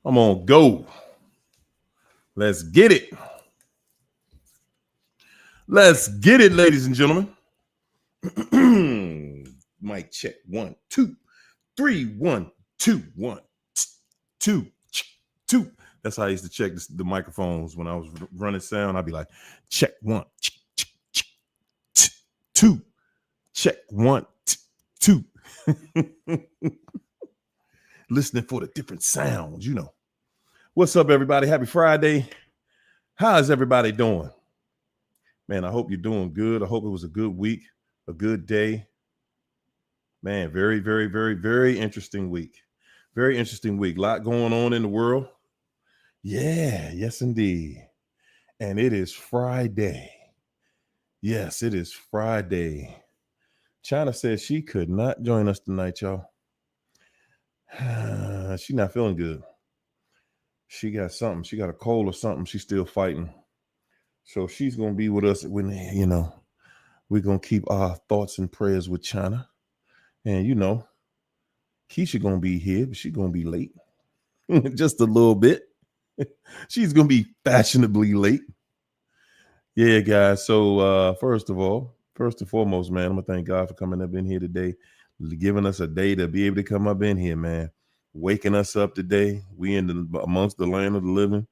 I'm on go. Let's get it. Let's get it, ladies and gentlemen. Mic check. 1, 2, 3, 1, 2, 1, 2, 2. That's how I used to check the microphones when I was running sound. I'd be like, check 1, 2, check 1, 2. Listening for the different sounds, you know. What's up, everybody? Happy Friday. How is everybody doing? Man, I hope you're doing good. I hope it was a good week, a good day. Man, very, very, very, very interesting week. Very interesting week. A lot going on in the world. Yeah, yes, indeed. And it is Friday. Yes, it is Friday. China says she could not join us tonight, y'all. She's not feeling good. She got something. She got a cold or something. She's still fighting. So she's going to be with us when, we're going to keep our thoughts and prayers with China. And, Keisha going to be here, but she's going to be late. Just a little bit. She's going to be fashionably late. Yeah, guys. So first and foremost, man, I'm going to thank God for coming up in here today, giving us a day to be able to come up in here, man. Waking us up today. We amongst the land of the living.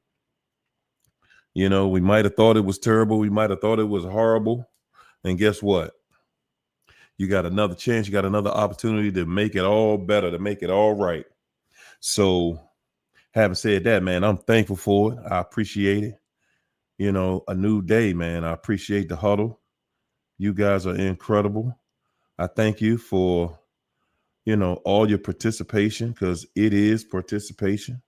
We might have thought it was terrible. We might have thought it was horrible. And guess what? You got another chance. You got another opportunity to make it all better, to make it all right. So having said that, man, I'm thankful for it. I appreciate it. A new day, man. I appreciate the huddle. You guys are incredible. I thank you for, all your participation, because it is participation.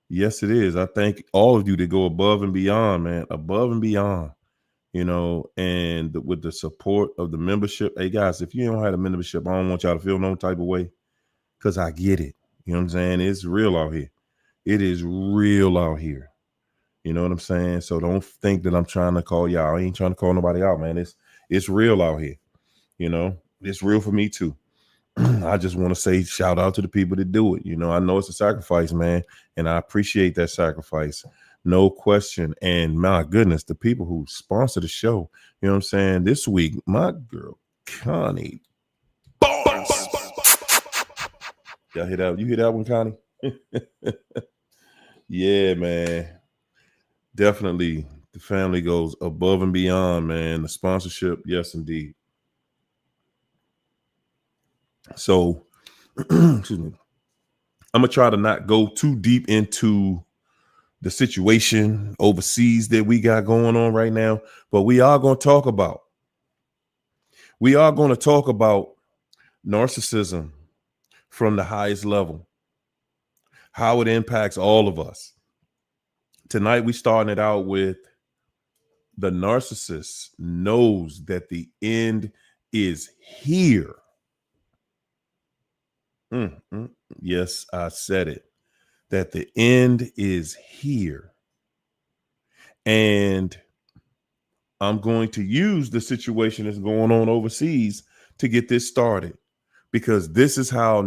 Yes, it is. I thank all of you that go above and beyond, man, above and beyond, and with the support of the membership. Hey, guys, if you don't have a membership, I don't want y'all to feel no type of way, because I get it. You know what I'm saying? It's real out here. It is real out here. You know what I'm saying? So don't think that I'm trying to call y'all. I ain't trying to call nobody out, man. It's real out here. It's real for me too. I just want to say shout out to the people that do it. I know it's a sacrifice, man, and I appreciate that sacrifice. No question. And my goodness, the people who sponsor the show, you know what I'm saying? This week, my girl, Connie. Y'all hear that? You hear that one, Connie? Yeah, man. Definitely. The family goes above and beyond, man. The sponsorship, yes, indeed. So, excuse me. I'm going to try to not go too deep into the situation overseas that we got going on right now, but we are going to talk about narcissism from the highest level, how it impacts all of us. Tonight, we starting it out with the narcissist knows that the end is here. Yes, I said it. That the end is here. And I'm going to use the situation that's going on overseas to get this started, because this is how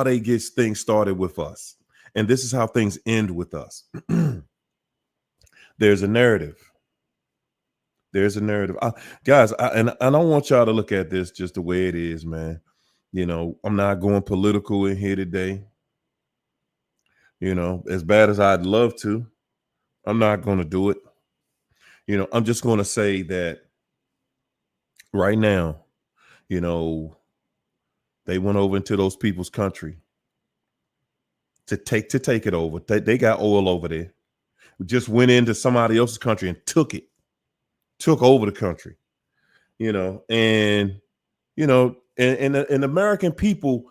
they get things started with us. And this is how things end with us. There's a narrative. Guys, I don't want y'all to look at this just the way it is, man. I'm not going political in here today. As bad as I'd love to, I'm not going to do it. I'm just going to say that right now, they went over into those people's country to take it over. They got oil over there. We just went into somebody else's country and took over the country, and the American people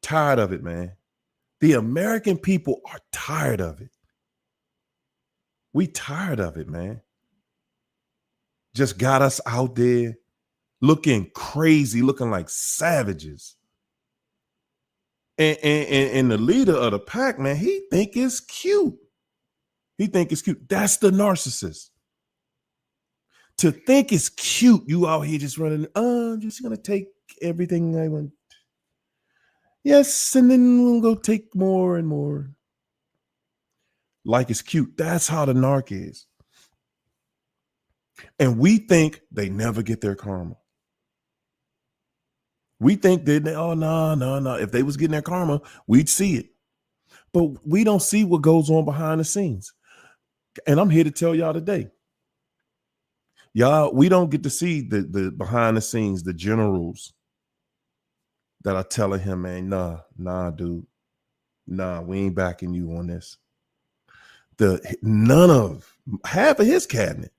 tired of it, man. The American people are tired of it. We tired of it, man. Just got us out there looking crazy, looking like savages. And the leader of the pack, man, he think it's cute. That's the narcissist. To think it's cute, you out here just running, I'm just going to take everything I want. Yes, and then we'll go take more and more. Like it's cute. That's how the narc is. And we think they never get their karma. We think that, oh, no, no, no. If they was getting their karma, we'd see it. But we don't see what goes on behind the scenes. And I'm here to tell y'all today. Y'all, we don't get to see the behind the scenes, the generals that are telling him, man, nah, dude. Nah, we ain't backing you on this. Half of his cabinet.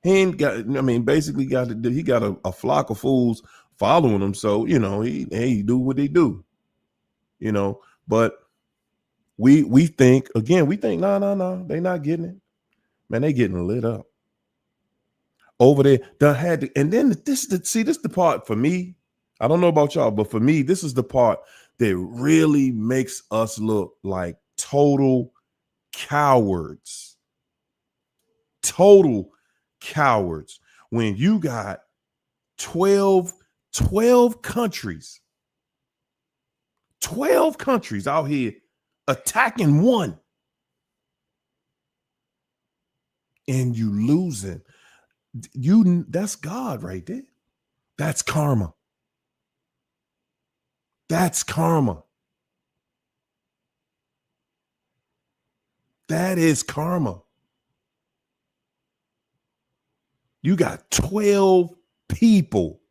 He ain't got, I mean, basically he got a flock of fools following him. So, he do what they do, but we think, no, they not getting it. Man, they getting lit up over there. And then this is the part for me. I don't know about y'all, but for me, this is the part that really makes us look like total cowards. Total cowards. When you got 12 countries, 12 countries out here attacking one, and you losing. That's God right there. That's karma. That's karma. That is karma. You got 12 people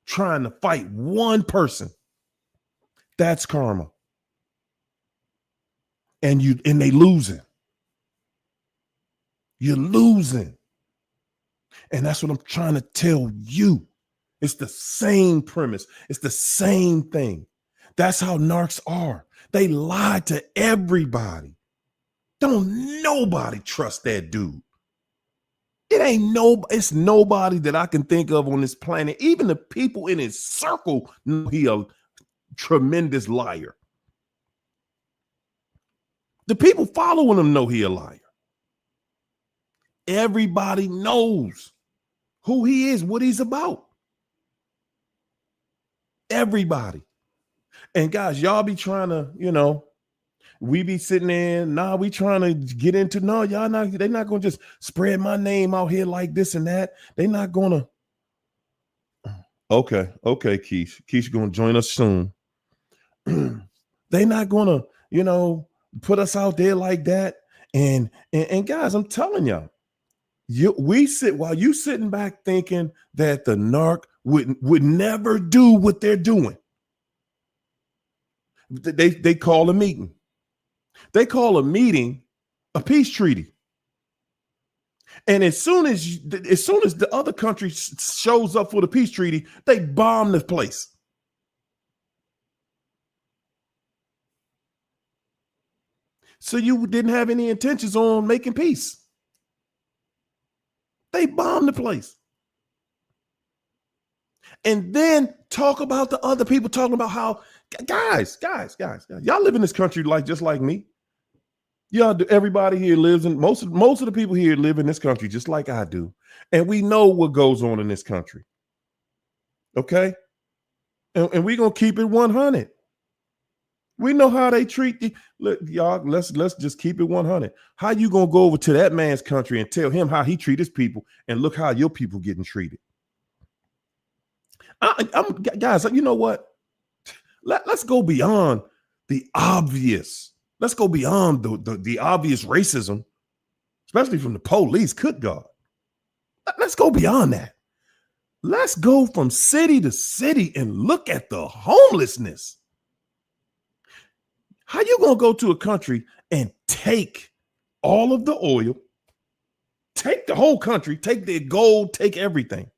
trying to fight one person. That's karma. And they losing. You're losing. And that's what I'm trying to tell you. It's the same premise. It's the same thing. That's how narcs are. They lie to everybody. Don't nobody trust that dude. It's nobody that I can think of on this planet. Even the people in his circle know he a tremendous liar. The people following him know he a liar. Everybody knows who he is, what he's about. Everybody. And guys, y'all be trying to, we be sitting there, we trying to get into, they're not going to just spread my name out here like this and that. They're not going to. Okay, Keish. Keish going to join us soon. They're not going to, put us out there like that. And guys, I'm telling y'all, while you sitting back thinking that the narc would never do what they're doing. They call a meeting. They call a meeting a peace treaty. And as soon as the other country shows up for the peace treaty, they bomb the place. So you didn't have any intentions on making peace. They bombed the place. And then talk about the other people talking about how, guys, y'all live in this country just like me. Everybody here lives in, most of the people here live in this country just like I do. And we know what goes on in this country. Okay? And we're going to keep it 100. We know how they treat the, look, y'all, let's just keep it 100. How you going to go over to that man's country and tell him how he treat his people and look how your people getting treated? Guys, you know what? Let's go beyond the obvious. Let's go beyond the obvious racism, especially from the police. Good God. Let's go beyond that. Let's go from city to city and look at the homelessness. How you going to go to a country and take all of the oil, take the whole country, take their gold, take everything,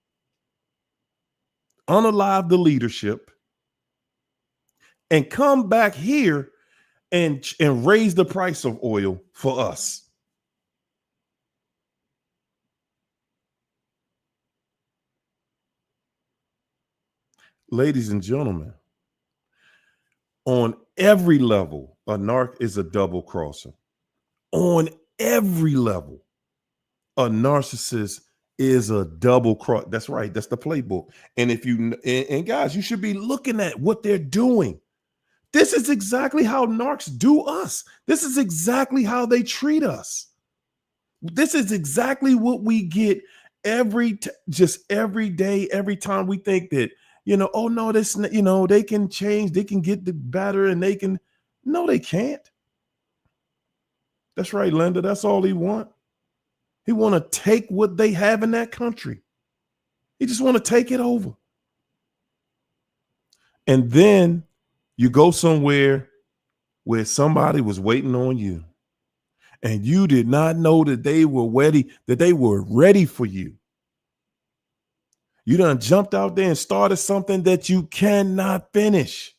unalive the leadership, and come back here and raise the price of oil for us? Ladies and gentlemen, on every level, a narc is a double crosser. On every level, a narcissist is a double cross. That's right. That's the playbook. And if you and guys, you should be looking at what they're doing. This is exactly how narcs do us. This is exactly how they treat us. This is exactly what we get just every day, every time we think that, oh no, this, they can change, they can get the better, and they can. No, they can't. That's right, Linda. That's all he want. He want to take what they have in that country. He just want to take it over. And then you go somewhere where somebody was waiting on you, and you did not know that they were ready for you. You done jumped out there and started something that you cannot finish.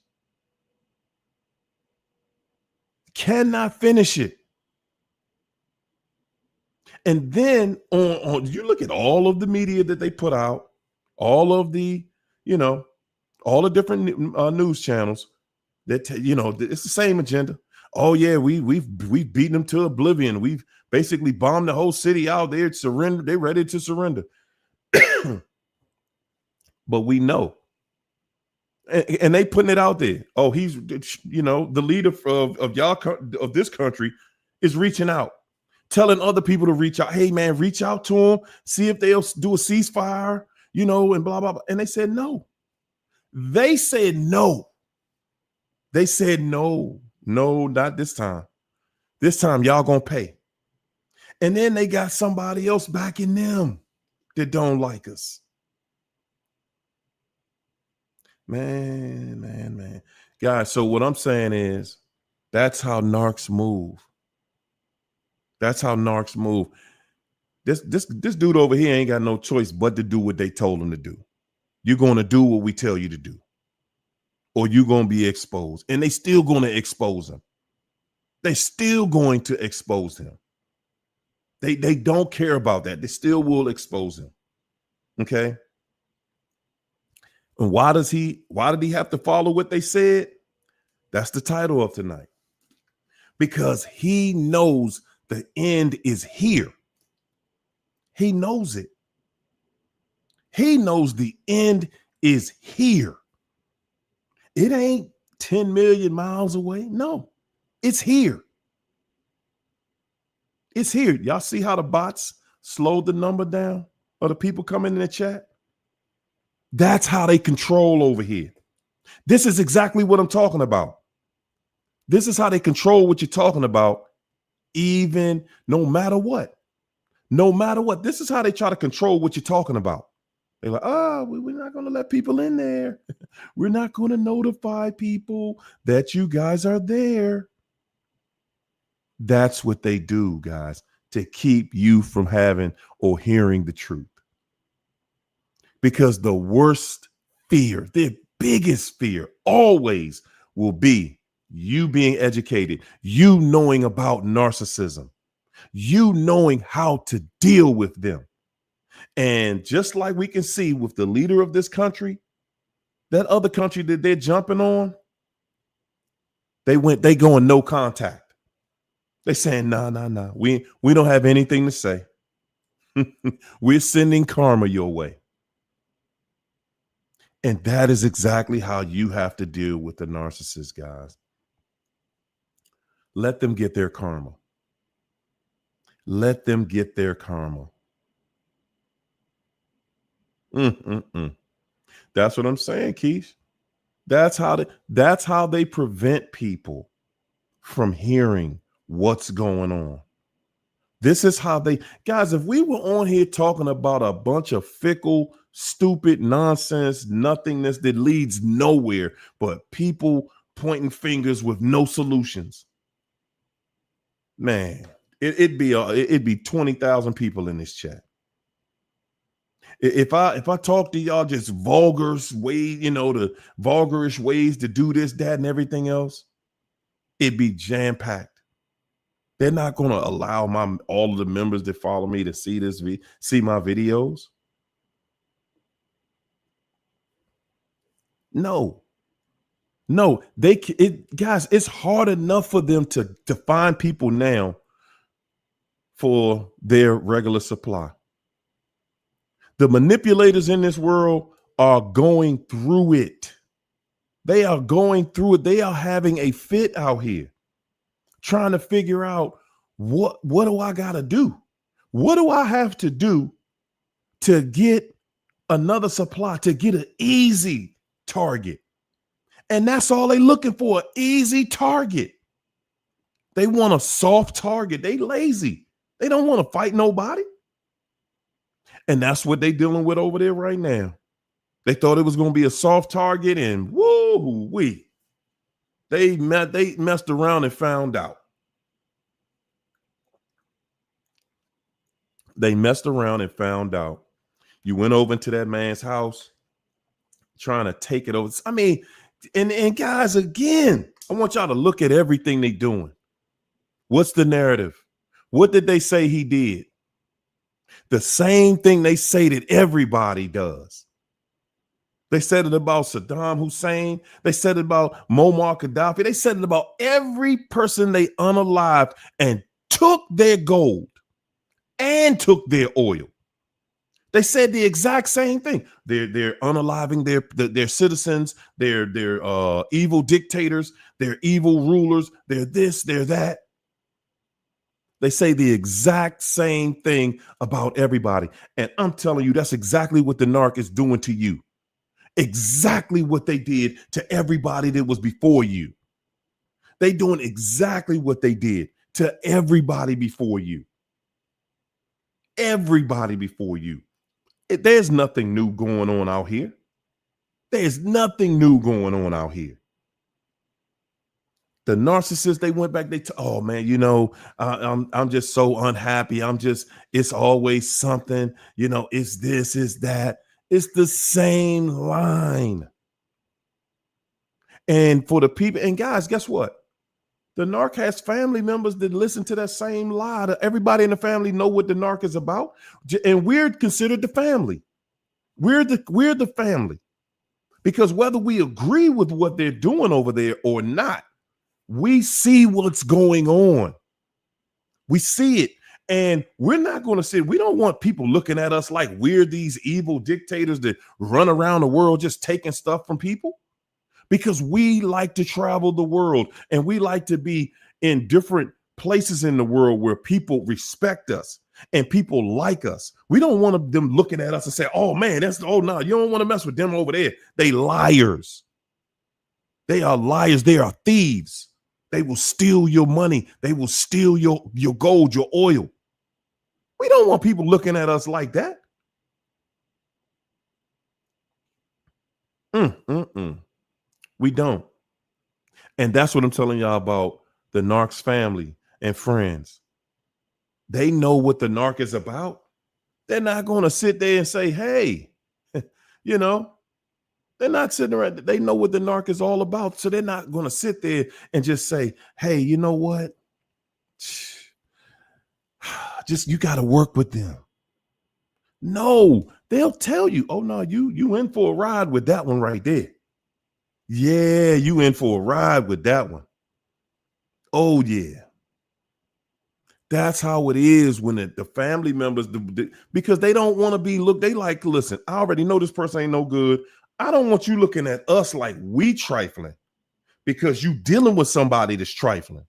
Cannot finish it. And then on you look at all of the media that they put out, all of the, all the different news channels that, it's the same agenda. Oh yeah, we've beaten them to oblivion. We've basically bombed the whole city out. They're surrender. They're ready to surrender. But we know, and they putting it out there. Oh, he's, the leader of this country is reaching out, telling other people to reach out. Hey man, reach out to them, see if they'll do a ceasefire, and blah blah blah. And they said no. They said no. They said no, not this time. This time y'all gonna pay. And then they got somebody else backing them that don't like us. Man. Guys, so what I'm saying is that's how narcs move. That's how narcs move. This dude over here ain't got no choice but to do what they told him to do. You're going to do what we tell you to do, or you're going to be exposed. And they still going to expose him. They still going to expose him. They don't care about that. They still will expose him. Okay. And why did he have to follow what they said? That's the title of tonight. Because he knows the end is here. He knows it. He knows the end is here. It ain't 10 million miles away. No, it's here. It's here. Y'all see how the bots slowed the number down of the people coming in the chat? That's how they control over here. This is exactly what I'm talking about. This is how they control what you're talking about, even no matter what. No matter what. This is how they try to control what you're talking about. They're like, we're not going to let people in there. We're not going to notify people that you guys are there. That's what they do, guys, to keep you from having or hearing the truth. Because the worst fear, their biggest fear always will be you being educated, you knowing about narcissism, you knowing how to deal with them. And just like we can see with the leader of this country, that other country that they're jumping on, they going no contact. They saying, nah. We don't have anything to say. We're sending karma your way. And that is exactly how you have to deal with the narcissist, guys. Let them get their karma. Let them get their karma. That's what I'm saying, Keish. That's how they prevent people from hearing what's going on. This is how guys, if we were on here talking about a bunch of fickle, stupid nonsense, nothingness that leads nowhere, but people pointing fingers with no solutions, man, it'd be 20,000 people in this chat. If I talk to y'all just vulgarish ways, the vulgarish ways to do this, that, and everything else, it'd be jam-packed. They're not going to allow all of the members that follow me to see my videos. No, guys, it's hard enough for them to find people now for their regular supply. The manipulators in this world are going through it. They are going through it. They are having a fit out here, trying to figure out what do I got to do? What do I have to do to get another supply, to get an easy target? And that's all they're looking for, an easy target. They want a soft target. They lazy. They don't want to fight nobody. And that's what they're dealing with over there right now. They thought it was going to be a soft target, and woo-wee. They messed around and found out. They messed around and found out. You went over into that man's house trying to take it over. I mean, and guys, again, I want y'all to look at everything they're doing. What's the narrative? What did they say he did? The same thing they say that everybody does. They said it about Saddam Hussein. They said it about Muammar Gaddafi. They said it about every person they unalived and took their gold and took their oil. They said the exact same thing. They're unaliving their citizens. They're evil dictators. They're evil rulers. They're this, they're that. They say the exact same thing about everybody. And I'm telling you, that's exactly what the narc is doing to you. Exactly what they did to everybody that was before you. They doing exactly what they did to everybody before you. Everybody before you. There's nothing new going on out here. There's nothing new going on out here. The narcissists, they went back, oh man, you know, I'm just so unhappy. It's always something, you know, it's this, it's that. It's the same line. And for the people, and guys, guess what? The narc has family members that listen to that same lie. Everybody in the family know what the narc is about. And we're considered the family. We're the family. Because whether we agree with what they're doing over there or not, we see what's going on. We see it. And we're not going to sit. We don't want people looking at us like we're these evil dictators that run around the world just taking stuff from people. Because we like to travel the world and we like to be in different places in the world where people respect us and people like us. We don't want them looking at us and say, oh man, no, you don't want to mess with them over there. They liars. They are liars. They are thieves. They will steal your money. They will steal your gold, your oil. We don't want people looking at us like that. We don't. And that's what I'm telling y'all about the narc's family and friends. They know what the narc is about. They're not going to sit there and say, hey, you know, they're not sitting around. They know what the narc is all about. So they're not going to sit there and just say, hey, you know what? Just, you got to work with them. No, they'll tell you, oh no, you in for a ride with that one right there. Yeah, you in for a ride with that one. Oh yeah. That's how it is when the family members, because they don't want to be looked. They like, listen, I already know this person ain't no good. I don't want you looking at us like we trifling because you dealing with somebody that's trifling.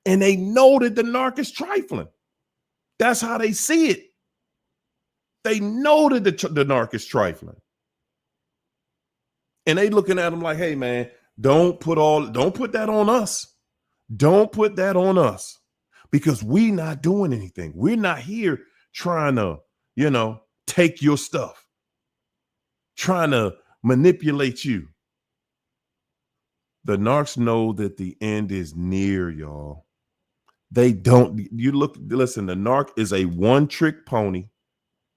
And they know that the narc is trifling. That's how they see it. They know that the narc is trifling. And they looking at them like, hey man, don't put that on us. Don't put that on us because we not doing anything. We're not here trying to, you know, take your stuff, trying to manipulate you. The narcs know that the end is near, y'all. They don't, listen, the narc is a one-trick pony.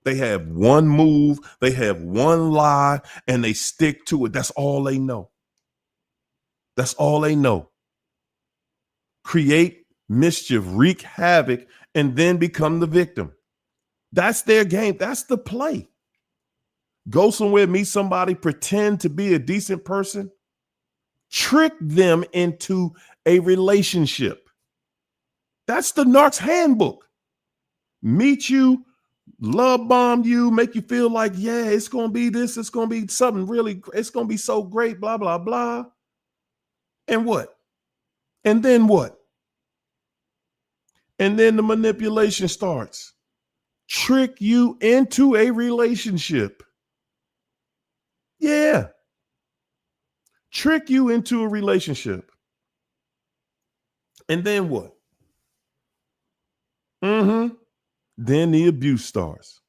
They have one move, they have one lie, and they stick to it. That's all they know. That's all they know. Create mischief, wreak havoc, and then become the victim. That's their game. That's the play. Go somewhere, meet somebody, pretend to be a decent person, trick them into a relationship. That's the narc's handbook. Meet you, love bomb you, make you feel like, yeah, it's going to be this, it's going to be something really, it's going to be so great, blah, blah, blah. And what? And then what? And then the manipulation starts. Trick you into a relationship. Yeah. Trick you into a relationship. And then what? Then the abuse starts.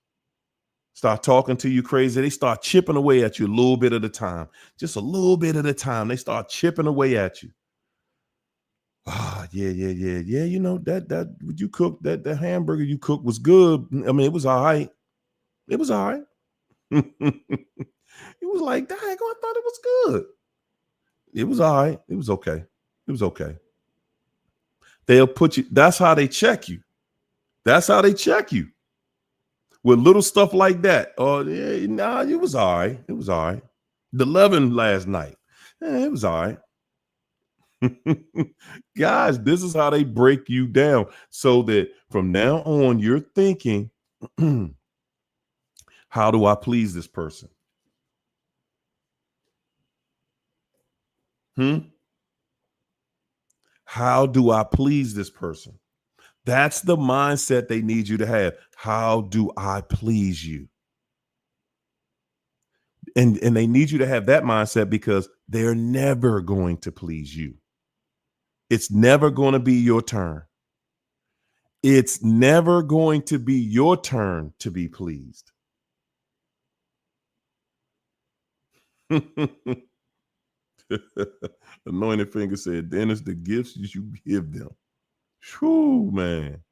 Start talking to you crazy. They start chipping away at you a little bit at a time. Just a little bit at a time. They start chipping away at you. Ah, yeah. You know, that what you cooked, that hamburger you cooked was good. I mean, it was all right. It was all right. It was like, dang, I thought it was good. It was all right. It was okay. It was okay. They'll put you, that's how they check you. That's how they check you. With little stuff like that. Oh, yeah, nah, it was all right. It was all right. The loving last night. It was all right. Guys, this is how they break you down so that from now on, you're thinking, how do I please this person? How do I please this person? That's the mindset they need you to have. How do I please you? And they need you to have that mindset because they're never going to please you. It's never going to be your turn. It's never going to be your turn to be pleased. Anointed Finger said, then it's the gifts you give them. Whew, man.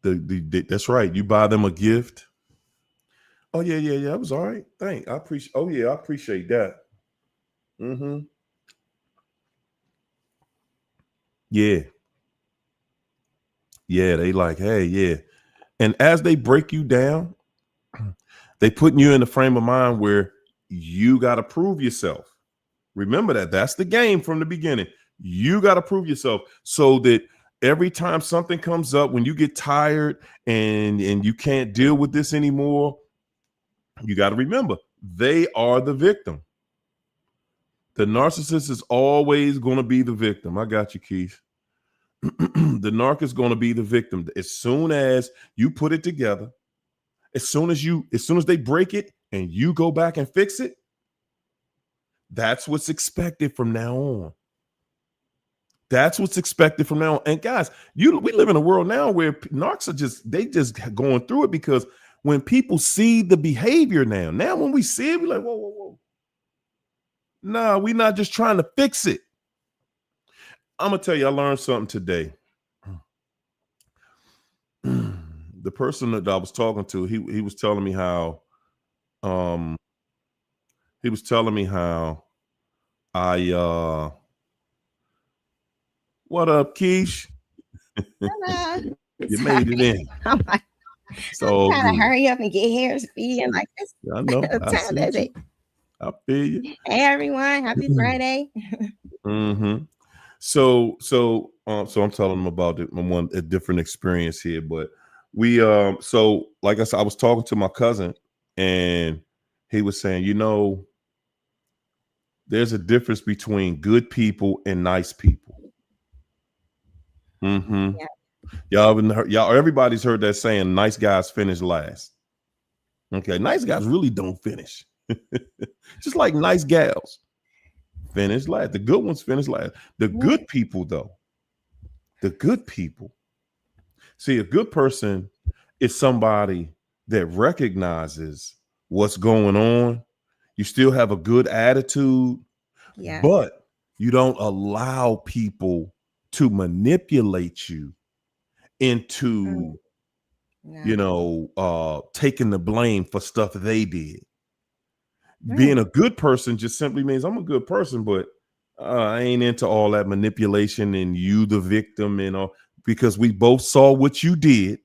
That's right. You buy them a gift. Oh, yeah. That was all right. Thanks. I appreciate. Oh, yeah, I appreciate that. Yeah. Yeah, they like, hey, yeah. And as they break you down, they putting you in the frame of mind where you got to prove yourself. Remember that. That's the game from the beginning. You got to prove yourself so that every time something comes up, when you get tired and you can't deal with this anymore, you got to remember, they are the victim. The narcissist is always going to be the victim. I got you, Keith. The narc is going to be the victim. As soon as you put it together, as soon as they break it and you go back and fix it, that's what's expected from now on. That's what's expected from now on. And guys, we live in a world now where narcs are they just going through it because when people see the behavior now when we see it, we're like, whoa. Nah, we're not just trying to fix it. I'm going to tell you, I learned something today. The person that I was talking to, he was telling me how, what up, Keish? Hello. You made it in. I'm like, So I'm trying to hurry up and get hair speed and like this. I know. What time is it? I feel you. Hey everyone, happy Friday. So I'm telling them about a different experience here, but we so like I said, I was talking to my cousin and he was saying, you know, there's a difference between good people and nice people. Yeah. Y'all, everybody's heard that saying, nice guys finish last. Okay, nice guys really don't finish. Just like nice gals finish last. The good ones finish last. The good people, though, see, a good person is somebody that recognizes what's going on. You still have a good attitude, but you don't allow people to manipulate you into, taking the blame for stuff they did. Being a good person just simply means I'm a good person, but I ain't into all that manipulation and you the victim and all, because we both saw what you did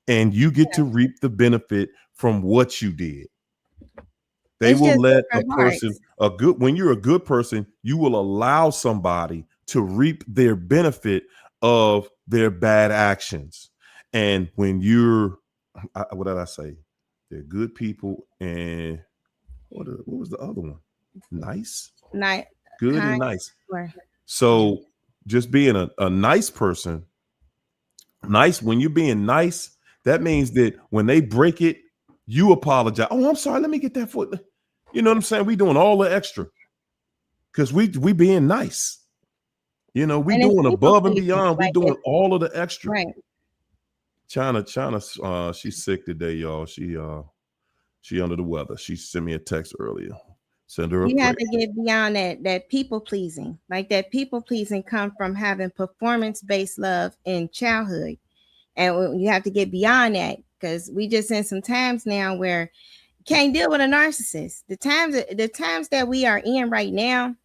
and you get to reap the benefit from what you did. They will let a person, when you're a good person, you will allow somebody to reap their benefit of their bad actions. And when you're, what did I say? They're good people, and what was the other one? Nice, Nice, good, and kind, nice. or So just being a nice person, nice, when you're being nice, that means that when they break it, you apologize. Oh, I'm sorry. Let me get that foot. You know what I'm saying? We doing all the extra because we being nice. You know, we and it's doing people above and pleasing. beyond. We Like doing it's all of the extra. right. China, she's sick today, y'all. She under the weather. She sent me a text earlier. Send her a You prayer. have to get beyond that people pleasing. Like that people pleasing come from having performance based love in childhood, and you have to get beyond that because we just in some times now where you can't deal with a narcissist. The times that we are in right now,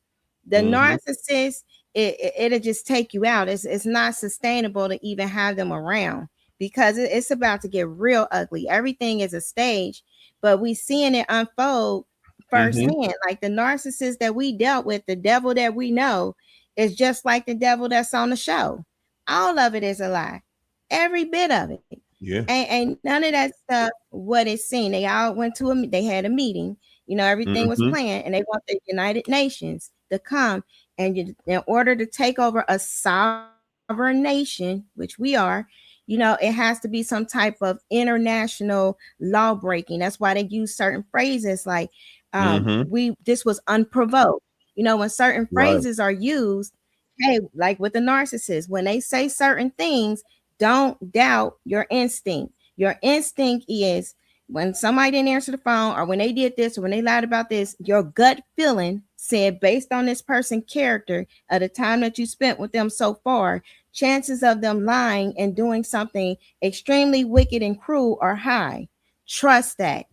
the narcissist, it'll just take you out. It's not sustainable to even have them around because it's about to get real ugly. Everything is a stage, but we seeing it unfold Mm-hmm. firsthand. Like the narcissist that we dealt with, the devil that we know, is just like the devil that's on the show. All of it is a lie, every bit of it. Yeah. Ain't none of that stuff what it's seen. They all went to they had a meeting, everything was Mm-hmm. planned, and they want the United Nations to come and in order to take over a sovereign nation, which we are, it has to be some type of international law breaking. That's why they use certain phrases like Mm-hmm. this was unprovoked. When certain Right. phrases are used, hey, like with the narcissist, when they say certain things, don't doubt your instinct. Your instinct is when somebody didn't answer the phone or when they did this or when they lied about this, your gut feeling said, based on this person's character of the time that you spent with them so far, chances of them lying and doing something extremely wicked and cruel are high. Trust that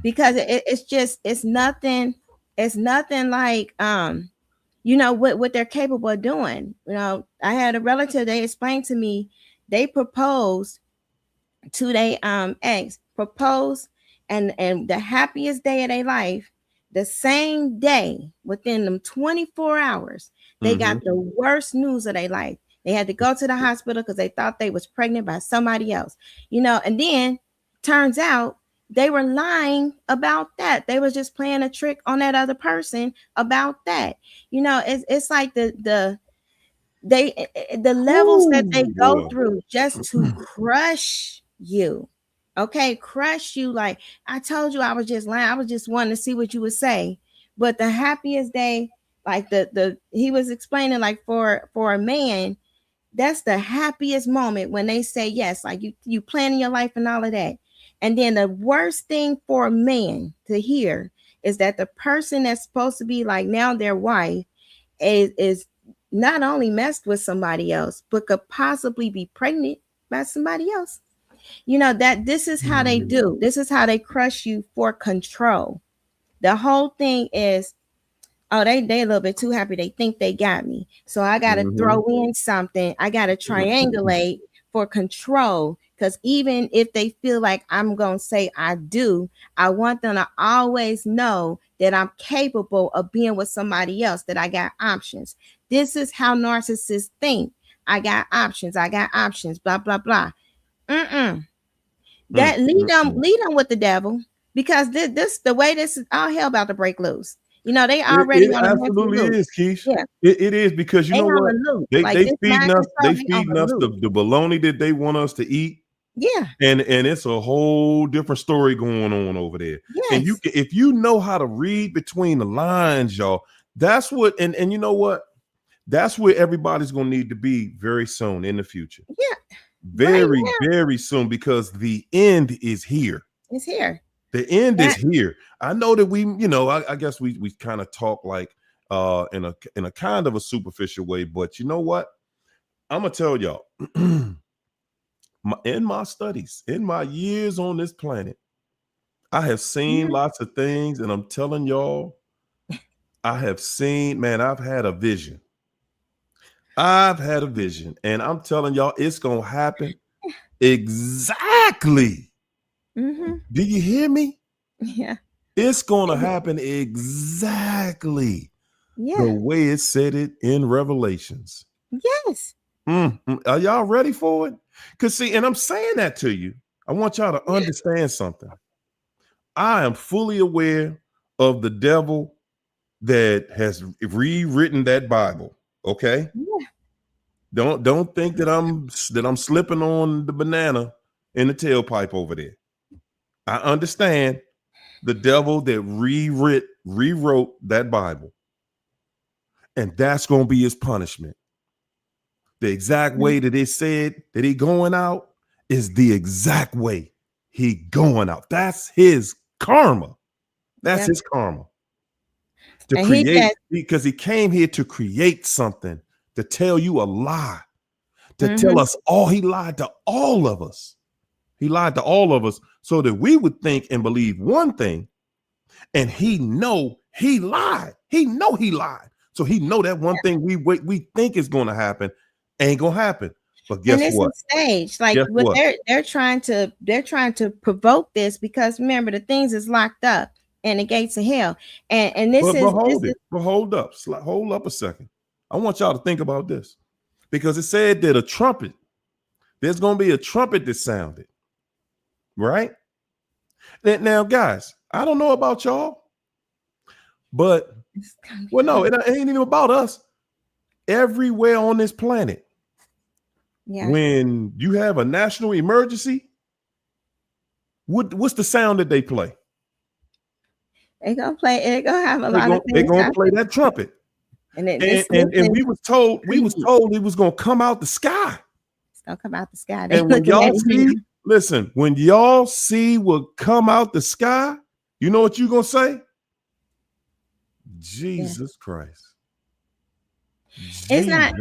because it's nothing like what they're capable of doing. I had a relative, they explained to me they proposed to their ex, proposed, and the happiest day of their life, the same day within them 24 hours, they Mm-hmm. got the worst news of their life. They had to go to the hospital because they thought they was pregnant by somebody else, and then turns out they were lying about that. They was just playing a trick on that other person about that. It's like the levels that they Ooh, go boy. through just to crush you. Okay, crush you. Like I told you, I was just lying. I was just wanting to see what you would say. But the happiest day, like the he was explaining, like for a man, that's the happiest moment when they say yes, like you planning your life and all of that. And then the worst thing for a man to hear is that the person that's supposed to be like now their wife is not only messed with somebody else, but could possibly be pregnant by somebody else. That this is how they do. This is how they crush you for control. The whole thing is, oh, they a little bit too happy. They think they got me. So I gotta Mm-hmm. throw in something. I gotta triangulate for control. Because even if they feel like I'm gonna say I do, I want them to always know that I'm capable of being with somebody else, that I got options. This is how narcissists think. I got options, blah, blah, blah. Mm-mm. That lead them with the devil, because this the way this is all hell about to break loose. They already It on a mental absolutely loop. is, Keish. Yeah, It is, because you they know on what? a loop. They Like they this feeding mind us, control, they on a the loop. baloney that they want us to eat. Yeah. And it's a whole different story going on over there. And Yes. if you know how to read between the lines, y'all, that's what, and you know what? That's where everybody's gonna need to be very soon in the future. Yeah. Right Very, now, very soon, because the end is here. it's here. The end is That here. I know that I guess we kind of talk like in a kind of a superficial way, but you know what? I'm gonna tell y'all. In my studies, in my years on this planet, I have seen mhm. lots of things, and I'm telling y'all, I have seen, man, I've had a vision. I've had a vision, and I'm telling y'all, it's gonna happen exactly. Mhm. Do you hear me? Yeah. It's gonna happen exactly the Yeah. way it said it in Revelations. Yes. Are y'all ready for it? Because see, and I'm saying that to you. I want y'all to understand something. I am fully aware of the devil that has rewritten that Bible. Okay. Yeah. Don't think that I'm slipping on the banana in the tailpipe over there. I understand the devil that rewrote that Bible. And that's going to be his punishment. The exact way that it said that he going out is the exact way he going out. That's his karma. That's his karma. To And create, because he came here to create something, to tell you a lie, to tell us all. He lied to all of us. He lied to all of us so that we would think and believe one thing, and he know he lied. He know he lied. So he know that one thing we think is going to happen ain't going to happen. But guess and what? It's a stage. Like what they're trying to provoke this, because remember, the things is locked up and the gates of hell. And this hold up a second. I want y'all to think about this, because it said that there's going to be a trumpet that sounded, right? Now, guys, I don't know about y'all, but well, no, it ain't even about us. Everywhere on this planet, when you have a national emergency, what's the sound that they play? They're gonna play. They're gonna have a lot of things. They're gonna play that trumpet. And we was told it was gonna come out the sky. It's gonna come out the sky. And when y'all see, listen, when y'all see what come out the sky, you know what you're gonna say? Jesus Christ. It's not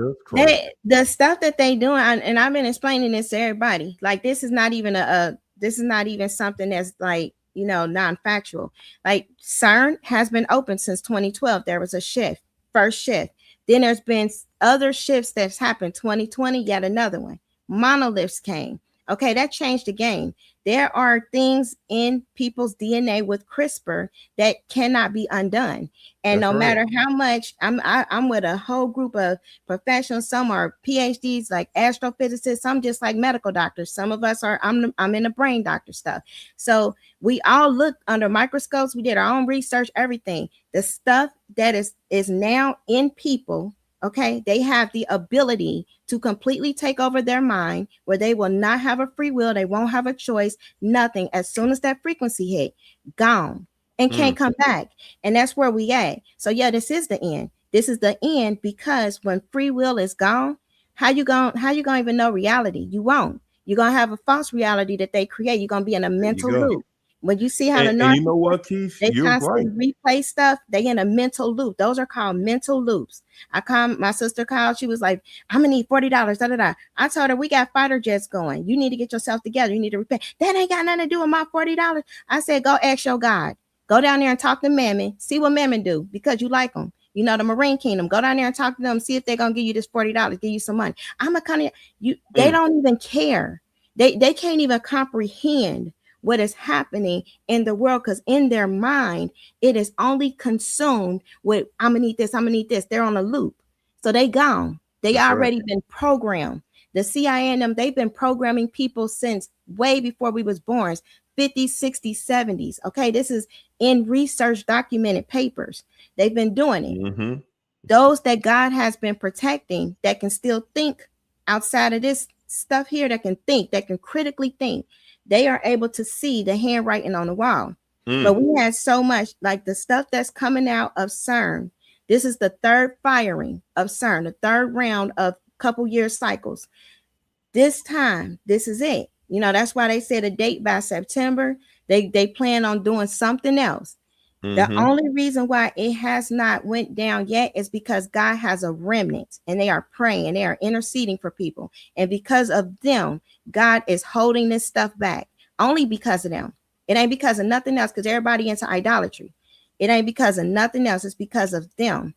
the stuff that they doing, and I've been explaining this to everybody. Like, this is not even something that's like, non-factual. Like, CERN has been open since 2012. There was a first shift. Then there's been other shifts that's happened. 2020, yet another one. Monoliths came. Okay, that changed the game. There are things in people's DNA with CRISPR that cannot be undone. And no matter how much, I'm with a whole group of professionals. Some are PhDs, like astrophysicists. Some just like medical doctors. Some of us are, I'm in the brain doctor stuff. So we all looked under microscopes. We did our own research, everything. The stuff that is now in people, okay, they have the ability to completely take over their mind, where they will not have a free will. They won't have a choice, nothing. As soon as that frequency hit, gone and can't come back. And that's where we at. So yeah, this is the end. This is the end, because when free will is gone, how you gonna even know reality? You won't. You're gonna have a false reality that they create. You're gonna be in a mental loop. When you see how the Narcissist, you know what, Keith? they constantly replay stuff, they in a mental loop. Those are called mental loops. My sister called, she was like, I'm gonna need $40. I told her, we got fighter jets going. You need to get yourself together. You need to repay. That ain't got nothing to do with my $40. I said, go ask your God. Go down there and talk to Mammon. See what Mammon do, because you like them. You know, the Marine Kingdom. Go down there and talk to them. See if they're gonna give you this $40, give you some money. I'm a kind of you. They don't even care. They can't even comprehend what is happening in the world, because in their mind, it is only consumed with, I'm gonna need this, I'm gonna need this. They're on a loop. So they gone. They already been programmed. The CIA and them, they've been programming people since way before we was born, 50s, 60s, 70s. Okay, this is in research documented papers. They've been doing it. Those that God has been protecting, that can still think outside of this stuff here, that can think, that can critically think, they are able to see the handwriting on the wall. But we had so much, like the stuff that's coming out of CERN. This is the third firing of CERN, the third round of couple year cycles. This time, this is it. That's why they said a date by September. They plan on doing something else. The only reason why it has not went down yet is because God has a remnant, and they are praying and they are interceding for people. And because of them, God is holding this stuff back, only because of them. It ain't because of nothing else, because everybody into idolatry. It ain't because of nothing else. It's because of them.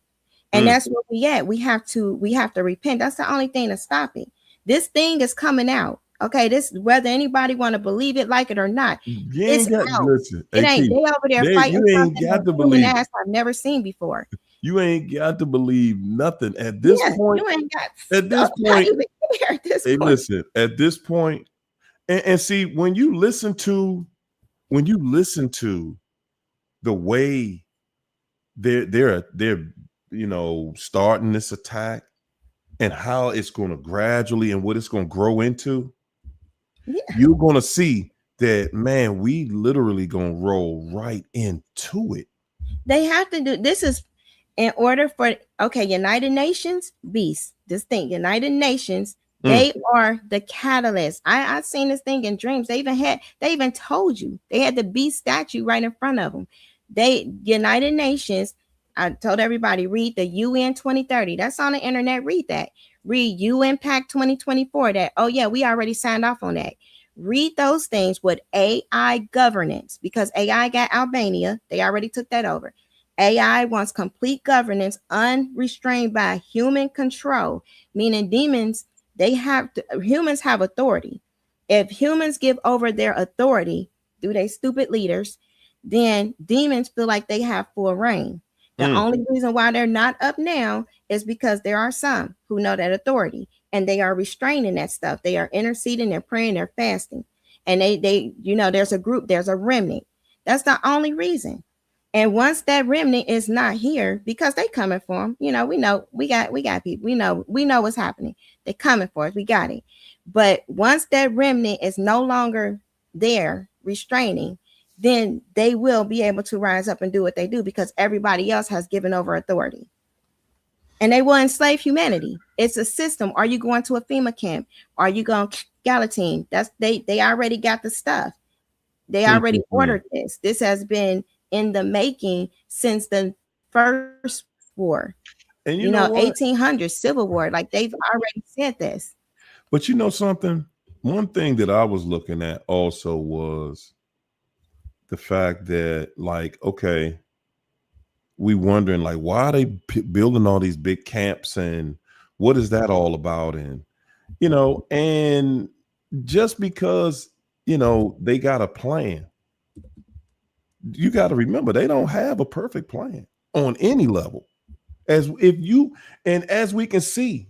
And that's where we at. We have to repent. That's the only thing to stop it. This thing is coming out. Okay, this, whether anybody want to believe it, like it or not, it's out. Listen, it ain't. They over there fighting something I've never seen before. You ain't got to believe nothing at this point. You ain't got. At this point, care at this Hey, point. listen, at this point, and see, when you listen to the way they're starting this attack and how it's going to gradually and what it's going to grow into, Yeah. you're going to see that, man, we literally going to roll right into it. They have to do this is in order for United Nations beasts. This thing, United Nations, they are the catalyst. I seen this thing in dreams. They even told you they had the beast statue right in front of them. United Nations. I told everybody read the UN 2030. That's on the internet. Read that. Read UN Pact 2024. That we already signed off on that. Read those things with AI governance, because AI got Albania. They already took that over. AI wants complete governance unrestrained by human control, meaning humans have authority. If humans give over their authority through their stupid leaders, then demons feel like they have full reign. The only reason why they're not up now is because there are some who know that authority and they are restraining that stuff. They are interceding, they're praying, they're fasting. And they there's a group, there's a remnant. That's the only reason. And once that remnant is not here, because they coming for them, we know we got people. We know what's happening. They coming for us. We got it. But once that remnant is no longer there restraining, then they will be able to rise up and do what they do, because everybody else has given over authority. And they will enslave humanity. It's a system. Are you going to a FEMA camp? Are you going to Galatine? They already got the stuff. They already ordered this. This has been in the making since the first war. And you know 1800s Civil War. Like, they've already said this. But you know something? One thing that I was looking at also was the fact that, like, okay, we wondering, like, why are they building all these big camps and what is that all about? And and just because they got a plan, you got to remember they don't have a perfect plan on any level. As we can see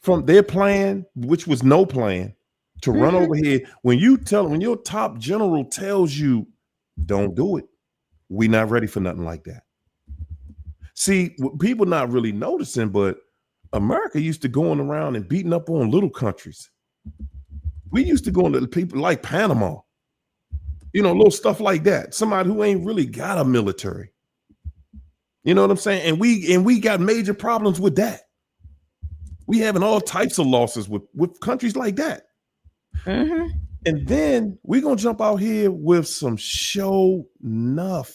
from their plan, which was no plan, to run over here, when your top general tells you don't do it, we're not ready for nothing like that. See, people not really noticing, but America used to going around and beating up on little countries. We used to go into people like Panama, little stuff like that. Somebody who ain't really got a military. You know what I'm saying? And we got major problems with that. We having all types of losses with countries like that. And then we're gonna jump out here with some show enough,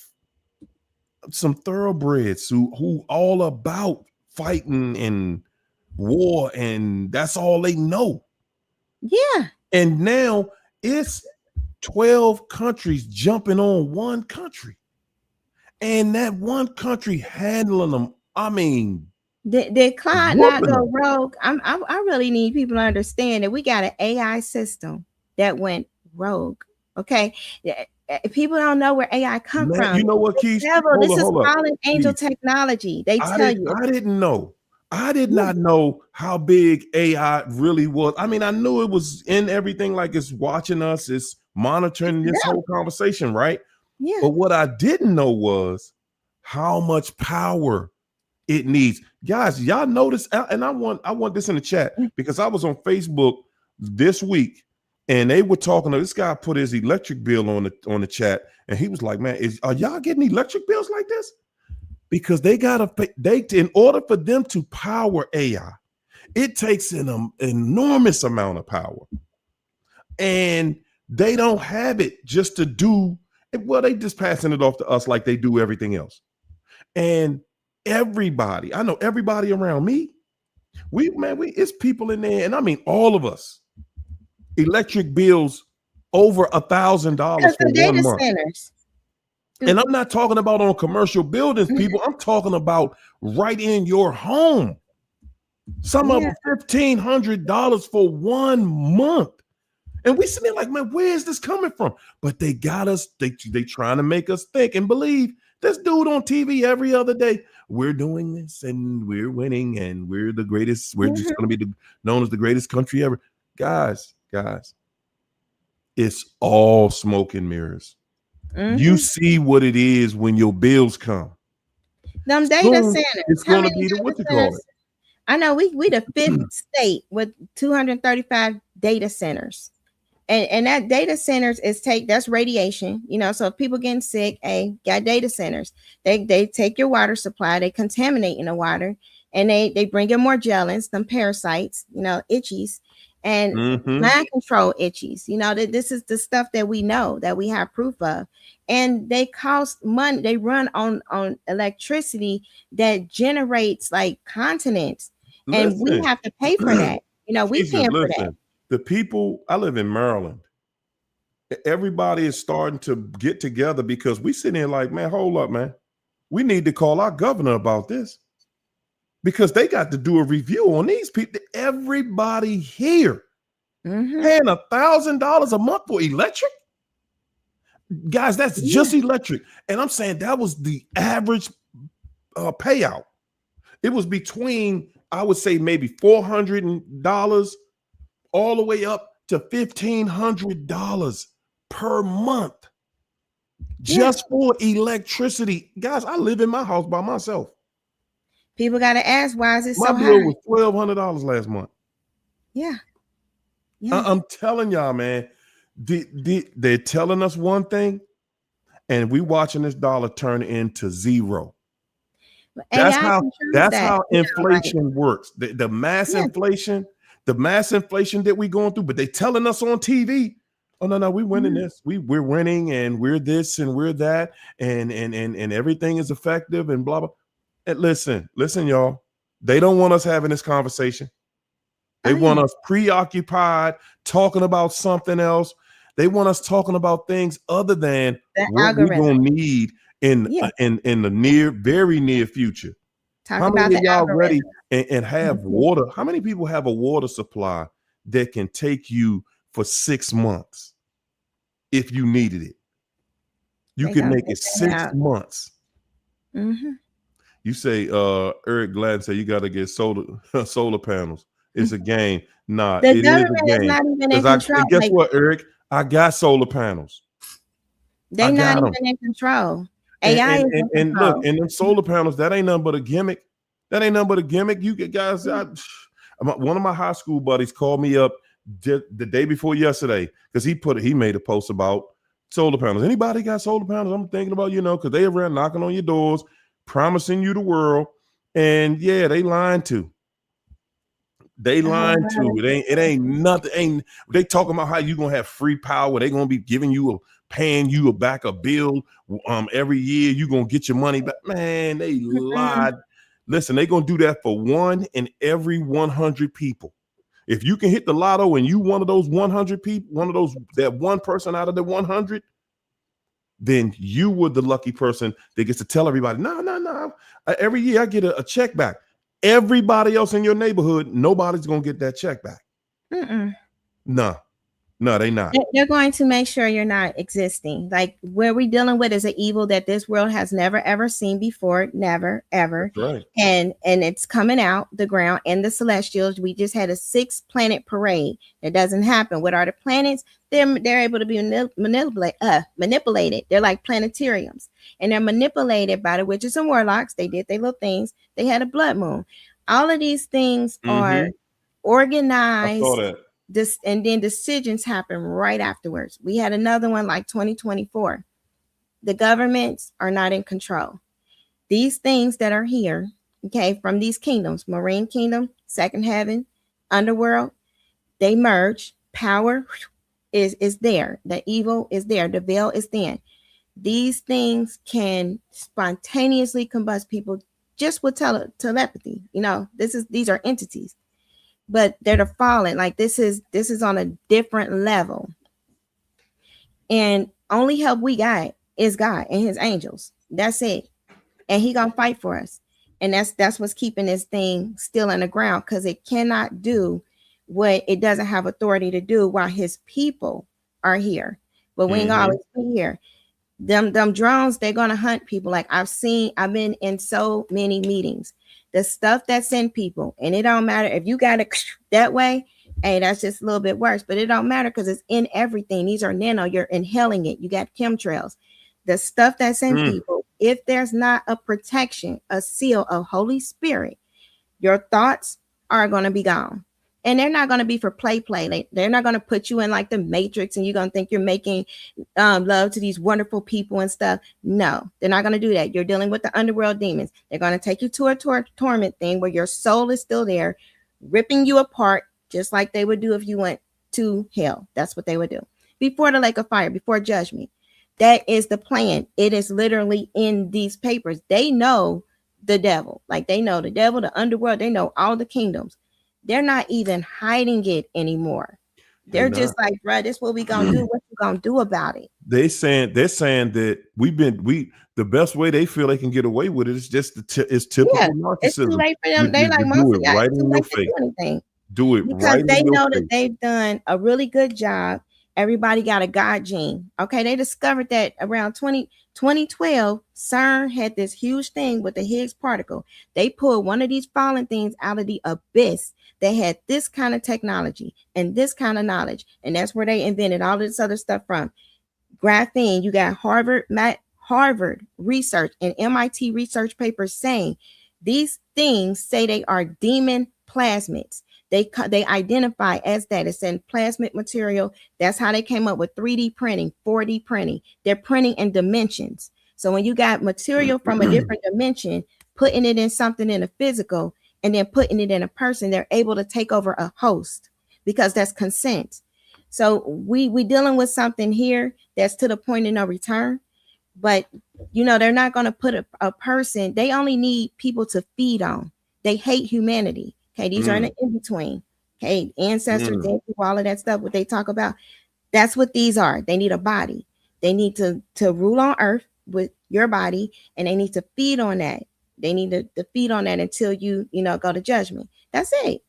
some thoroughbreds who all about fighting and war, and that's all they know. Yeah. And now it's 12 countries jumping on one country, and that one country handling them. I mean, did Clyde not go rogue? I really need people to understand that we got an AI system that went rogue. Okay, people don't know where AI come from. You know what, Keith? This is fallen angel technology. They tell you. I didn't know. I did not know how big AI really was. I mean, I knew it was in everything, like it's watching us, it's monitoring this whole conversation, right? Yeah. But what I didn't know was how much power it needs. Guys, y'all notice, and I want this in the chat, because I was on Facebook this week and they were talking to this guy, put his electric bill on the chat, and he was like, man, are y'all getting electric bills like this? Because they gotta pay, in order for them to power AI, it takes an enormous amount of power. And they don't have it just to do it. Well, they just passing it off to us like they do everything else. And everybody, I know everybody around me, it's people in there, and I mean all of us, electric bills over $1,000 for 1 month. Centers. And I'm not talking about on commercial buildings, people. I'm talking about right in your home. Some of them $1,500 for 1 month. And we sitting there like, man, where is this coming from? But they got us, they trying to make us think and believe. This dude on TV every other day, we're doing this and we're winning and we're the greatest. We're just going to be known as the greatest country ever. Guys, it's all smoke and mirrors. You see what it is when your bills come. Them data centers. It's How going to many be the data what you centers? call it. I know we the fifth state with 235 data centers. And that data centers is that's radiation, you know. So if people getting sick, got data centers. They take your water supply, they contaminate in the water, and they bring in more gelins, some parasites, you know, itchies, and mind control itchies. You know, that this is the stuff that we know, that we have proof of. And they cost money, they run on electricity that generates like continents, and we have to pay for that. You know, we paying for that. The people, I live in Maryland. Everybody is starting to get together because we sitting here like, man, hold up, man. We need to call our governor about this because they got to do a review on these people. Everybody here paying $1,000 a month for electric. Guys, that's just electric. And I'm saying that was the average payout. It was between, I would say, maybe $400 all the way up to $1,500 per month just for electricity. Guys, I live in my house by myself. People got to ask, why is it so high? My bill was $1,200 last month. Yeah. I'm telling y'all, man, they're telling us one thing, and we watching this dollar turn into zero. That's how inflation works. The mass inflation. The mass inflation that we're going through, but they telling us on TV, oh no, we're winning this. We're winning, and we're this and we're that, and everything is effective and blah blah. And listen, y'all. They don't want us having this conversation. They want us preoccupied talking about something else. They want us talking about things other than what we're gonna need in the very near future. How many of y'all ready and have water? How many people have a water supply that can take you for 6 months if you needed it? You can make it 6 months. You say, Eric Gladden said you got to get solar panels. It's a game. Nah, the it government is a game. is not even in control. Guess what, Eric? I got solar panels. They're not even in control. AI is in and control. look, and them solar panels, that ain't nothing but a gimmick. That ain't nothing but a gimmick. You guys, one of my high school buddies called me up the day before yesterday because he made a post about solar panels. Anybody got solar panels? I'm thinking about, because they around knocking on your doors, promising you the world, and they lying too. They lying too. It ain't nothing. They talking about how you gonna have free power. They gonna be giving you paying you back a bill every year. You gonna get your money back. Man, they lied. Listen, they gonna do that for 1 in every 100 people. If you can hit the lotto and you one of those 100 people, that one person out of the 100, then you were the lucky person that gets to tell everybody, no. Every year I get a check back. Everybody else in your neighborhood, nobody's gonna get that check back. No, they not. They're going to make sure you're not existing. Like, where we're dealing with is an evil that this world has never ever seen before, never ever. That's right. And it's coming out the ground and the celestials. We just had a 6-planet parade. That doesn't happen. What are the planets? They're able to be manipulated. They're like planetariums, and they're manipulated by the witches and warlocks. They did their little things. They had a blood moon. All of these things are organized. I saw that. And then decisions happen right afterwards. We had another one like 2024. The governments are not in control. These things that are here, from these kingdoms, Marine Kingdom, Second Heaven, Underworld, they merge. Power is there. The evil is there. The veil is thin. These things can spontaneously combust people just with telepathy. These are entities. But they're the fallen. Like, this is on a different level. And only help we got is God and his angels. That's it. And he gonna fight for us. And that's what's keeping this thing still in the ground, because it cannot do what it doesn't have authority to do while his people are here. But we ain't always be here. Them drones, they're gonna hunt people. Like I've been in so many meetings. The stuff that's in people, and it don't matter if you got it that way. Hey, that's just a little bit worse, but it don't matter because it's in everything. These are nano. You're inhaling it. You got chemtrails. The stuff that's in people. If there's not a protection, a seal of Holy Spirit, your thoughts are going to be gone. And they're not going to be for play. They're not going to put you in like the Matrix and you're going to think you're making love to these wonderful people and stuff. No, they're not going to do that. You're dealing with the underworld demons. They're going to take you to a torment thing where your soul is still there, ripping you apart, just like they would do if you went to hell. That's what they would do. Before the lake of fire, before judgment. That is the plan. It is literally in these papers. They know the devil. Like they know the devil, the underworld. They know all the kingdoms. They're not even hiding it anymore. They're just like, bro, this is what we gonna do. What you gonna do about it? They're saying that the best way they feel they can get away with it is just it's typical narcissism. It's too late for them. They like most of y'all, right in your face. Do it because they know that they've done a really good job. Everybody got a God gene. Okay, they discovered that around 2012, CERN had this huge thing with the Higgs particle. They pulled one of these fallen things out of the abyss. They had this kind of technology and this kind of knowledge, and that's where they invented all this other stuff from. Graphene, you got Harvard research and MIT research papers saying these things say they are demon plasmids. They identify as that. It's in plasmid material. That's how they came up with 3D printing, 4D printing. They're printing in dimensions. So when you got material from a different dimension, putting it in something in a physical and then putting it in a person, they're able to take over a host because that's consent. So we dealing with something here that's to the point of no return. But, they're not going to put a person. They only need people to feed on. They hate humanity. Okay, these are in the in-between. Okay, ancestors, dead people, all of that stuff, what they talk about. That's what these are. They need a body. They need to rule on earth with your body, and they need to feed on that. They need to feed on that until you go to judgment. That's it.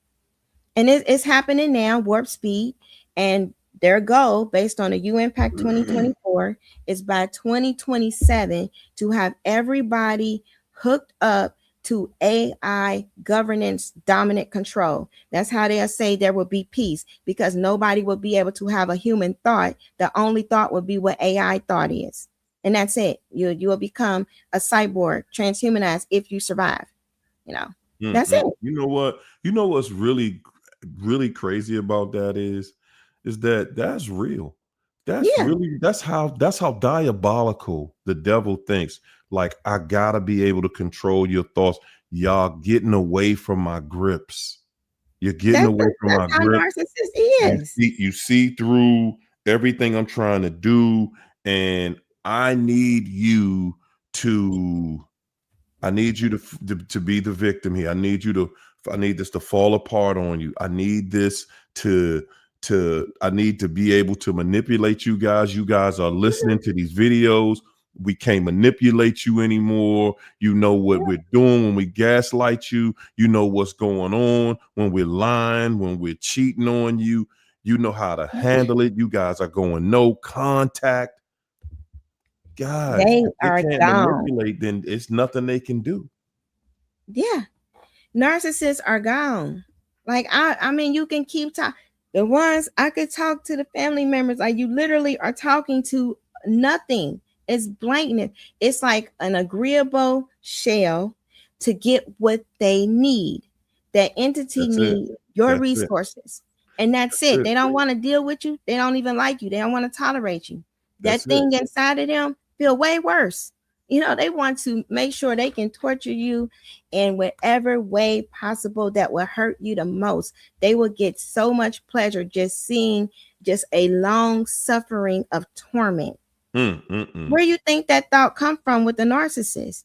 And it's happening now, warp speed. And their goal, based on the UN Pact 2024, is by 2027 to have everybody hooked up to AI governance, dominant control. That's how they'll say there will be peace, because nobody will be able to have a human thought. The only thought would be what AI thought is. And that's it. You will become a cyborg, transhumanized if you survive. That's it. You know what? What's really, really crazy about that is that's real. That's how diabolical the devil thinks. Like, I gotta be able to control your thoughts. Y'all getting away from my grips. You're getting away from my grips. Narcissist is. You see through everything I'm trying to do, and I need you to be the victim here. I need this to fall apart on you. I need this I need to be able to manipulate you guys. You guys are listening to these videos. We can't manipulate you anymore. You know what we're doing when we gaslight you. You know what's going on when we're lying, when we're cheating on you. You know how to handle it. You guys are going no contact. Guys, they can't manipulate, then it's nothing they can do. Yeah. Narcissists are gone. Like, I mean, you can keep talking. The ones I could talk to the family members, like, you literally are talking to nothing. It's blatant. It's like an agreeable shell to get what they need. That entity needs your resources. And that's it. They don't want to deal with you. They don't even like you. They don't want to tolerate you. That thing inside of them feel way worse. They want to make sure they can torture you in whatever way possible that will hurt you the most. They will get so much pleasure just seeing just a long suffering of torment. Where you think that thought come from with the narcissist?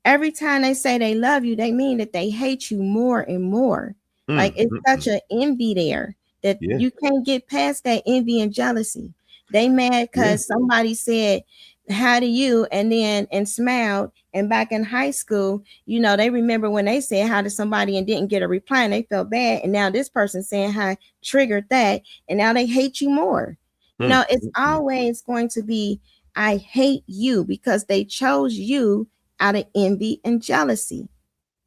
Every time they say they love you, they mean that they hate you more and more. Like, it's such an envy there that you can't get past that envy and jealousy. They mad because somebody said hi to you and smiled. And back in high school, they remember when they said hi to somebody and didn't get a reply and they felt bad. And now this person saying hi triggered that. And now they hate you more. It's always going to be I hate you, because they chose you out of envy and jealousy.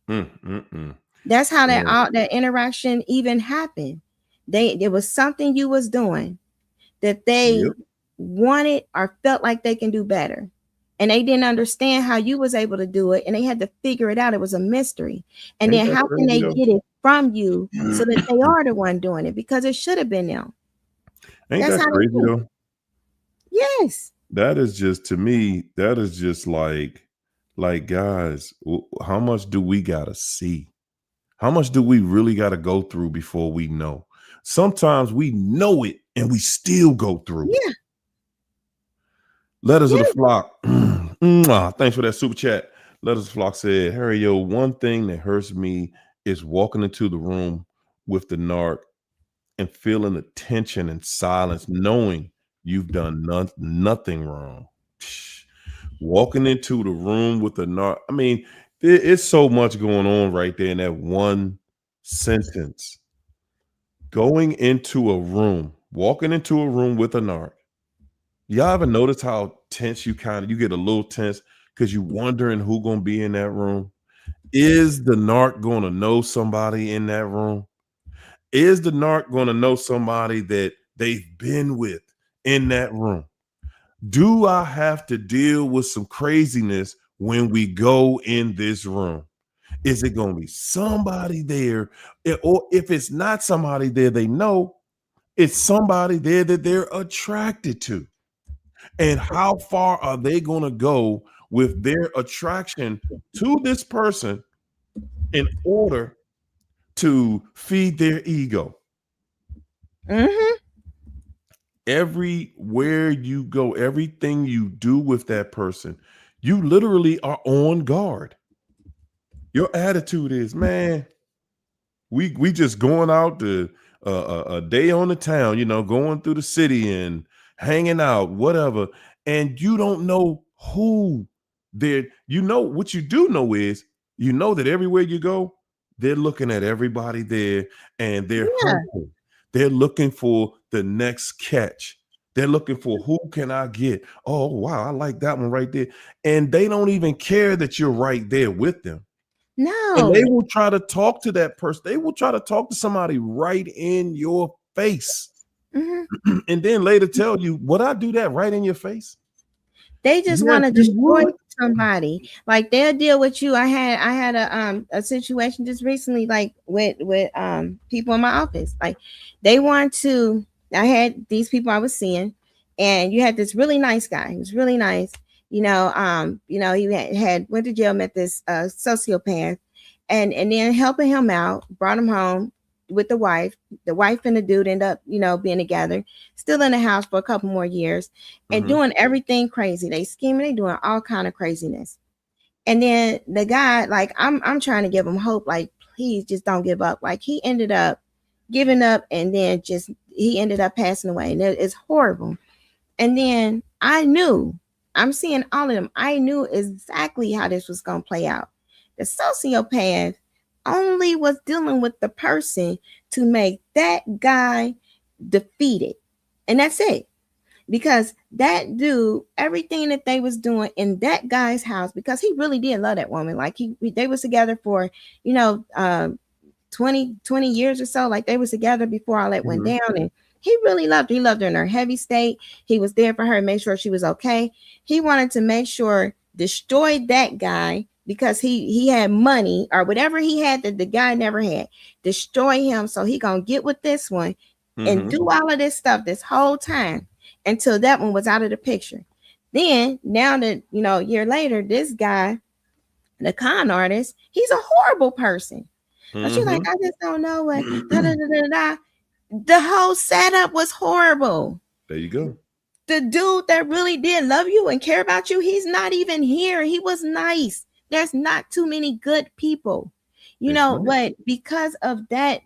Mm, mm, mm. That's how that Yeah. all that interaction even happened. There was something you was doing that they Yep. wanted or felt like they can do better. And they didn't understand how you was able to do it, and they had to figure it out. It was a mystery. And Ain't then that how can crazy they though? get it from you so that they are the one doing it? Because it should have been them. Ain't That's that how they crazy think. though? Yes. That is just, to me, that is just like guys, how much do we gotta see? How much do we really gotta go through before we know? Sometimes we know it and we still go through it. Yeah. Letters of the Yeah. Flock. Mwah. Thanks for that super chat. Letters of the Flock said, Harry, yo, one thing that hurts me is walking into the room with the narc and feeling the tension and silence, knowing you've done nothing wrong. Walking into the room with the narc. I mean, it's so much going on right there in that one sentence. Going into a room, walking into a room with a narc. Y'all ever notice how tense you get a little tense because you wondering who gonna be in that room? Is the narc gonna know somebody in that room? Is the narc gonna know somebody that they've been with in that room? Do I have to deal with some craziness when we go in this room? Is it gonna be somebody there? Or if it's not somebody there they know, it's somebody there that they're attracted to. And how far are they going to go with their attraction to this person in order to feed their ego? Mm-hmm. Everywhere you go, everything you do with that person, you literally are on guard. Your attitude is, man, we just going out to a day on the town, going through the city and hanging out, whatever, and you don't know who they're. What you do know is that everywhere you go, they're looking at everybody there and they're Yeah. hunting. They're looking for the next catch. They're looking for, who can I get? Oh wow, I like that one right there, and they don't even care that you're right there with them. And they No. will try to talk to that person. They will try to talk to somebody right in your face. Mm-hmm. And then later tell you, would I do that right in your face? They just Yes, want to you destroy would. somebody. Like they'll deal with you. I had a situation just recently, like with people in my office. Like they want to. I had these people I was seeing, and you had this really nice guy. He was really nice. He had went to jail, met this sociopath, and then helping him out, brought him home with the wife. The wife and the dude end up, being together, still in the house for a couple more years and Mhm. doing everything crazy. They scheming, they doing all kind of craziness. And then the guy, like, I'm trying to give him hope, like, please just don't give up. Like he ended up giving up, and then just he ended up passing away. And it's horrible. And then I'm seeing all of them. I knew exactly how this was gonna play out. The sociopath only was dealing with the person to make that guy defeated. And that's it, because that dude, everything that they was doing in that guy's house, because he really did love that woman. Like they was together for, you know, uh, 20 years or so. Like they was together before all that went Mhm. down, and he really loved her. He loved her in her heavy state. He was there for her, make sure she was okay. He wanted to make sure destroy that guy because he had money or whatever he had that the guy never had. Destroy him so he gonna get with this one and Mhm. do all of this stuff this whole time until that one was out of the picture. Then now that a year later, this guy, the con artist, he's a horrible person. So she's like, Mhm. I just don't know what da, da, da, da, da. The whole setup was horrible. There you go. The dude that really did love you and care about you, he's not even here. He was nice. There's not too many good people. It's not. But because of that,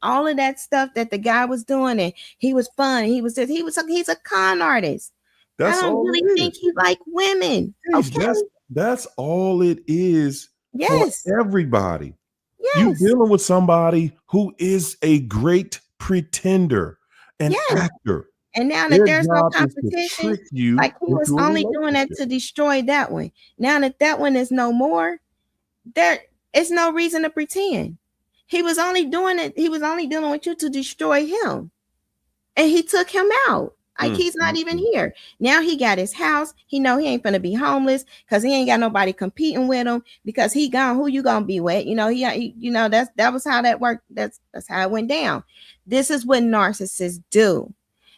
all of that stuff that the guy was doing, and he was fun, he's a con artist. I That's don't all really it think is. he like women. Paige, Okay. that's all it is for Yes. everybody. You Yes. dealing with somebody who is a great pretender, an Yes. actor. And now that Their there's no job is to competition, trick you like he was into a only doing that relationship. to destroy that one. Now that that one is no more, there is no reason to pretend. He was only doing it, he was only dealing with you to destroy him. And he took him out. Like he's not even Mm. here. Now he got his house. He know he ain't gonna be homeless because he ain't got nobody competing with him because he gone. Who you gonna be with? You know, you know, that was how that worked. That's how it went down. This is what narcissists do.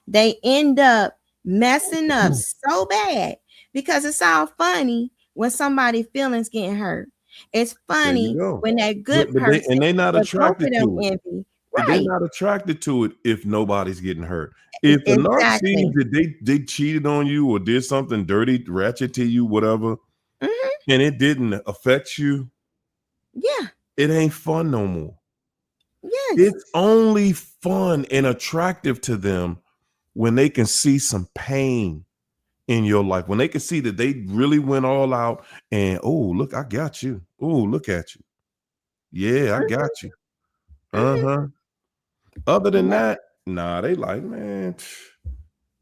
They end up messing up so bad because it's all funny when somebody feelings getting hurt. It's There you funny go. when that good person, They not but both attracted of them to it. envy. They're Right. not attracted to it if nobody's getting hurt. If a narc sees Exactly. that they cheated on you or did something dirty, ratchet to you, whatever, Hmm. and it didn't affect you, Yeah. it ain't fun no more. Yes. It's only fun and attractive to them when they can see some pain in your life, when they can see that they really went all out and, oh, look, I got you. Oh, look at you. Yeah, I got you. Hmm. Uh-huh. Other than Yeah. that, nah, they like, man,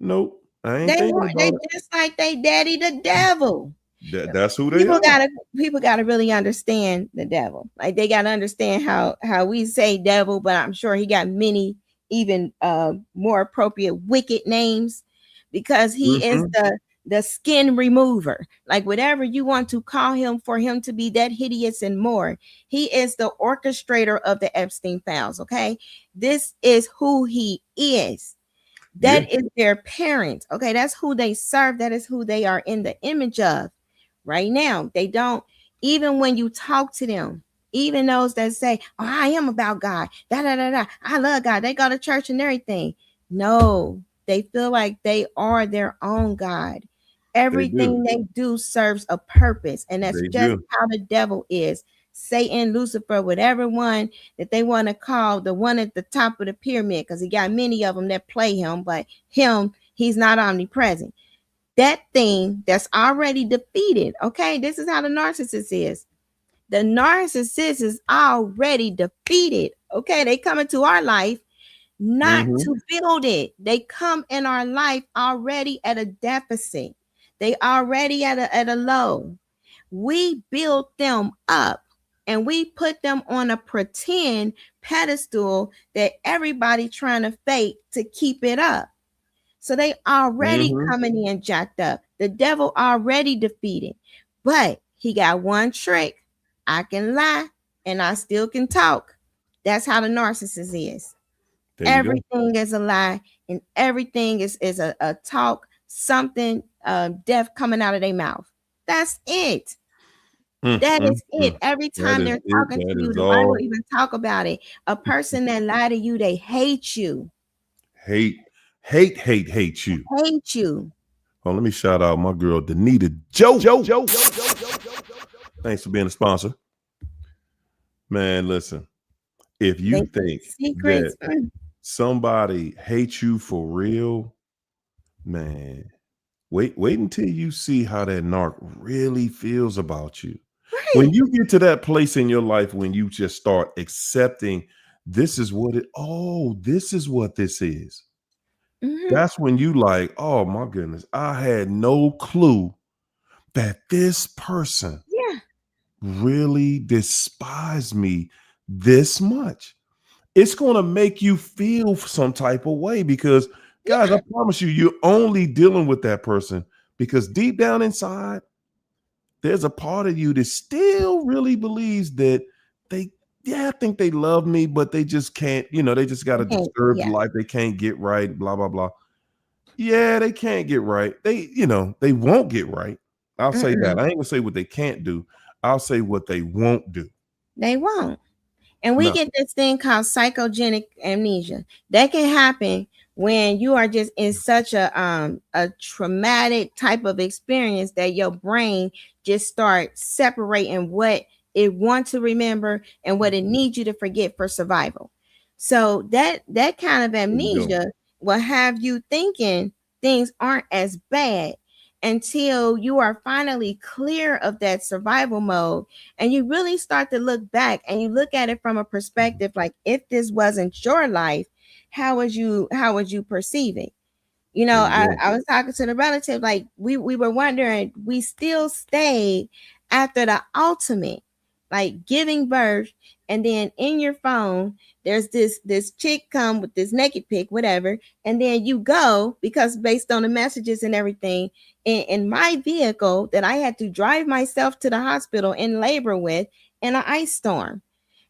nope, I ain't They thinking want, they about it. just like they daddy the devil. That's who they People are. gotta people gotta really understand the devil. Like they gotta understand how we say devil, but I'm sure he got many even more appropriate wicked names because he is Mhm. the skin remover. Like whatever you want to call him for him to be that hideous and more. He is the orchestrator of the Epstein files. Okay. This is who he is. Yeah. That is their parent. Okay, that's who they serve. That is who they are in the image of. Right now, they don't, even when you talk to them, even those that say, oh, I am about God, da da da da, I love God, they go to church and everything. No, they feel like they are their own God. They do. Everything they do serves a purpose, and that's They just do. how the devil is. Satan, Lucifer, whatever one that they want to call the one at the top of the pyramid, because he got many of them that play him, but him, he's not omnipresent. That thing that's already defeated. Okay, this is how the narcissist is. The narcissist is already defeated. Okay, they come into our life not Mhm. to build it. They come in our life already at a deficit. They already at a low. We build them up and we put them on a pretend pedestal that everybody trying to fake to keep it up. So they already Mhm. coming in jacked up. The devil already defeated. But he got one trick. I can lie and I still can talk. That's how the narcissist is. There you go. Everything is a lie and everything is a talk, something death coming out of their mouth. That's it. That is it. Mm. Every That time is they're it. talking to That you, is the Bible all. even talk about it. A person that lie to you, they hate you. Hate, hate you. Hate you. Oh, let me shout out my girl Danita Joe. Thanks for being a sponsor. Man, listen, if They you keep think that secrets. somebody hates you for real, man, wait until you see how that narc really feels about you. When Right. you get to that place in your life when you just start accepting this is what this is what this is. Hmm. That's when you like, oh my goodness, I had no clue that this person Yeah. really despised me this much. It's going to make you feel some type of way because, guys, I Yeah. promise you, you're only dealing with that person because deep down inside, there's a part of you that still really believes that they, yeah, I think they love me, but they just can't, they just got a Okay. disturbed Yeah. life. They can't get right, blah, blah, blah. Yeah, they can't get right. They won't get right. I'll say that. Mm-mm. I ain't gonna say what they can't do. I'll say what they won't do. They won't. And we No. get this thing called psychogenic amnesia. That can happen when you are just in such a traumatic type of experience that your brain just starts separating what it wants to remember and what it needs you to forget for survival. So that kind of There you go. amnesia will have you thinking things aren't as bad until you are finally clear of that survival mode and you really start to look back and you look at it from a perspective like if this wasn't your life, how would you perceive it? You There know, you go. I was talking to the relative, like we were wondering, we still stayed after the ultimate, like giving birth, and then in your phone, there's this chick come with this naked pic, whatever, and then you go because based on the messages and everything, in my vehicle that I had to drive myself to the hospital in labor with in an ice storm.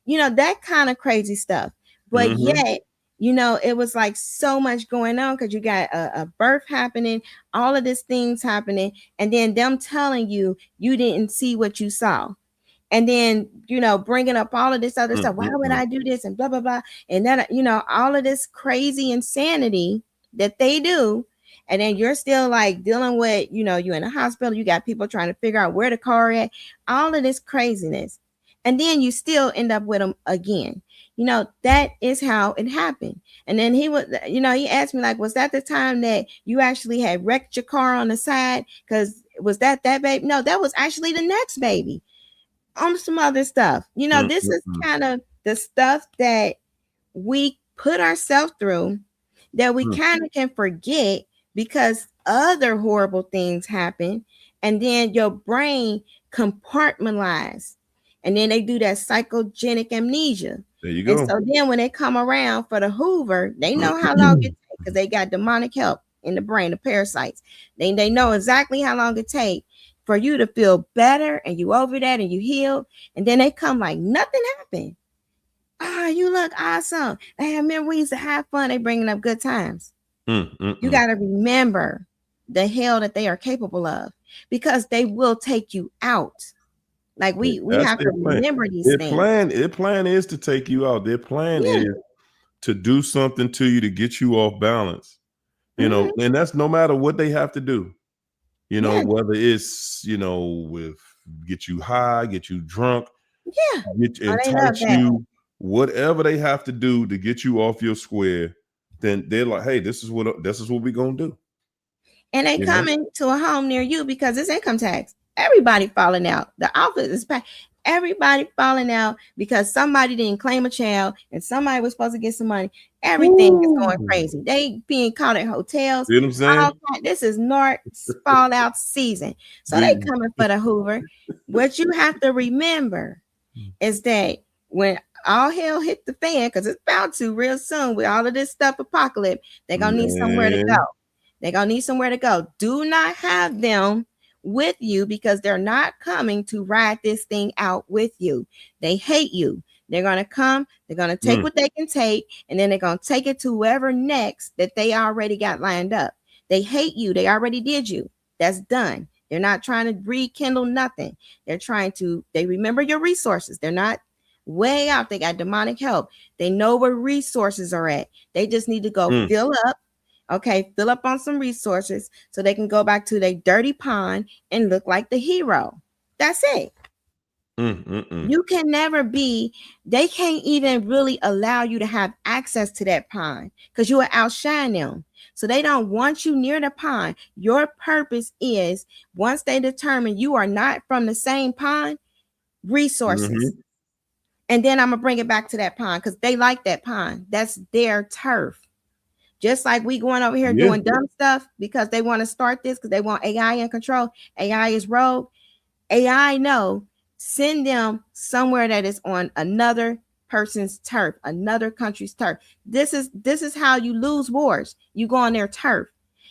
You know, that kind of crazy stuff. But Mm-hmm. yet, you know, it was like so much going on because you got a birth happening, all of these things happening, and then them telling you you didn't see what you saw. And then, you know, bringing up all of this other stuff. Why would Mm-mm-mm. I do this? And blah, blah, blah. And then, you know, all of this crazy insanity that they do. And then you're still like dealing with, you know, you're in a hospital, you got people trying to figure out where the car at, all of this craziness. And then you still end up with them again. You know, that is how it happened. And then he was, you know, he asked me, like, was that the time that you actually had wrecked your car on the side? Because was that baby? No, that was actually the next baby on some other stuff. You know, this is Mm-mm-mm. kind of the stuff that we put ourselves through that we Mm. kind of can forget because other horrible things happen. And then your brain compartmentalize. And then they do that psychogenic amnesia. There you And go. so then when they come around for the Hoover, they know how long it takes because they got demonic help in the brain, the parasites. They know exactly how long it takes for you to feel better and you over that and you healed. And then they come like nothing happened. Ah, you look awesome. I remember we used to have fun. They bringing up good times. You Mm-mm-mm. got to remember the hell that they are capable of because they will take you out. Like we That's have to their plan. remember these things. Their plan is to take you out. Their plan Yeah. is to do something to you to get you off balance. You know, Mm-hmm. and that's no matter what they have to do. You know, Yeah. whether it's, you know, with get you high, get you drunk, Yeah. get Oh, they love entice that. you, whatever they have to do to get you off your square, then they're like, hey, this is what we're gonna do. And they You know? coming to a home near you because it's income tax. Everybody falling out. The office is packed. Everybody falling out because somebody didn't claim a child and somebody was supposed to get some money. Everything is going Woo. crazy. They being caught at hotels. See what I'm saying? This is North fallout season. So they The- coming for the Hoover. What you have to remember is that when all hell hit the fan, because it's about to real soon with all of this stuff apocalypse, they're gonna need somewhere to go. Man. They're gonna need somewhere to go. Do not have them with you because they're not coming to ride this thing out with you. They hate you. They're gonna come, they're gonna take Mm. what they can take, and then they're gonna take it to whoever next that they already got lined up. They hate you, they already did you. That's done. They're not trying to rekindle nothing. They remember your resources. They're not way out. They got demonic help. They know where resources are at. They just need to go Mm. fill up. Okay, fill up on some resources so they can go back to their dirty pond and look like the hero. That's it. Mm. You can never be, they can't even really allow you to have access to that pond because you will outshine them. So they don't want you near the pond. Your purpose is once they determine you are not from the same pond, resources. Mm-hmm. And then I'm going to bring it back to that pond because they like that pond. That's their turf. Just like we going over here Yeah. doing dumb stuff because they want to start this because they want AI in control. AI is rogue. AI no, send them somewhere that is on another person's turf, another country's turf. This is how you lose wars. You go on their turf.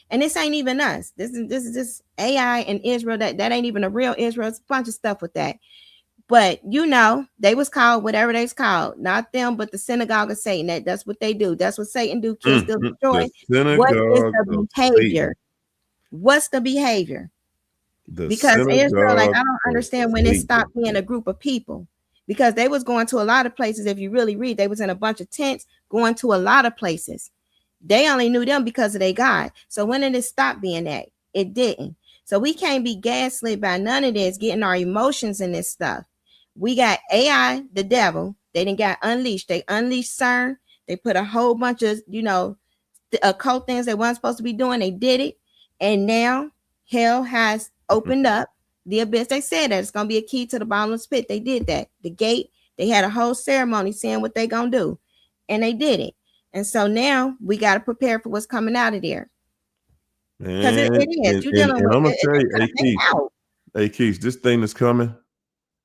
And this ain't even us. This is just AI and Israel. That ain't even a real Israel. It's a bunch of stuff with that. But you know, they was called whatever they was called. Not them, but the synagogue of Satan. That's what they do. That's what Satan do, kill, steal, The destroy. What is synagogue the of Satan. behavior? What's the behavior? The Because Israel, like, synagogue I don't of understand when it Satan. stopped being a group of people. Because they was going to a lot of places. If you really read, they was in a bunch of tents going to a lot of places. They only knew them because of their God. So when did it stop being that? It didn't. So we can't be gaslit by none of this, getting our emotions in this stuff. We got AI, the devil. They didn't got unleashed. They unleashed CERN. They put a whole bunch of, the occult things they weren't supposed to be doing. They did it. And now hell has opened up the abyss. They said that it's going to be a key to the bottomless pit. They did that. The gate, they had a whole ceremony saying what they going to do. And they did it. And so now we got to prepare for what's coming out of there. Because it And is. You're dealing with I'm gonna it, tell you, they out. Hey Keith, this thing that's coming,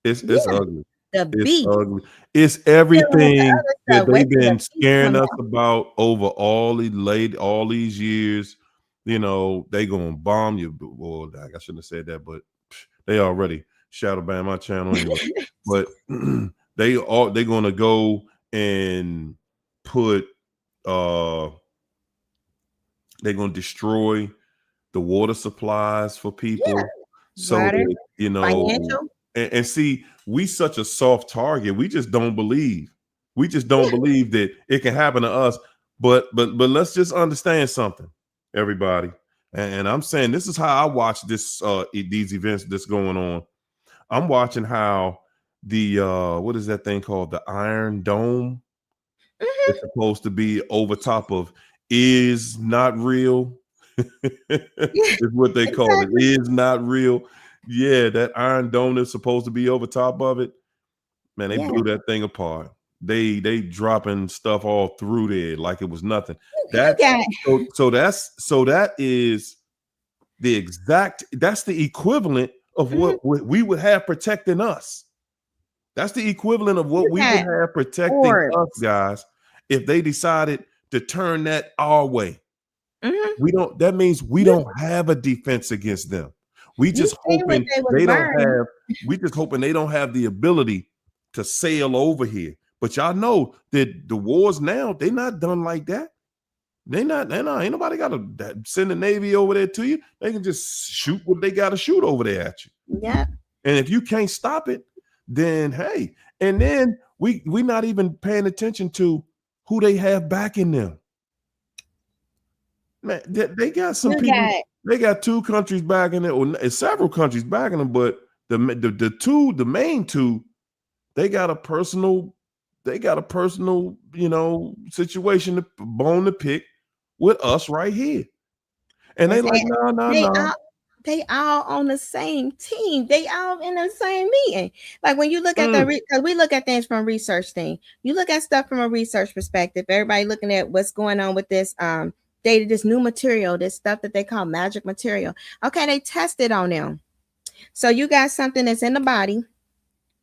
it's Yeah, ugly. the It's beast. ugly. It's Dealing with the everything other that stuff. Wait they've till the been beast scaring come us out. about over all these years. You know, they gonna bomb you. Well, I shouldn't have said that, but they already shadow banned my channel anyway. But they gonna go and put they're gonna destroy the water supplies for Yeah, people so water, that financial. and see, we such a soft target. We just don't believe. We just don't believe that it can happen to us. But let's just understand something, everybody. And I'm saying this is how I watch this these events that's going on. I'm watching how the what is that thing called? The Iron Dome is Mm-hmm. supposed to be over top of is not real. Yeah, Is what they call it. exactly. Is not real. Yeah, that Iron Dome is supposed to be over top of it. Man, they Yeah, blew that thing apart. They dropping stuff all through there like it was nothing. you That's got so that is that's the equivalent of mhm, what we would have protecting us. That's the equivalent of what you we would got have protecting us, orbs. guys, if they decided to turn that our way. Mhm. We don't that means we You don't have a defense against them. We you just seen what hoping they was they don't burning. have we just hoping they don't have the ability to sail over here. But y'all know that the wars now, they're not done like that. They're not, ain't nobody gotta send the Navy over there to you. They can just shoot what they gotta shoot over there at you. Yeah, And if you can't stop it, then hey, and then we not even paying attention to who they have backing them. Man, they got some you people. got They got two countries backing it, or several countries backing them. But the main two, they got a personal, situation to bone to pick with us right here. And and they say like, no, no, they no. all they all on the same team. They all in the same meeting. Like when you look at the Mm, because we look at things from a research thing. You look at stuff from a research perspective. Everybody looking at what's going on with this data, this new material, this stuff that they call magic material. Okay, they tested on them. So you got something that's in the body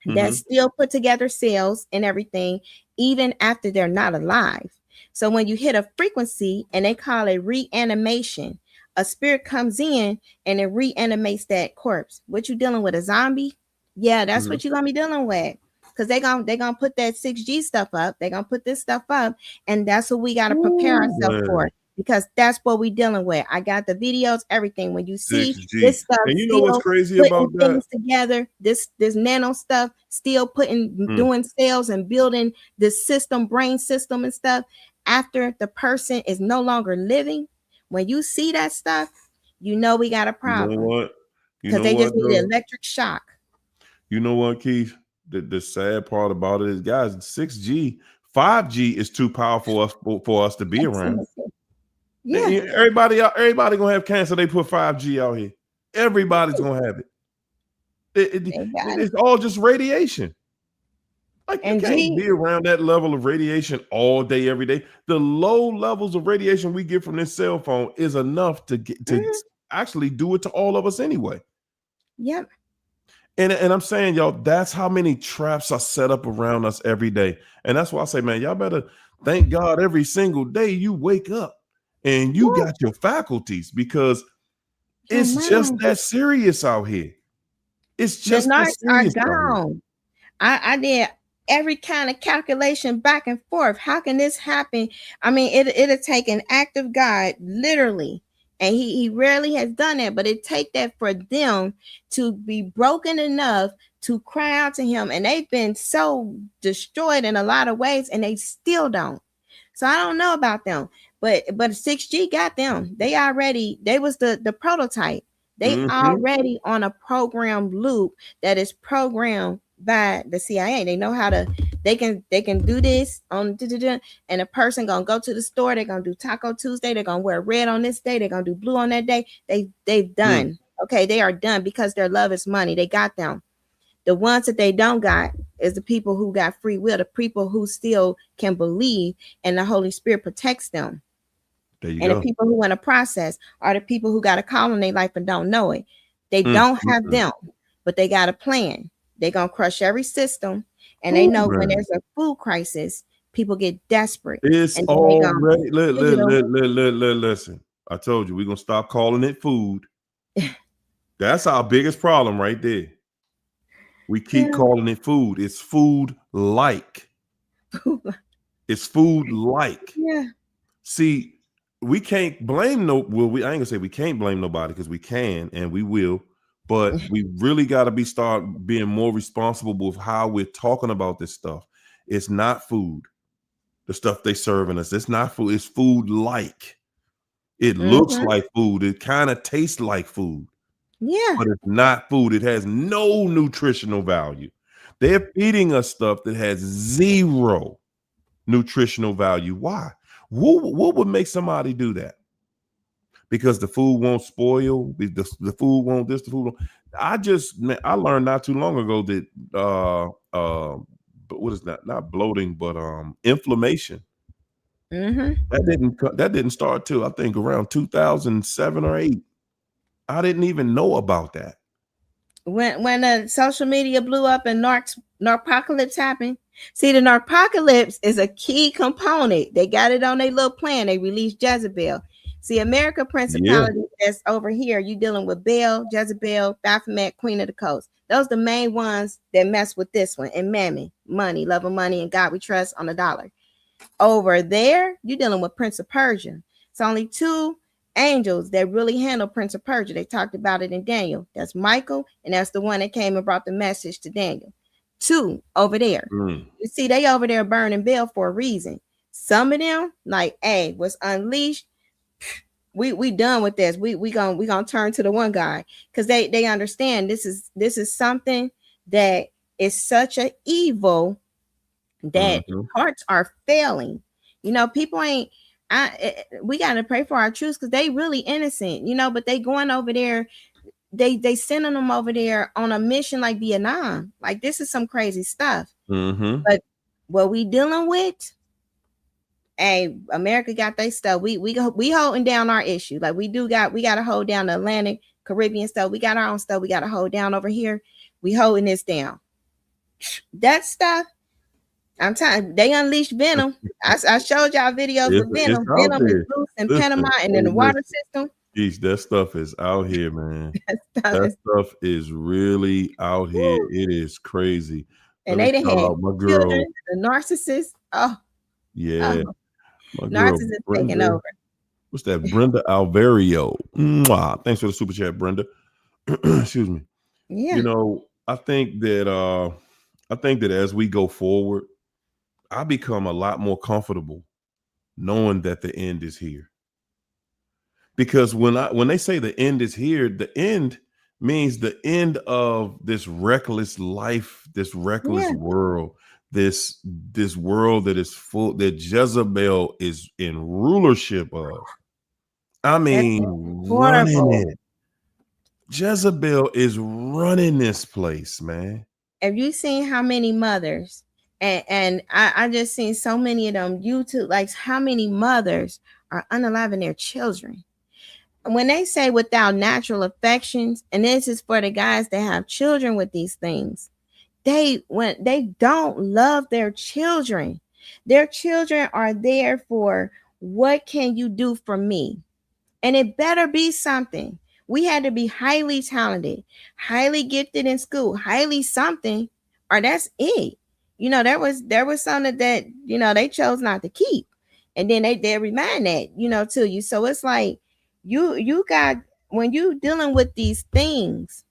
that mm-hmm, still put together cells and everything, even after they're not alive. So when you hit a frequency, and they call it reanimation, a spirit comes in and it reanimates that corpse. What you dealing with, a zombie? Yeah, that's mm-hmm. what you're gonna be dealing with. Because they gonna put that 6G stuff up, they're gonna put this stuff up, and that's what we gotta prepare Ooh, ourselves man. for. Because that's what we dealing with. I got the videos, everything. When you see 6G. this stuff And you know what's still crazy putting about that? things together, this nano stuff still putting Mm, doing cells and building the system, brain system and stuff after the person is no longer living. When you see that stuff, you know we got a you know problem what? You because know they what just need an though? electric shock. You know what, Keith? The sad part about it is, guys, 6G, 5G is too powerful for us to be around. Yeah, Everybody gonna have cancer. They put 5G out here. Everybody's gonna have it. they got it. It's all just radiation. Like you And can't G, be around that level of radiation all day, every day. The low levels of radiation we get from this cell phone is enough to get to mhm, actually do it to all of us anyway. yep. And I'm saying, y'all, that's how many traps are set up around us every day. And that's why I say, man, y'all better thank God every single day you wake up and you Yeah, got your faculties, because your it's just mind. that serious out here. It's The just that narcs are serious out here. gone. I did every kind of calculation back and forth. How can this happen? I mean, it'll take an active God, literally. And he rarely has done that, but it take that for them to be broken enough to cry out to him. And they've been so destroyed in a lot of ways, and they still don't. So I don't know about them. But 6G got them. They was the prototype. They Mm-hmm. already on a program loop that is programmed by the CIA. They know how to they can do this on and a person gonna go to the store, they're gonna do Taco Tuesday, they're gonna wear red on this day, they're gonna do blue on that day. They've Mm. done. Okay, they are done because their love is money. They got them. The ones that they don't got is the people who got free will, the people who still can believe, and the Holy Spirit protects them. There you And the go. people who want to process are the people who got a call in their life and don't know it. They don't have them, but they got a plan. They're going to crush every system. And they know when there's a food crisis, people get desperate. It's And then they go, already, listen. I told you, we're going to stop calling it food. That's our biggest problem right there. We keep calling it food. It's food like. It's food like. Yeah. See, we can't blame I ain't gonna say we can't blame nobody, because we can and we will, but we really got to start being more responsible with how we're talking about this stuff. It's not food. The stuff they serving us, it's not food. It's food like. It looks like food. It kind of tastes like food. Yeah. But it's not food. It has no nutritional value. They're feeding us stuff that has zero nutritional value. Why? What would make somebody do that? Because the food won't spoil. The food won't this. The food won't. I learned not too long ago that but what is that? Not bloating, but inflammation. That didn't start till I think around 2007 or 8. I didn't even know about that. When social media blew up and narcolepsy happened. See, the narcolepsy is a key component. They got it on their little plan. They released Jezebel. See, America principality that's over here. You dealing with Baal, Jezebel, Baphomet, Queen of the Coast. Those are the main ones that mess with this one. And Mammon, money, love of money, and God we trust on the dollar. Over there, you're dealing with Prince of Persia. It's only 2 angels that really handle Prince of Persia. They talked about it in Daniel. That's Michael, and that's the one that came and brought the message to Daniel. 2 over there. You see, they over there burning Baal for a reason. Some of them, like, hey, was unleashed. We done with this. We gonna turn to the one guy, because they understand this is something that is such an evil that hearts are failing. People ain't. We gotta pray for our troops, because they really innocent, but they going over there. They sending them over there on a mission like Vietnam. Like, this is some crazy stuff. But what we dealing with, hey, America got their stuff. We holding down our issue. Like, we got to hold down the Atlantic, Caribbean stuff. We got our own stuff. We got to hold down over here. We holding this down. That stuff, I'm telling, they unleashed venom. I showed y'all videos of venom. Venom is loose in Panama and in the water system. Geez, that stuff is out here, man. That stuff is really out here. It is crazy. And they had my girl, children, the narcissist. Oh, yeah. My Narcissist taking over. What's that? Brenda Alvario. Mwah. Thanks for the super chat, Brenda. Excuse me. Yeah. I think that as we go forward, I become a lot more comfortable knowing that the end is here. Because when they say the end is here, the end means the end of this reckless life, this reckless world, this world that is full, that Jezebel is in rulership of. I mean, running it. Jezebel is running this place, man. Have you seen how many mothers? And I just seen so many of them YouTube, like how many mothers are unaliving their children. When they say without natural affections, and this is for the guys that have children with these things, they don't love their children. Their children are there for, what can you do for me? And it better be something. We had to be highly talented, highly gifted in school, highly something, or that's it. There was something that they chose not to keep, and then they remind that to you. So it's like you got, when you dealing with these things,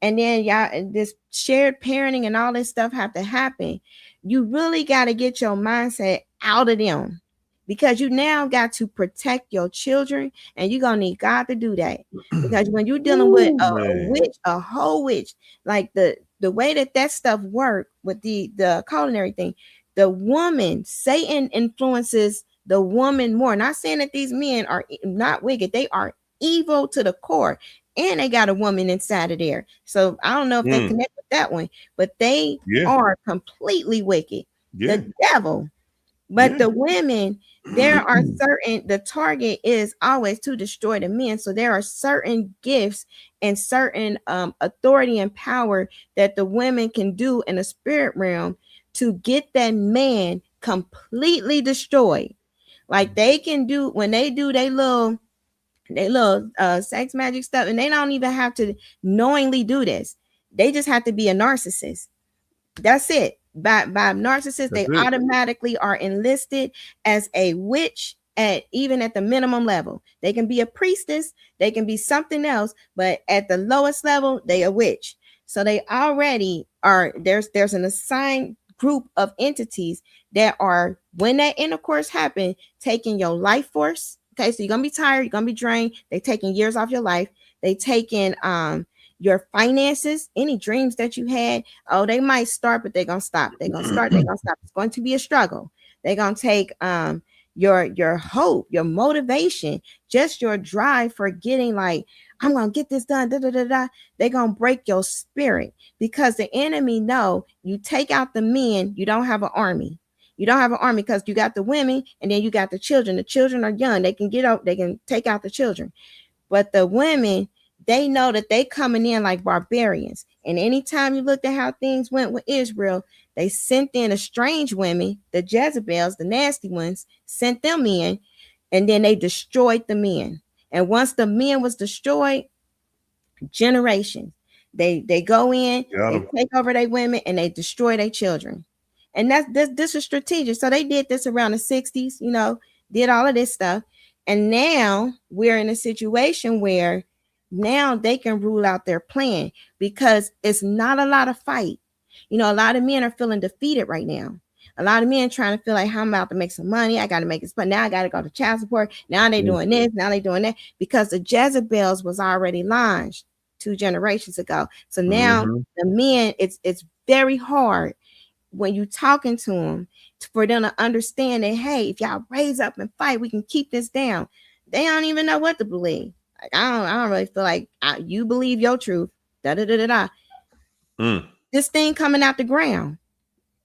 and then y'all, this shared parenting and all this stuff have to happen. You really got to get your mindset out of them, because you now got to protect your children, and you're gonna need God to do that. Because when you're dealing with a witch, a whole witch, like the way that stuff work with the culinary thing, the woman, Satan influences the woman more. Not saying that these men are not wicked, they are evil to the core, and they got a woman inside of there. So I don't know if they connect with that one, but they are completely wicked. The devil But the women, there are certain, the target is always to destroy the men. So there are certain gifts and certain authority and power that the women can do in the spirit realm to get that man completely destroyed. Like they can do when they do they little sex magic stuff, and they don't even have to knowingly do this. They just have to be a narcissist. That's it. By narcissists, That's they it. automatically are enlisted as a witch at even at the minimum level. They can be a priestess, they can be something else, but at the lowest level, they a witch. So they already are there's an assigned group of entities that are, when that intercourse happen, taking your life force. Okay, so you're gonna be tired, you're gonna be drained. They taking years off your life. They taking your finances, any dreams that you had. Oh, they might start, but they're gonna stop. They're gonna start, they're gonna stop. It's going to be a struggle. They're gonna take your hope, your motivation, just your drive for getting like, I'm gonna get this done. Da, da, da, da. They're gonna break your spirit because the enemy know you take out the men, you don't have an army. You don't have an army because you got the women and then you got the children. The children are young. They can get out, they can take out the children. But the women, they know that they coming in like barbarians. And anytime you looked at how things went with Israel, they sent in estranged women, the Jezebels, the nasty ones, sent them in, and then they destroyed the men. And once the men was destroyed, generations, they go in, they take over their women, and they destroy their children. And this is strategic. So they did this around the 60s, you know, did all of this stuff. And now we're in a situation where now they can rule out their plan because it's not a lot of fight. You know, a lot of men are feeling defeated right now. A lot of men trying to feel like, I'm about to make some money. I got to make this, but now I got to go to child support. Now they doing this. Now they doing that because the Jezebels was already launched 2 generations ago. So now the men, it's very hard when you talking to them for them to understand that, hey, if y'all raise up and fight, we can keep this down. They don't even know what to believe. Like, I don't really feel like you believe your truth. Da da da da da. This thing coming out the ground.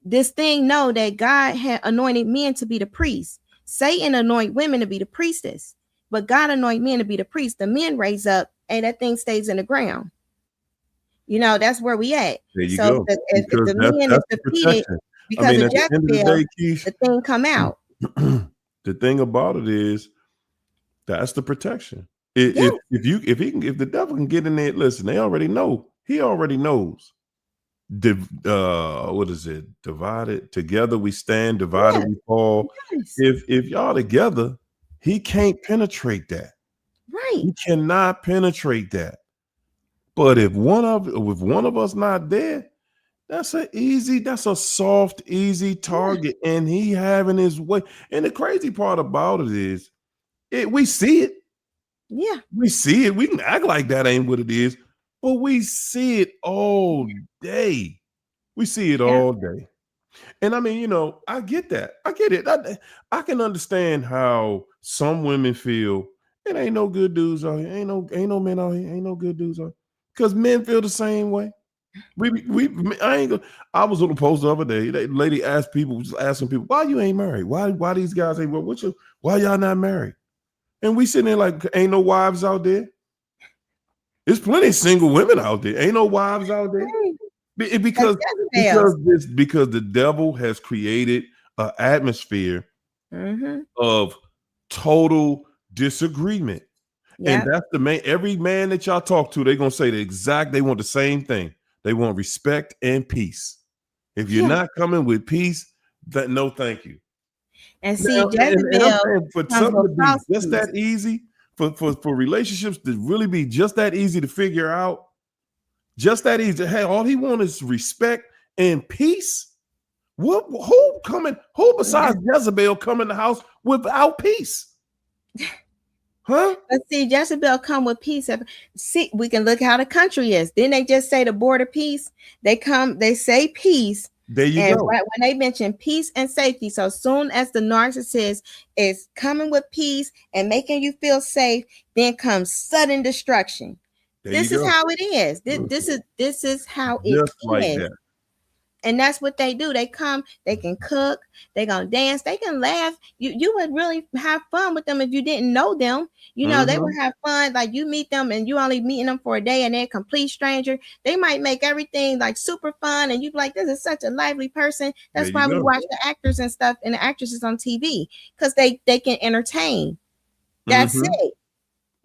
This thing know that God had anointed men to be the priests. Satan anoint women to be the priestess, but God anoint men to be the priest. The men raise up, and that thing stays in the ground. You know, that's where we at. There you so go. if the men is defeated because of Jezebel, the thing come out. The thing about it is that's the protection. If the devil can get in there, listen, they already know. He already knows. What is it? Divided together we stand, divided we fall. Yes. If y'all together, he can't penetrate that. Right. He cannot penetrate that. But if one of us not there, that's a soft, easy target. Yeah. And he having his way. And the crazy part about it is we see it. Yeah. We see it. We can act like that ain't what it is, but we see it all day. We see it all day. And I mean, you know, I get that. I get it. I can understand how some women feel it ain't no good dudes out here. Ain't no men out here. Ain't no good dudes out here. Because men feel the same way. I was on the post the other day. That lady was asking people, why you ain't married? Why these guys ain't why y'all not married? And we sitting there like, ain't no wives out there. There's plenty of single women out there. Ain't no wives out there. Because the devil has created an atmosphere of total disagreement. Yep. And that's the main. Every man that y'all talk to, they're gonna say they want the same thing. They want respect and peace. If you're not coming with peace, no, thank you. And see, Jezebel for something to be just that easy, for relationships to really be just that easy to figure out, just that easy. Hey, all he wants is respect and peace. Who besides Jezebel come in the house without peace? Huh? But see, Jezebel come with peace. See, we can look how the country is. Didn't they just say the border peace? They say peace. There you go. Right when they mention peace and safety. So soon as the narcissist is coming with peace and making you feel safe, then comes sudden destruction. This is how it is. This is how it is. Like that. And that's what they do. They come, they can cook, they gonna dance, they can laugh. You would really have fun with them if you didn't know them. They would Mm-hmm. have fun. Like you meet them and you only meeting them for a day and they're a complete stranger. They might make everything like super fun and you be like, this is such a lively person. There That's you why we go. watch the actors and stuff and the actresses on TV because they can entertain. That's Mm-hmm. it.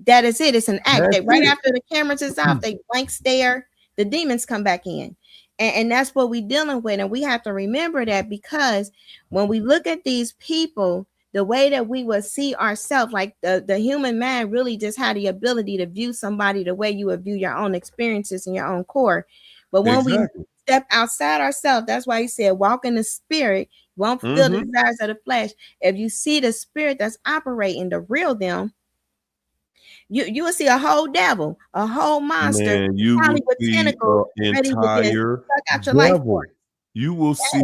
That is it. It's an act. That's That right it. after the cameras is off, they blank stare. The demons come back in, and that's what we're dealing with. And we have to remember that because when we look at these people, the way that we would see ourselves, like the human mind, really just had the ability to view somebody the way you would view your own experiences and your own core. But when we Exactly. step outside ourselves, that's why he said, "Walk in the spirit." You won't fulfill the Mm-hmm. desires of the flesh. If you see the spirit that's operating, the real them, you will see a whole devil, a whole monster, Man, you will probably with see tentacles, an ready to just entire suck out your life force. devil. You will see,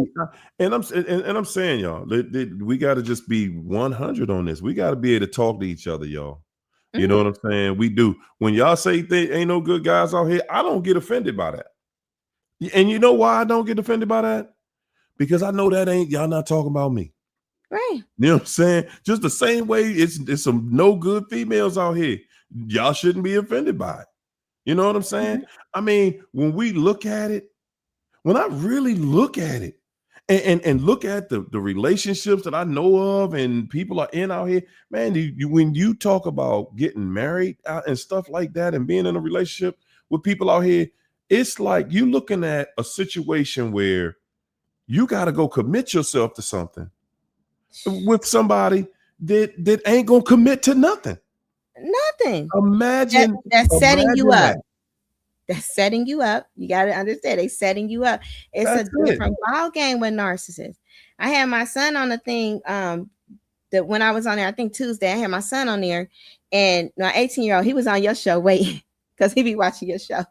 and I'm saying, y'all, we got to just be 100 on this. We got to be able to talk to each other, y'all. You know Mhm. what I'm saying? We do. When y'all say they ain't no good guys out here, I don't get offended by that. And you know why I don't get offended by that? Because I know that ain't y'all not talking about me. Right. You know what I'm saying? Just the same way it's some no good females out here. Y'all shouldn't be offended by it. You know what I'm saying? Mhm. I mean, when we look at it, when I really look at it and look at the relationships that I know of and people are in out here, man, when you talk about getting married and stuff like that and being in a relationship with people out here, it's like you looking at a situation where you got to go commit yourself to something with somebody that ain't gonna commit to nothing. Nothing. That, Imagine, that's setting you imagine up. that. That's setting you up. You got to understand, they setting you up. It's a That's it. different ball game with narcissists. I had my son on the thing that when I was on there, I think Tuesday, I had my son on there, and my 18-year-old, he was on your show waiting because he be watching your show.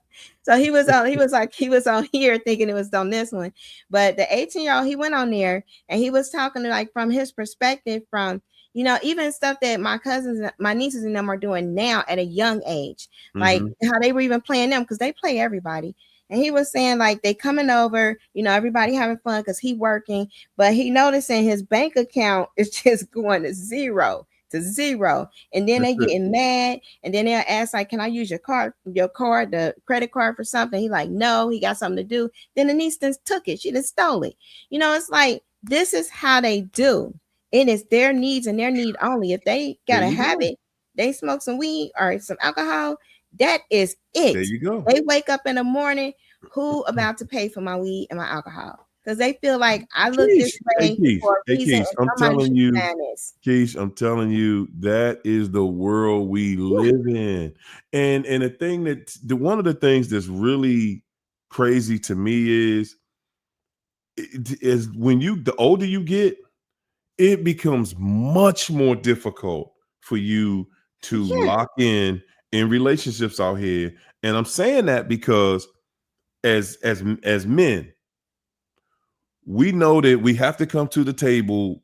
So he was on here thinking it was on this one. But the 18-year-old, he went on there and he was talking to like from his perspective, from even stuff that my cousins, my nieces and them are doing now at a young age, like Mhm. how they were even playing them because they play everybody. And he was saying like they coming over, everybody having fun because he working, but he noticing his bank account is just going to zero to zero. And then That's they it. getting mad. And then they'll ask, like, can I use your card, the credit card for something? He like, no, he got something to do. Then the niece just took it. She just stole it. It's like this is how they do. It is their needs and their need only. If they There got a you go. habit, they smoke some weed or some alcohol, that is There it. you go. They wake up in the morning, who about to pay for my weed and my alcohol? Because they feel like I look this Keys. Hey, way Keys. for a Hey, reason Keys. and I'm somebody telling should you, find this. Keys, I'm telling you, that is the world we Woo. live in. And the one of the things that's really crazy to me is when the older you get, it becomes much more difficult for you to Yeah. lock in relationships out here. And I'm saying that because as men, we know that we have to come to the table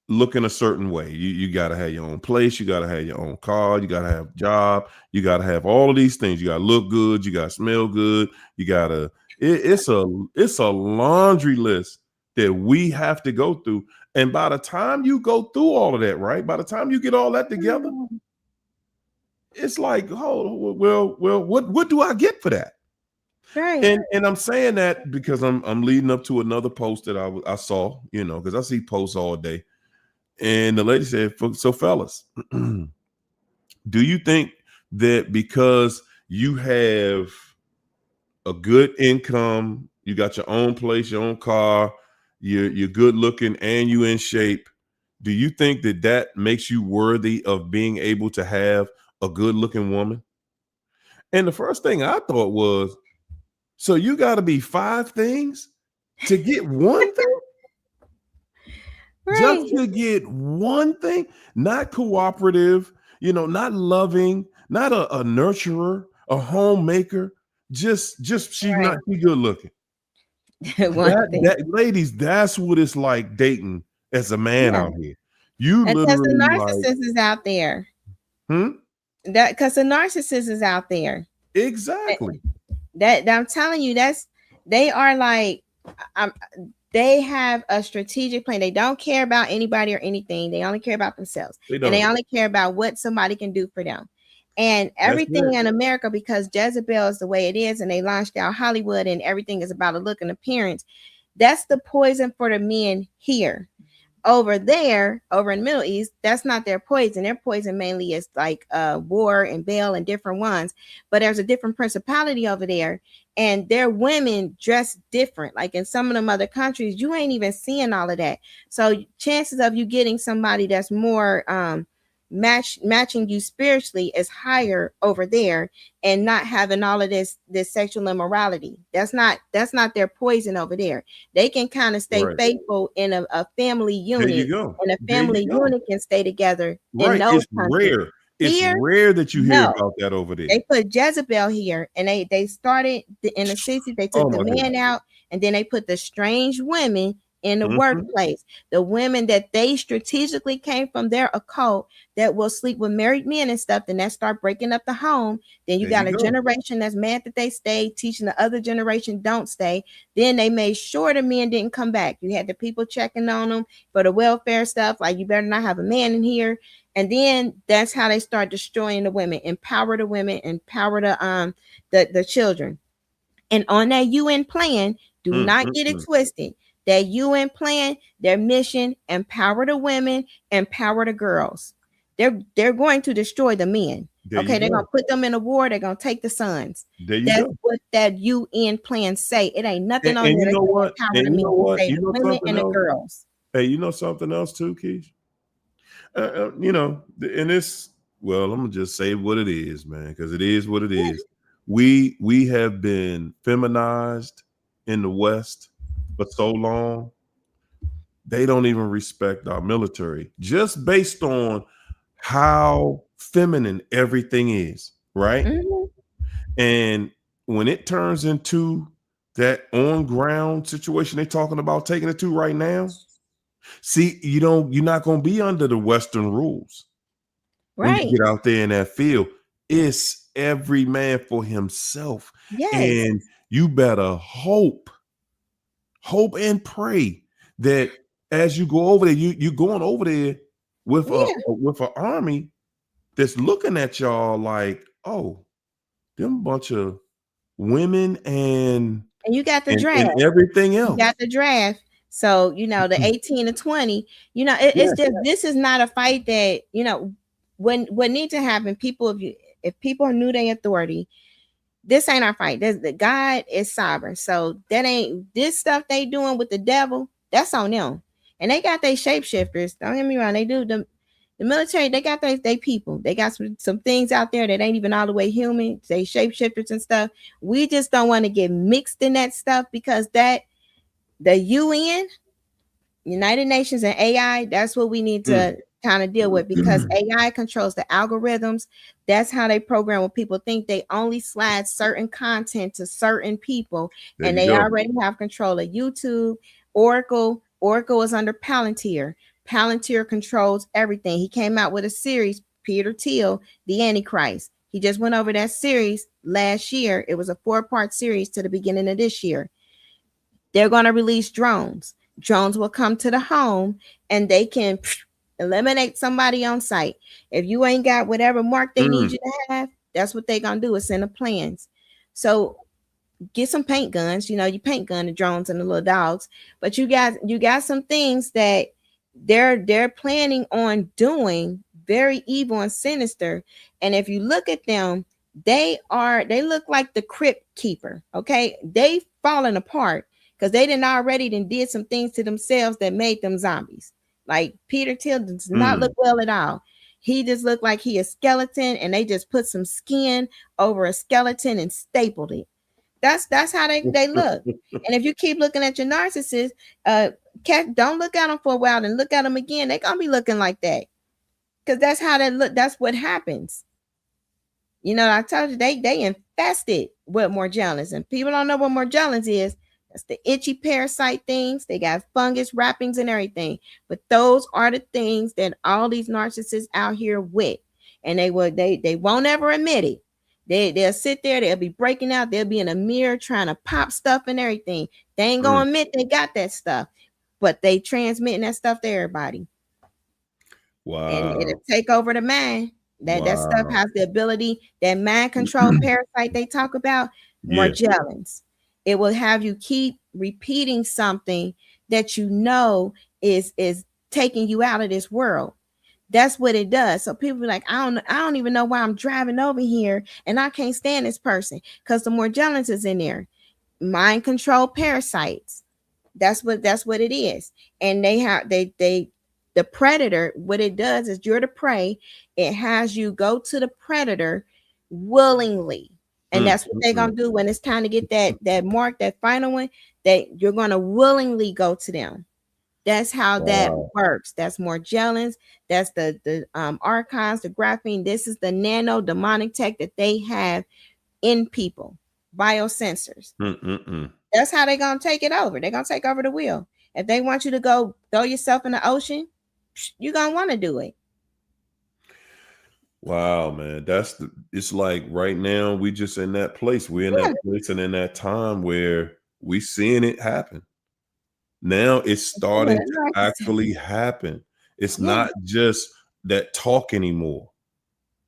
looking a certain way. You got to have your own place, you got to have your own car, you got to have a job, you got to have all of these things. You got to look good, you got to smell good, you got to it's a laundry list that we have to go through. And by the time you go through all of that, right? By the time you get all that together, it's like, oh, well, what do I get for that? Right. And I'm saying that because I'm leading up to another post that I saw, because I see posts all day. And the lady said, so fellas, do you think that because you have a good income, you got your own place, your own car, you're good looking and you in shape, do you think that makes you worthy of being able to have a good looking woman? And the first thing I thought was, so you got to be five things to get one thing? Just Right. to get one thing? Not cooperative, not loving, not a nurturer, a homemaker. Just she's not Right. too good looking. One thing. That ladies, that's what it's like dating as a man Yeah. out here. You And because the literally like, narcissist is out there. hmm? That because the narcissist is out there. Exactly. That I'm telling you, they are like They have a strategic plan. They don't care about anybody or anything. They only care about themselves. They And they don't. only care about what somebody can do for them. And That's everything it. in America, because Jezebel is the way it is, and they launched out Hollywood and everything is about a look and appearance. That's the poison for the men here. Over there, over in the Middle East, that's not their poison. Their poison mainly is like war and Baal and different ones. But there's a different principality over there, and their women dress different. Like in some of them other countries, you ain't even seeing all of that. So chances of you getting somebody that's more matching you spiritually is higher over there, and not having all of this sexual immorality. That's not their poison over there. They can kind of stay Right. faithful in a family There unit, you go. and a There you family go. unit can stay together in Right. those It's countries. rare. It's Here, rare that you hear no. about that over there. They put Jezebel here, and they started in the 60s. They Oh took the my goodness. man out, and then they put the strange women in the Mm-hmm. workplace. The women that they strategically came from their occult that will sleep with married men and stuff, then that start breaking up the home. Then you There got you a go. generation that's mad that they stayed, teaching the other generation don't stay. Then they made sure the men didn't come back. You had the people checking on them for the welfare stuff, like you better not have a man in here. And then that's how they start destroying the women, empower the women, empower the children. And on that UN plan, do not get it Mm-mm-mm. twisted. That UN plan, their mission, empower the women, empower the girls. They're going to destroy the men. There you Okay, they're gonna go. put them in a war, they're gonna take the sons. There you That's go. what that UN plan say. It ain't nothing on And there you that know say what? empower And the you men. know It what? say You the know women something and the else? girls. Hey, you know something else too, Keish? And this, well, I'm gonna just say what it is, man, because it is what it is. We have been feminized in the West for so long. They don't even respect our military just based on how feminine everything is, right? Mhm. And when it turns into that on ground situation they're talking about taking it to right now, see, you're not going to be under the Western rules when you Right. get out there in that field. It's every man for himself. Yes. And you better hope and pray that as you go over there, you're going over there Yeah. with an army that's looking at y'all like, oh, them bunch of women And you got the draft. and everything You got else. the draft. So, the 18 to 20, it's Yeah. just, this is not a fight that, when what needs to happen, if people knew their authority, this ain't our fight. The God is sovereign. So that ain't this stuff they doing with the devil, that's on them. And they got their shapeshifters. Don't get me wrong, they do the military, they got they people. They got some things out there that ain't even all the way human. They shapeshifters and stuff. We just don't want to get mixed in that stuff, because that the UN, United Nations, and AI, that's what we need Mm. to kind of deal with, because AI controls the algorithms. That's how they program what people think. They only slide certain content to certain people, There and you they go. already have control of YouTube. Oracle is under Palantir. Palantir controls everything. He came out with a series, Peter Thiel, The Antichrist. He just went over that series last year. It was a 4-part series to the beginning of this year. They're going to release drones. Drones will come to the home, and they can eliminate somebody on site. If you ain't got whatever mark they need Mm. you to have, that's what they're going to do. It's in the plans. So get some paint guns. You paint gun the drones and the little dogs. But you got some things that they're planning on doing, very evil and sinister. And if you look at them, they look like the crypt keeper. Okay, they falling apart because they did some things to themselves that made them zombies. Like Peter Thiel does not Mm. look well at all. He just looked like he a skeleton, and they just put some skin over a skeleton and stapled it. That's how they look. And if you keep looking at your narcissist, don't look at them for a while and look at them again. They're gonna be looking like that, because that's how they look. That's what happens. I told you they infested with Morgellons, and people don't know what Morgellons is. That's the itchy parasite things. They got fungus wrappings and everything. But those are the things that all these narcissists out here with, and they won't ever admit it. They'll sit there. They'll be breaking out. They'll be in a mirror trying to pop stuff and everything. They ain't Mm. gonna admit they got that stuff, but they transmitting that stuff to everybody. And it'll Wow. take over the mind. That stuff Wow. has the ability, that mind control parasite they talk about, Yeah. Morgellons. It will have you keep repeating something that you know is taking you out of this world. That's what it does. So people be like, I don't even know why I'm driving over here and I can't stand this person because the Morgellons is in there. Mind control parasites. That's what it is. And they the predator, what it does is you're the prey. It has you go to the predator willingly. And Mm, that's what mm, they're mm. gonna do when it's time to get that mark, that final one, that you're gonna willingly go to them. That's how that Wow. works. That's Morgellons. That's the archives, the graphene. This is the nano demonic tech that they have in people, biosensors. Mm, mm, mm. That's how they're gonna take it over. They're gonna take over the wheel. If they want you to go throw yourself in the ocean, you're gonna want to do it. Wow, man. It's like right now we just in that place. We're in that Yeah, place and in that time where we seeing it happen. Now it's with starting a to narcissist. actually happen. It's Yeah, not just that talk anymore.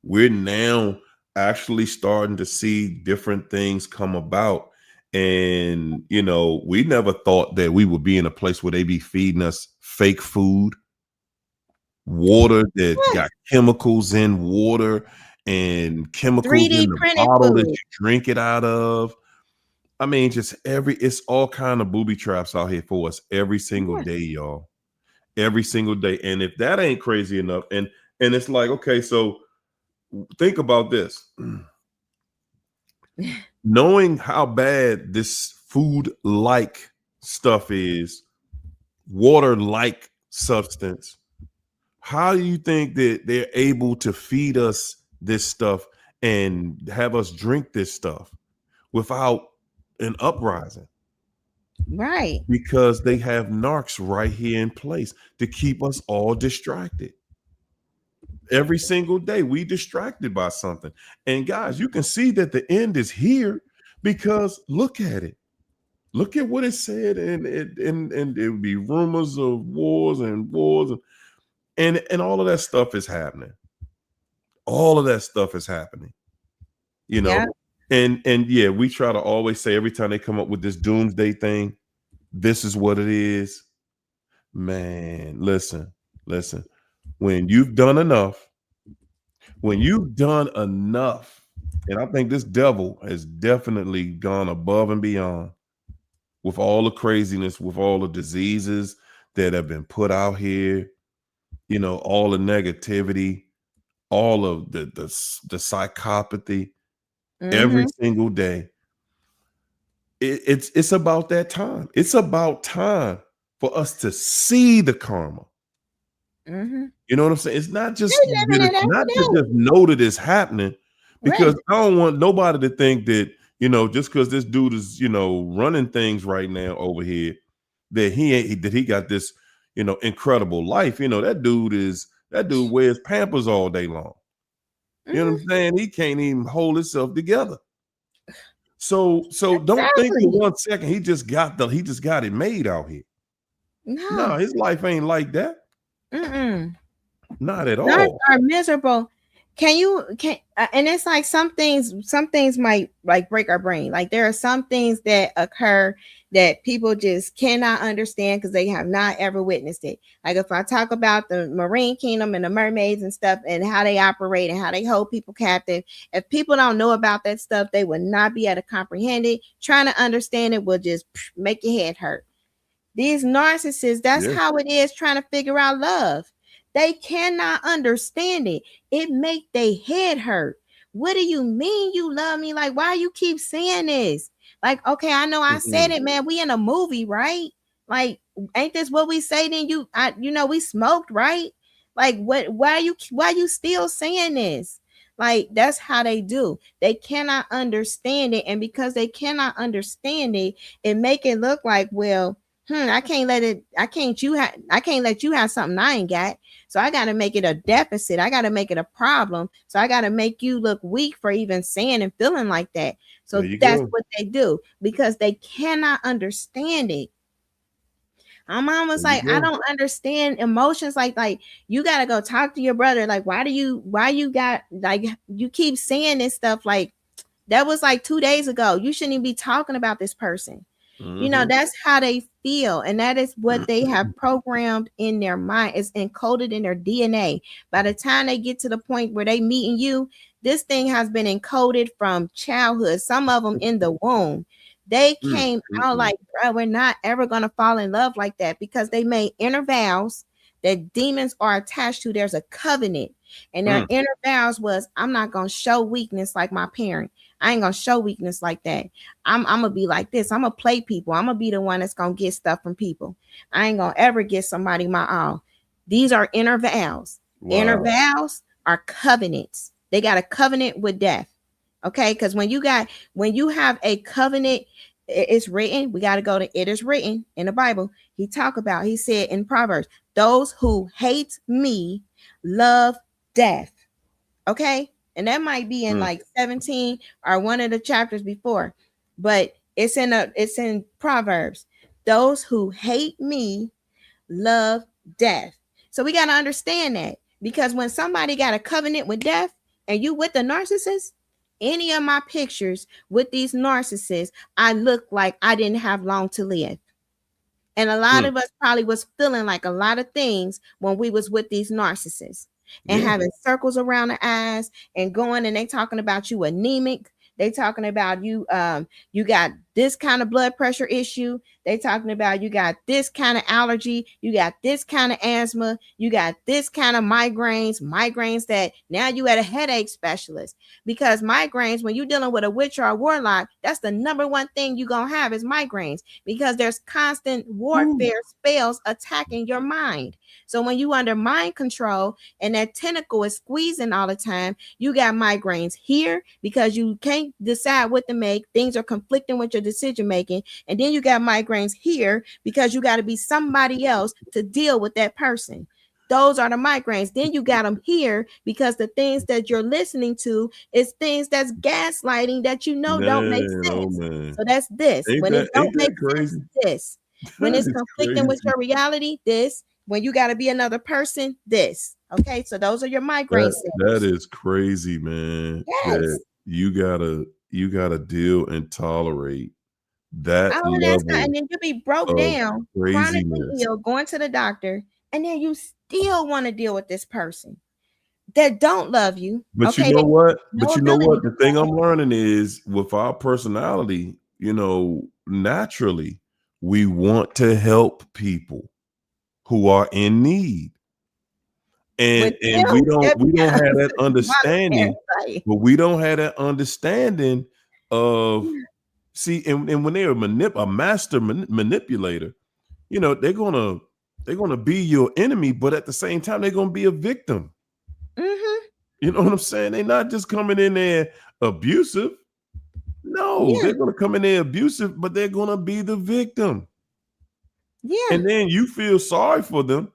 We're now actually starting to see different things come about. And, we never thought that we would be in a place where they be feeding us fake food, water that yeah. got chemicals in water and chemicals in 3D the printed bottle that food. you drink it out of. I mean, just it's all kind of booby traps out here for us every single Yeah. day, y'all. Every single day. And if that ain't crazy enough, and it's like, okay, so think about this. Knowing how bad this food like stuff is, water like substance, how do you think that they're able to feed us this stuff and have us drink this stuff without an uprising? Right. Because they have narcs right here in place to keep us all distracted. Every single day, we distracted by something. And guys, you can see that the end is here because look at it. Look at what it said, and it would be rumors of wars, and all of that stuff is happening. All of that stuff is happening, you know. Yeah. And yeah, we try to always say every time they come up with this doomsday thing, this is what it is. Man, listen. When you've done enough, and I think this devil has definitely gone above and beyond with all the craziness, with all the diseases that have been put out here, all the negativity, all of the psychopathy every Mm-hmm. single day. It's about that time. It's about time for us to see the karma. Mm-hmm. You know what I'm saying? It's not They just living it every not to day. just know that it's happening, Right. because I don't want nobody to think that, just because this dude is, running things right now over here, that he got this, incredible life. That dude wears Pampers all day long. You know what Mm-hmm. I'm saying? He can't even hold himself together. So don't think for Exactly. 1 second he just got it made out here. No, No. his life ain't like that. Mm-mm. Not at Narcs all. are miserable. And it's like some things might like break our brain. Like there are some things that occur that people just cannot understand because they have not ever witnessed it. Like if I talk about the marine kingdom and the mermaids and stuff and how they operate and how they hold people captive, if people don't know about that stuff, they would not be able to comprehend it. Trying to understand it will just make your head hurt. These narcissists, that's Yeah. how it is trying to figure out love. They cannot understand it. It make their head hurt. What do you mean you love me? Like, why you keep saying this? Like, okay, I know I said Mhm. it, man. We in a movie, right? Like, ain't this what we say? Then we smoked, right? Like, what? Why you still saying this? Like, that's how they do. They cannot understand it, and because they cannot understand it, it make it look like, well, I can't let you have something I ain't got. So I got to make it a deficit. I got to make it a problem. So I got to make you look weak for even saying and feeling like that. There So you that's go. what they do because they cannot understand it. I'm almost There you like, I go. don't understand emotions. Like you got to go talk to your brother. Like, why you got, like, you keep saying this stuff. Like, that was like 2 days ago. You shouldn't even be talking about this person. Mm-hmm. That's how they feel. And that is what they have programmed in their mind. It's encoded in their DNA. By the time they get to the point where they meeting you, this thing has been encoded from childhood. Some of them in the womb. They came out like, bro, we're not ever going to fall in love like that because they made inner vows that demons are attached to. There's a covenant. And their inner vows was, I'm not going to show weakness like my parent. I ain't going to show weakness like that. I'm gonna be like this. I'm gonna play people. I'm gonna be the one that's gonna get stuff from people. I ain't gonna ever get somebody my all. These are inner vows. Inner Wow. vows are covenants. They got a covenant with death. Okay, because when you have a covenant, it's written. We got to go to it is written in the Bible. He said in Proverbs, those who hate me love death. Okay, and that might be in like 17 or one of the chapters before, but it's in Proverbs. Those who hate me love death. So we got to understand that because when somebody got a covenant with death and you with the narcissist, any of my pictures with these narcissists, I look like I didn't have long to live. And a lot of us probably was feeling like a lot of things when we was with these narcissists and Yeah. having circles around the eyes and going and they talking about you anemic. They talking about you got this kind of blood pressure issue. They talking about you got this kind of allergy, you got this kind of asthma, you got this kind of migraines that now you at a headache specialist. Because migraines, when you're dealing with a witch or a warlock, that's the number one thing you're gonna have is migraines because there's constant warfare spells attacking your mind. So when you under mind control and that tentacle is squeezing all the time, you got migraines here because you can't decide what to make. Things are conflicting with your decision making. And then you got migraines here because you got to be somebody else to deal with that person. Those are the migraines. Then you got them here because the things that you're listening to is things that's gaslighting that don't make Man, oh sense. man. So that's this. Ain't When it that don't ain't make that sense, crazy? this. When That it's is conflicting with crazy. your reality, this. When you got to be another person, this. Okay, so those are your migraine That centers. is crazy, man. That Yes. you gotta deal and tolerate that All of that stuff, level and then you be broke of down, chronically craziness. ill, going to the doctor, and then you still want to deal with this person that don't love you. But you Okay, know they what? no But you know ability what? to The thing love. I'm learning is with our personality, naturally, we want to help people who are in need. With And we them, don't that we don't have becomes that demonic understanding, parasite. but we don't have that understanding of see, and when they're a master manipulator, they're gonna be your enemy, but at the same time, they're gonna be a victim. Mm-hmm. You know what I'm saying? They're not just coming in there abusive. No, Yeah, they're gonna come in there abusive, but they're gonna be the victim. yeah, And then you feel sorry for them,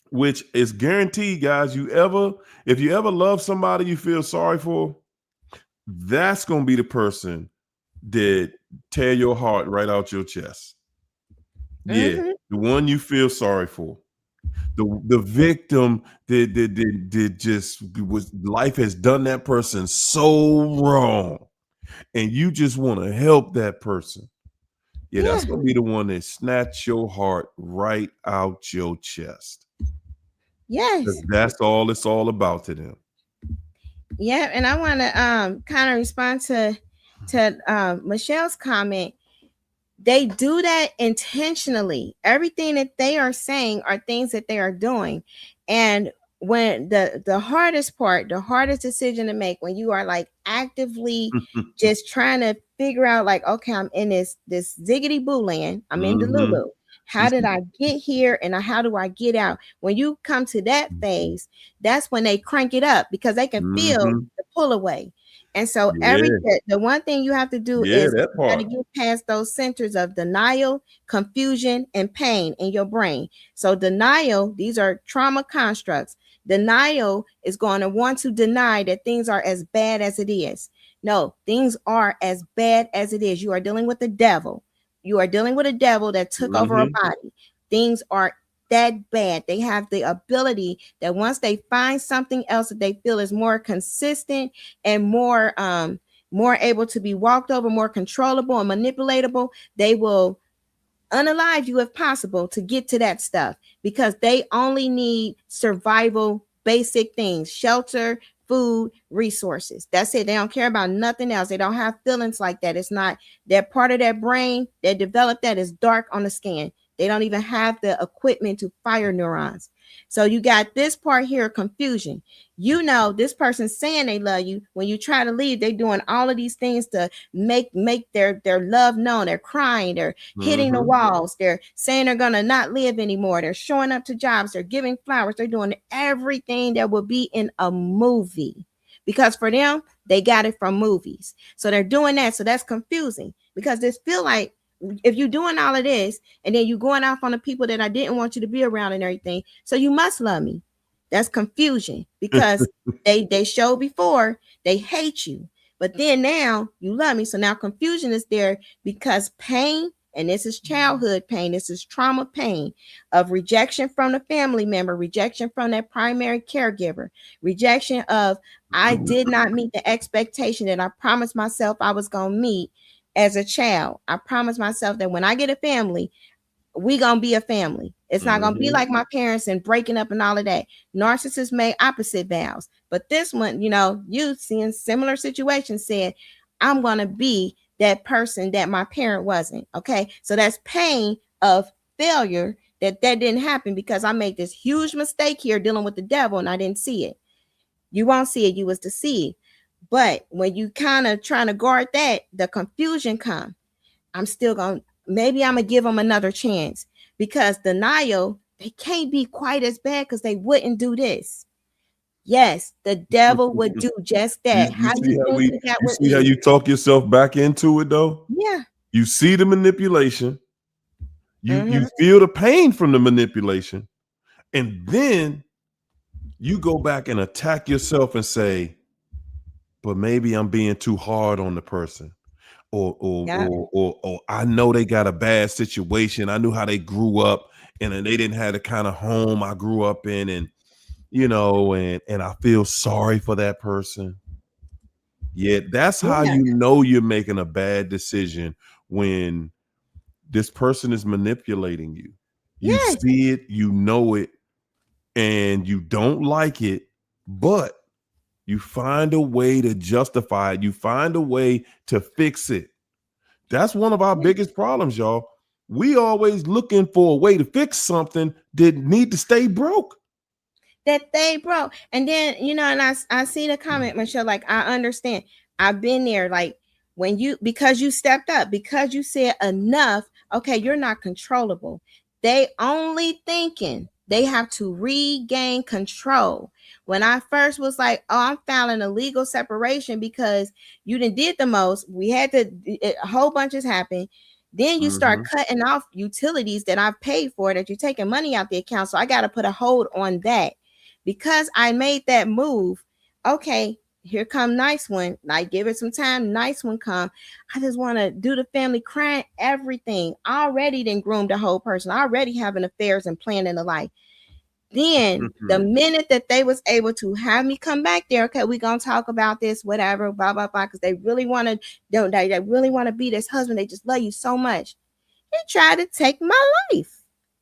which is guaranteed, guys. If you ever love somebody you feel sorry for, that's gonna be the person that tear your heart right out your chest. Yeah, mm-hmm. the one you feel sorry for. The victim that just was life has done that person so wrong, and you just want to help that person. Yeah, Yeah, that's gonna be the one that snatch your heart right out your chest. 'Cause yes, that's all it's all about to them. yeah. And I want to kind of respond to Michelle's comment. They do that intentionally. Everything that they are saying are things that they are doing. And when the hardest part, the hardest decision to make when you are like actively just trying to figure out like, okay, I'm in this ziggity boo land. I'm in the Mhm. Lulu. How did I get here and how do I get out? When you come to that phase, that's when they crank it up because they can feel Mhm. the pull away. And so Yeah. the one thing you have to do Yeah, is that you got to part. get past those centers of denial, confusion, and pain in your brain. So denial, these are trauma constructs. Denial is going to want to deny that things are as bad as it is. No, things are as bad as it is. You are dealing with the devil. You are dealing with a devil that took over a Mm-hmm. body. Things are that bad. They have the ability that once they find something else that they feel is more consistent and more able to be walked over, more controllable and manipulatable, they will unalive you if possible to get to that stuff, because they only need survival basic things: shelter, food, resources. That's it. They don't care about nothing else. They don't have feelings like that. It's not that part of their brain that developed that is dark on the skin. They don't even have the equipment to fire neurons. So you got this part here, confusion. You know, this person saying they love you. When you try to leave, they're doing all of these things to make their love known. They're crying, they're hitting the Mm-hmm. walls, they're saying they're gonna not live anymore, they're showing up to jobs, they're giving flowers, they're doing everything that would be in a movie, because for them they got it from movies. So they're doing that. So that's confusing, because this feel like if you're doing all of this and then you going off on the people that I didn't want you to be around and everything, so you must love me. That's confusion, because they showed before they hate you, but then now you love me. So now confusion is there because pain, and this is childhood pain, this is trauma pain of rejection from the family member, rejection from that primary caregiver, rejection of I did not meet the expectation that I promised myself I was going to meet as a child. I promised myself that when I get a family, we gonna be a family. It's not gonna be Mm-hmm. like my parents and breaking up and all of that. Narcissists made opposite vows, but this one, you know, you seeing similar situations said, I'm gonna be that person that my parent wasn't. Okay, so that's pain of failure, that didn't happen because I made this huge mistake here dealing with the devil and I didn't see it. You won't see it. You was deceived. But when you kind of trying to guard that, the confusion come. I'm still going to, maybe I'm going to give them another chance, because denial, they can't be quite as bad because they wouldn't do this. Yes, the devil would do just that. You How do see you how think he got you with see how Eve? you talk yourself back into it though? Yeah. You see the manipulation, you Mm-hmm. feel the pain from the manipulation, and then you go back and attack yourself and say, but maybe I'm being too hard on the person. Yeah. Or I know they got a bad situation. I knew how they grew up, and then they didn't have the kind of home I grew up in, and and I feel sorry for that person. Yeah, that's how Yeah. you know you're making a bad decision, when this person is manipulating you. You Yes. see it, you know it, and you don't like it, but you find a way to justify it. You find a way to fix it. That's one of our biggest problems, y'all. We always looking for a way to fix something that need to stay broke. That they broke. And then, you know, and I see the comment, Michelle, like, I understand. I've been there. Like, when you, because you stepped up, because you said enough, okay, you're not controllable. They only thinking they have to regain control. When I first was like, oh, I'm filing a legal separation because you did the most, we had to, a whole bunch has happened. Then you start Mhm. cutting off utilities that I've paid for, that you're taking money out the account. So I got to put a hold on that. Because I made that move, okay, here come nice one. Like, give it some time, nice one come. I just want to do the family crying, everything. Already then groomed the whole person, already having affairs and planning the life. Then the Mhm. minute that they was able to have me come back there, okay, we gonna talk about this, whatever, blah blah blah, because they really want to, don't they really want to be this husband. They just love you so much. They try to take my life.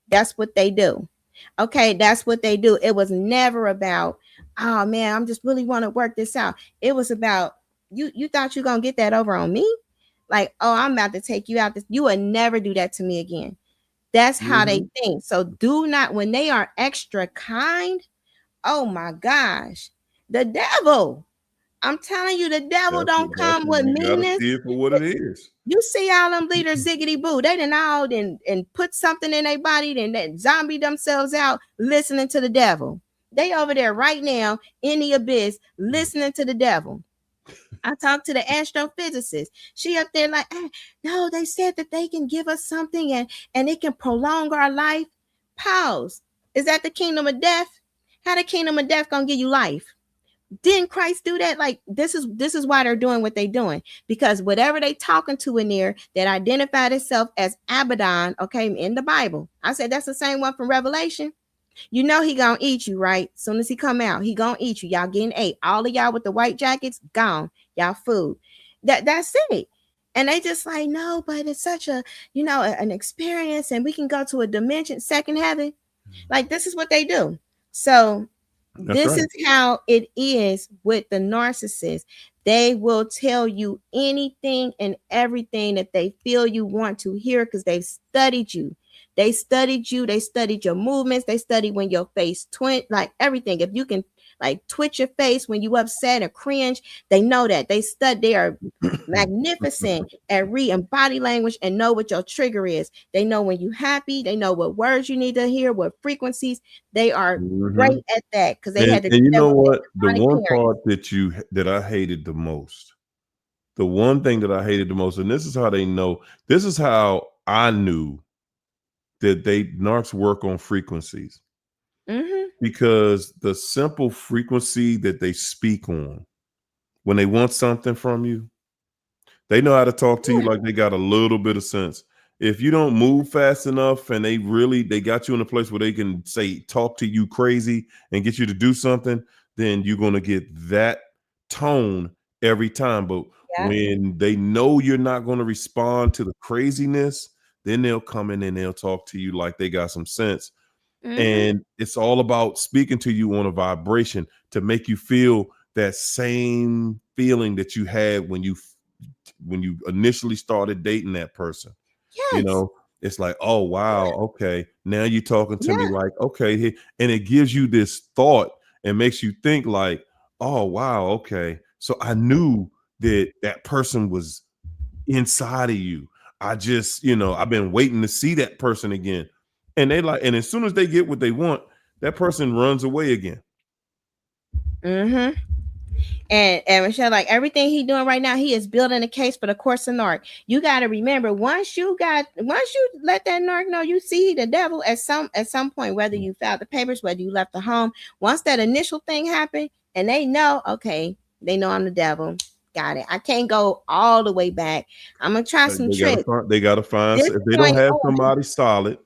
That's what they do. Okay, that's what they do. It was never about, oh man, I'm just really want to work this out. It was about, you thought you gonna get that over on me? Like, oh, I'm about to take you out. This, you would never do that to me again. That's how they Mhm. think. So do not, when they are extra kind, oh my gosh, the devil. I'm telling you, the devil don't That's come with you gotta meanness. see it for what it is. You see all them leaders ziggity boo. They done all and put something in their body, then that zombie themselves out listening to the devil. They over there right now in the abyss listening to the devil. I talked to the astrophysicist. She up there like, no, they said that they can give us something and it can prolong our life. Pause. Is that the kingdom of death? How the kingdom of death gonna give you life? Didn't Christ do that? Like this is why they're doing what they're doing, because whatever they talking to in there that identified itself as Abaddon, okay, in the Bible. I said that's the same one from Revelation. You know he gonna eat you, right? Soon as he come out, he gonna eat you. Y'all getting ate. All of y'all with the white jackets, gone. Y'all food. That's it. And they just like, no, but it's such a, an experience, and we can go to a dimension, second heaven. Like this is what they do. So this is how it is with the narcissist. They will tell you anything and everything that they feel you want to hear because they've studied you. They studied you. They studied your movements. They studied when your face twitch, like everything. If you can like twitch your face when you upset or cringe, they know that. They are magnificent at reading body language and know what your trigger is. They know when you're happy. They know what words you need to hear, what frequencies. They are great at that because they had to. And you know what? The one part that I hated the most, the one thing that I hated the most, and this is how they know. This is how I knew that narcs work on frequencies. Because the simple frequency that they speak on when they want something from you, they know how to talk to you like they got a little bit of sense. If you don't move fast enough and they got you in a place where they can talk to you crazy and get you to do something, then you're going to get that tone every time. But when they know you're not going to respond to the craziness, then they'll come in and they'll talk to you like they got some sense. And it's all about speaking to you on a vibration to make you feel that same feeling that you had when you initially started dating that person. It's like, oh wow, okay, now you're talking to me like, okay, and it gives you this thought and makes you think like, oh wow, okay, so I knew that person was inside of you. I just, I've been waiting to see that person again. And and as soon as they get what they want, that person runs away again. And Michelle, like everything he's doing right now, he is building a case for the course of narc. You got to remember, once you let that narc know you see the devil at some point, whether you filed the papers, whether you left the home, once that initial thing happened, and they know, okay, they know I'm the devil. Got it. I can't go all the way back. I'm gonna try some tricks. They gotta find if they don't have somebody solid.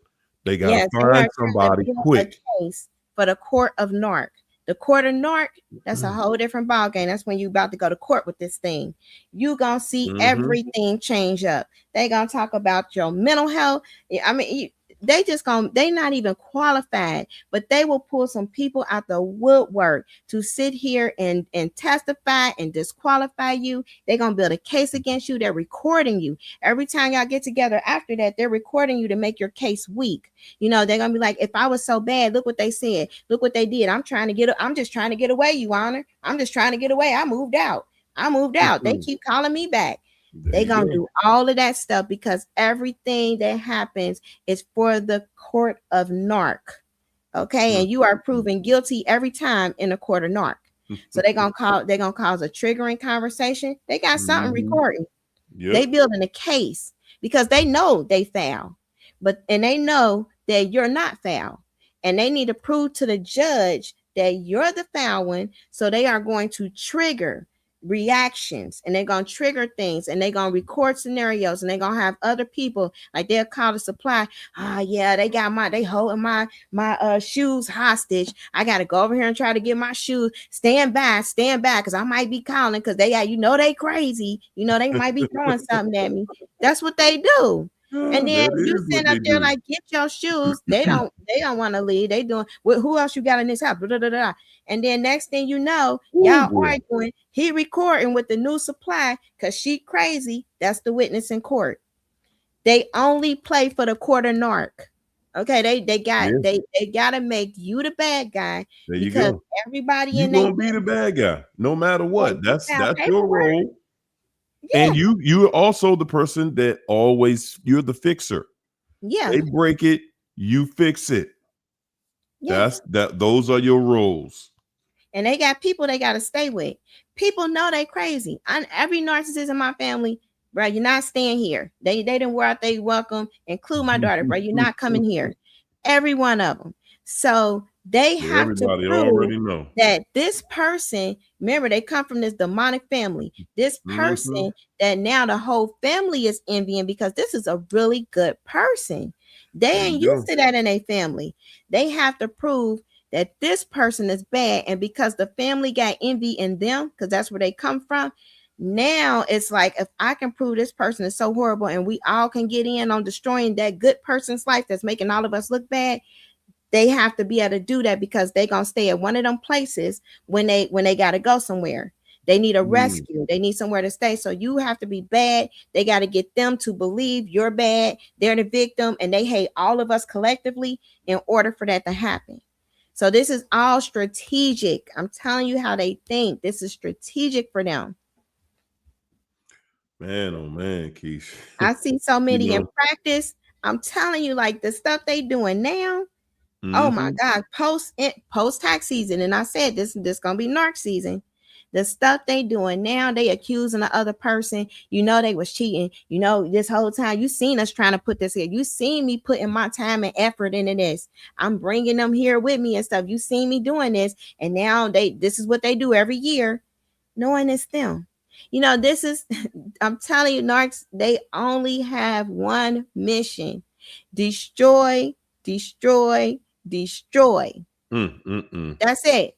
They gotta find somebody quick. Case for the court of narc. The court of narc, that's a whole different ball game. That's when you about to go to court with this thing. You gonna see everything change up. They gonna talk about your mental health. I mean, they not even qualified, but they will pull some people out the woodwork to sit here and testify and disqualify you. They're gonna build a case against you. They're recording you every time y'all get together. After that, they're recording you to make your case weak. They're gonna be like, if I was so bad, look what they said, look what they did. I'm just trying to get away, Your Honor. I'm just trying to get away. I moved out. They keep calling me back. They're going to do all of that stuff because everything that happens is for the court of narc. Okay. And you are proven guilty every time in a court of narc. So they're going to cause a triggering conversation. They got something recording. They building a case because they know they foul, and they know that you're not foul, and they need to prove to the judge that you're the foul one. So they are going to trigger reactions, and they're gonna trigger things, and they're gonna record scenarios, and they're gonna have other people, like they'll call the supply. They holding my shoes hostage. I gotta go over here and try to get my shoes. Stand back, because I might be calling because they crazy. They might be throwing something at me. That's what they do. And then you sitting up there like, get your shoes. They don't want to leave. They doing, who else you got in this house? Blah, blah, blah, blah. And then next thing you know, y'all arguing. He recording with the new supply because she crazy. That's the witness in court. They only play for the court of narc. Okay, they gotta make you the bad guy because everybody in there gonna be the bad guy no matter what. That's your role. And you're also the person that you're the fixer. They break it, you fix it. Those are your roles. And they got people they got to stay with. People know they crazy. Every narcissist in my family, bro, you're not staying here. They didn't wear out they welcome, include my daughter, bro. You're not coming here. Every one of them. So they have to Everybody prove already know that this person, remember, they come from this demonic family. This person that now the whole family is envying because this is a really good person. They ain't used to that in a family. They have to prove that this person is bad, and because the family got envy in them, because that's where they come from. Now it's like, if I can prove this person is so horrible and we all can get in on destroying that good person's life that's making all of us look bad, they have to be able to do that because they're gonna stay at one of them places when they got to go somewhere. They need a rescue. They need somewhere to stay. So you have to be bad. They got to get them to believe you're bad. They're the victim, and they hate all of us collectively in order for that to happen. So this is all strategic. I'm telling you how they think. This is strategic for them. Man, oh man, Keish. I see so many in practice. I'm telling you, like the stuff they doing now. Oh my God, post tax season. And I said this gonna be narc season. The stuff they doing now, they accusing the other person. You know they was cheating. You know, this whole time you seen us trying to put this here. You seen me putting my time and effort into this. I'm bringing them here with me and stuff. You seen me doing this, and now this is what they do every year, knowing it's them. You know, this is I'm telling you, narcs, they only have one mission: destroy, destroy, destroy. That's it.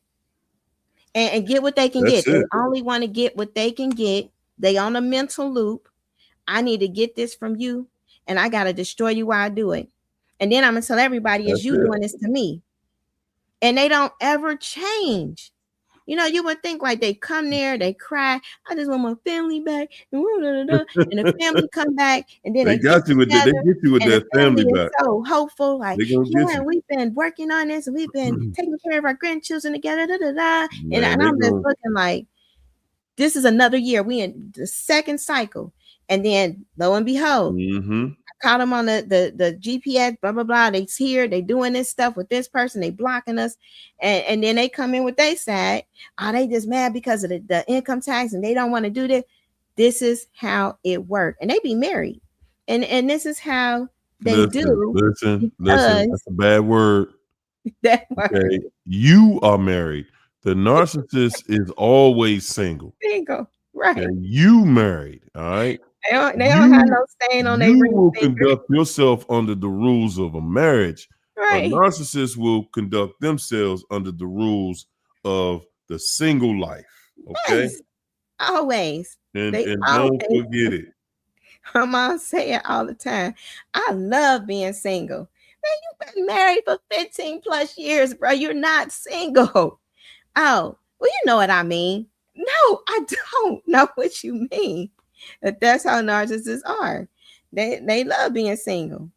And get what they can get. They only want to get what they can get. They on a mental loop. I need to get this from you, and I gotta destroy you while I do it. And then I'm gonna tell everybody, is you doing this to me? And they don't ever change. You know, you would think like they come there, they cry. I just want my family back, and the family come back, and then they got you with that. They get you with that family back. Is so hopeful, like, yeah, we've been working on this, and we've been taking care of our grandchildren together, and I'm just looking like, this is another year. We in the second cycle, and then lo and behold, I caught them on the GPS, blah blah blah. They's here, they doing this stuff with this person, they blocking us, and then they come in with their side. Are they just mad because of the income tax and they don't want to do this? This is how it works, and they be married, and this is how they do. Listen, that's a bad word. That word. Okay. You are married. The narcissist is always single. Single, right? Okay. You married, all right. They don't have no stain on their ring finger. You will conduct yourself under the rules of a marriage. Right. A narcissist will conduct themselves under the rules of the single life. Okay. Yes, always. And don't forget it. My mom say it all the time. I love being single. Man, you've been married for 15 plus years, bro. You're not single. Oh, well, you know what I mean. No, I don't know what you mean. But that's how narcissists are. They love being single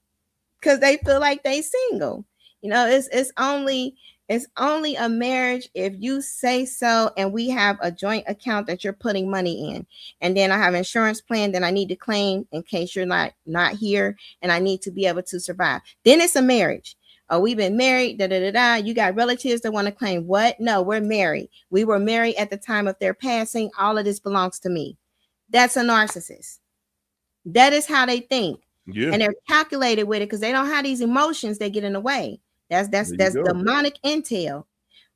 because they feel like they single. You know, it's only a marriage if you say so, and we have a joint account that you're putting money in, and then I have an insurance plan that I need to claim in case you're not here, and I need to be able to survive. Then it's a marriage. Oh, we've been married, You got relatives that want to claim what? No, we're married. We were married at the time of their passing. All of this belongs to me. That's a narcissist. That is how they think. Yeah. And they're calculated with it because they don't have these emotions that get in the way. That's demonic intel.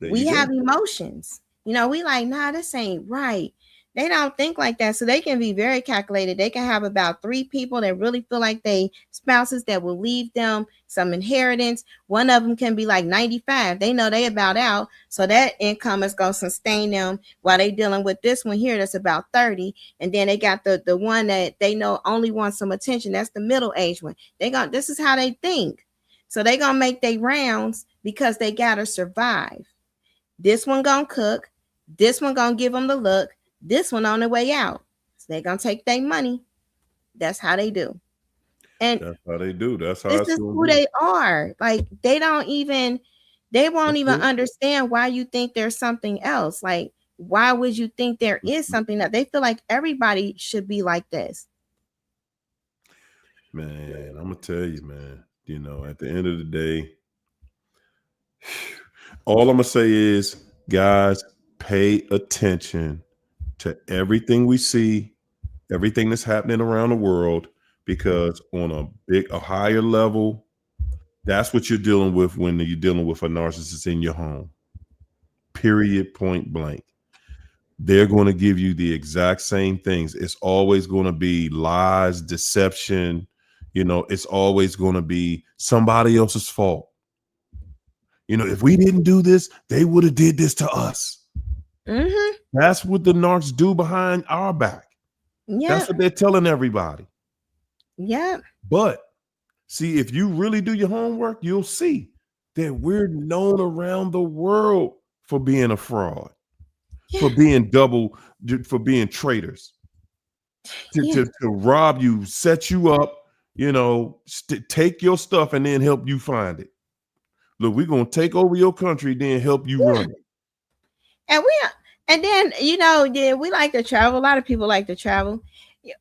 We have emotions. You know, we like, nah, this ain't right. They don't think like that. So they can be very calculated. They can have about 3 people that really feel like they spouses that will leave them some inheritance. One of them can be like 95. They know they about out. So that income is going to sustain them while they dealing with this one here that's about 30. And then they got the one that they know only wants some attention. That's the middle-aged one. This is how they think. So they going to make their rounds because they got to survive. This one going to cook. This one going to give them the look. This one on the way out. So they're going to take their money. That's how they do. And that's how they do. That's how this is who they are. Like they won't even understand why you think there's something else. Like, why would you think there is something that they feel like everybody should be like this? Man, I'm gonna tell you, man, you know, at the end of the day, all I'm gonna say is, guys, pay attention to everything we see, everything that's happening around the world, because on a higher level, that's what you're dealing with when you're dealing with a narcissist in your home. Period, point blank. They're going to give you the exact same things. It's always going to be lies, deception. It's always going to be somebody else's fault. If we didn't do this, they would have did this to us. Mm-hmm. That's what the narcs do behind our back. Yeah. That's what they're telling everybody. Yeah. But see, if you really do your homework, you'll see that we're known around the world for being a fraud, for being for being traitors, to rob you, set you up, take your stuff and then help you find it. Look, we're going to take over your country, then help you run it. And then, we like to travel. A lot of people like to travel. We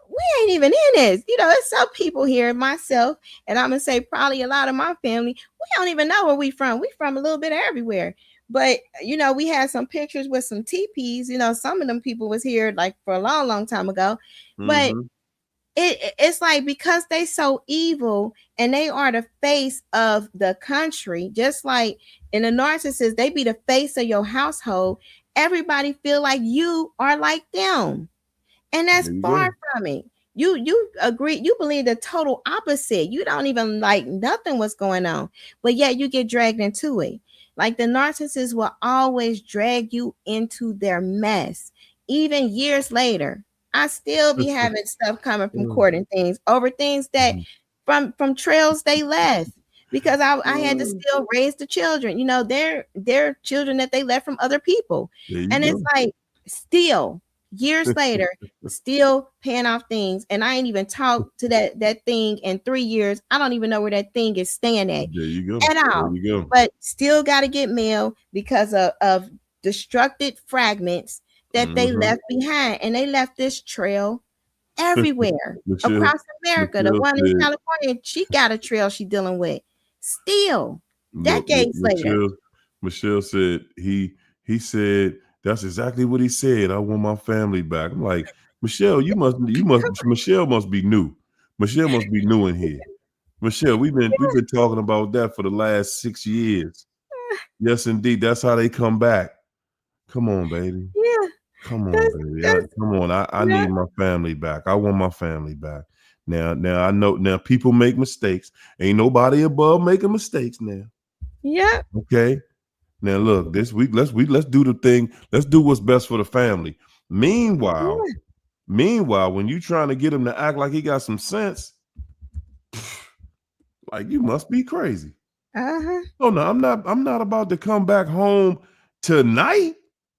ain't even in this. It's some people here, myself, and I'm going to say probably a lot of my family, we don't even know where we from. We from a little bit of everywhere. But, we had some pictures with some teepees. Some of them people was here like for a long, long time ago. But it's like, because they so evil and they are the face of the country, just like in a narcissist, they be the face of your household. Everybody feel like you are like them. And that's far from it. You agree, you believe the total opposite. You don't even like nothing what's going on, but yet you get dragged into it. Like the narcissist will always drag you into their mess. Even years later, I still be having stuff coming from court and things over things that from trails they left, because I had to still raise the children. They're children that they left from other people. And it's like, still years later, still paying off things, and I ain't even talked to that thing in 3 years. I don't even know where that thing is staying at. There you go. At all. There you go. But still got to get mail because of destructed fragments that they left behind, and they left this trail everywhere across America. The one in California, she got a trail she dealing with still decades later. Michelle said he said that's exactly what he said. I want my family back. I'm like, Michelle, Michelle must be new. Michelle must be new in here. Michelle, we've been talking about that for the last 6 years. Yes, indeed. That's how they come back. Come on, baby. Yeah. Come on, baby. Come on. I need my family back. I want my family back. Now I know now people make mistakes. Ain't nobody above making mistakes now. Yeah. Okay. Now look, this week let's do the thing. Let's do what's best for the family. Meanwhile, when you trying to get him to act like he got some sense, like you must be crazy. Oh no, I'm not about to come back home tonight.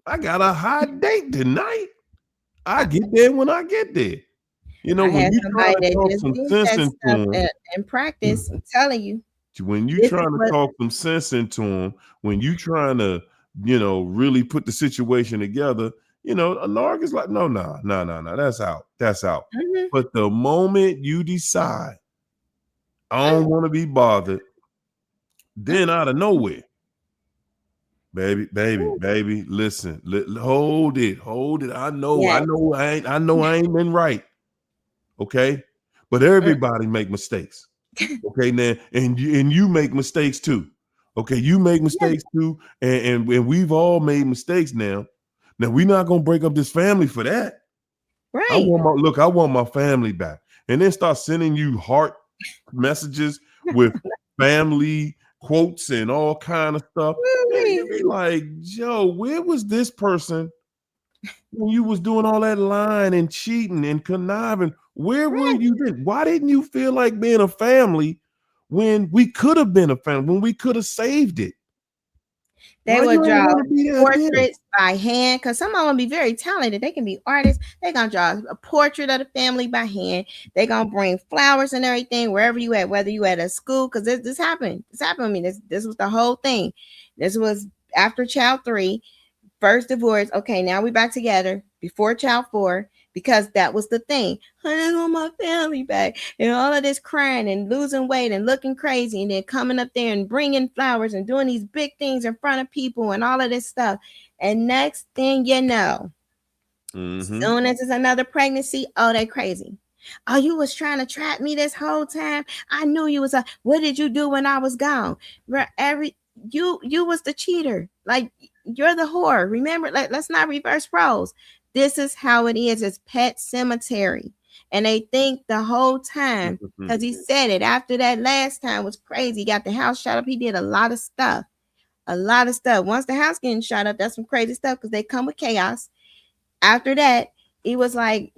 I got a high date tonight. I get there when I get there. When you try to talk some sense into him in practice, I'm telling you. When you trying to talk some sense into him, when you trying to, really put the situation together, a narc is like, no, that's out. That's out. But the moment you decide, I don't want to be bothered, then out of nowhere, baby, listen, hold it. I know I ain't been right. Okay. But everybody make mistakes. Okay, now, and you make mistakes too. Okay, you make mistakes too, and we've all made mistakes now. Now we're not gonna break up this family for that. Right. I want my family back, and then start sending you heart messages with family quotes and all kind of stuff. And you be like, Joe, where was this person when you was doing all that lying and cheating and conniving? Where were you then? Why didn't you feel like being a family when we could have been a family, when we could have saved it? They would draw portraits by hand, because some of them be very talented. They can be artists. They're going to draw a portrait of the family by hand. They're going to bring flowers and everything wherever you at, whether you at a school, because this happened. This happened to me. This was the whole thing. This was after child 3, first divorce. Okay, now we back together before child 4. Because that was the thing. I just want my family back. And all of this crying and losing weight and looking crazy. And then coming up there and bringing flowers and doing these big things in front of people and all of this stuff. And next thing you know, Soon as it's another pregnancy, oh, they crazy. Oh, you was trying to trap me this whole time. I knew you was what did you do when I was gone? You was the cheater. Like, you're the whore. Remember, let's not reverse roles. This is how it is. It's pet cemetery. And they think the whole time, because he said it after that last time was crazy. He got the house shot up. He did a lot of stuff. A lot of stuff. Once the house getting shot up, that's some crazy stuff because they come with chaos. After that, he was like,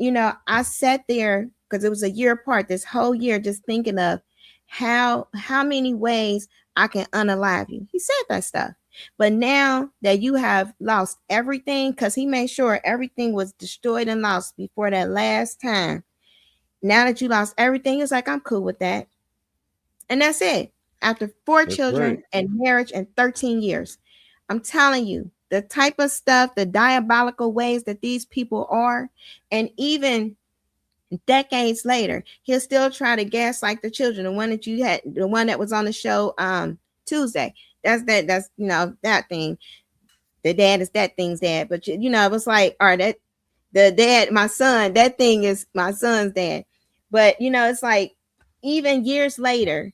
I sat there because it was a year apart, this whole year, just thinking of how many ways I can unalive you. He said that stuff. But now that you have lost everything, because he made sure everything was destroyed and lost before that last time. Now that you lost everything, it's like, I'm cool with that. And that's it. After 4 children and marriage and 13 years. I'm telling you, the type of stuff, the diabolical ways that these people are, and even decades later, he'll still try to gaslight the children. The one that you had, the one that was on the show Tuesday. That's that thing. The dad is that thing's dad. But it was like, all right, that the dad, my son, that thing is my son's dad. But it's like, even years later,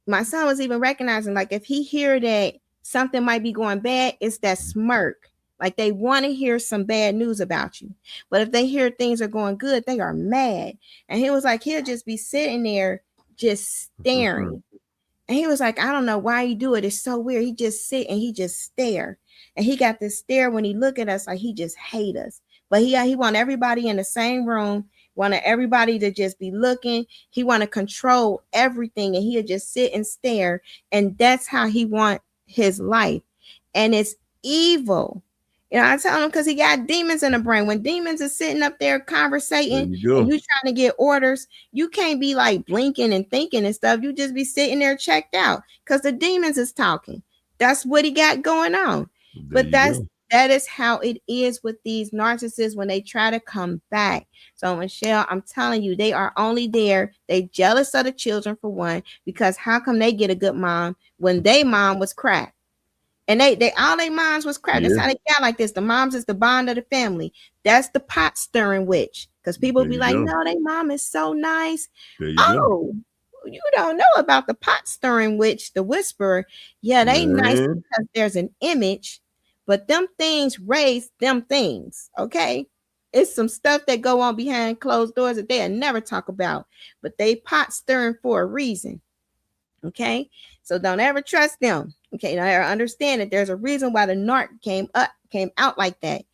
my son was even recognizing, like, if he hear that something might be going bad, it's that smirk. Like, they want to hear some bad news about you. But if they hear things are going good, they are mad. And he was like, he'll just be sitting there just staring. And he was like, I don't know why you do it. It's so weird. He just sit and he just stare. And he got this stare when he look at us like he just hate us. But he want everybody in the same room, wanted everybody to just be looking. He want to control everything, and he'll just sit and stare. And that's how he want his life. And it's evil. I tell him, because he got demons in the brain. When demons are sitting up there conversating and you trying to get orders, you can't be like blinking and thinking and stuff. You just be sitting there checked out because the demons is talking. That's what he got going on. But that is how it is with these narcissists when they try to come back. So, Michelle, I'm telling you, they are only there. They jealous of the children, for one, because how come they get a good mom when their mom was crap? And they all their moms was crap. That's how they got like this. The moms is the bond of the family. That's the pot stirring witch. Because people be like, no, their mom is so nice. Oh, you don't know about the pot stirring witch, the whisperer. Yeah, they nice because there's an image, but them things raise them things. Okay. It's some stuff that go on behind closed doors that they'll never talk about, but they pot stirring for a reason. Okay. So don't ever trust them. Okay, now I understand that there's a reason why the narc came out like that.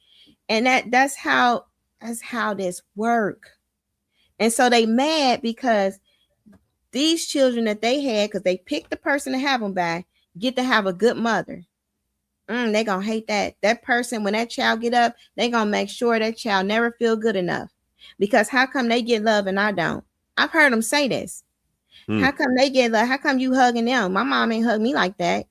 And that's how this work. And so they mad because these children that they had, because they picked the person to have them by, get to have a good mother. They gonna hate that person. When that child get up, they gonna make sure that child never feel good enough. Because how come they get love and I don't? I've heard them say this. How come they get love? How come you hugging them? My mom ain't hug me like that.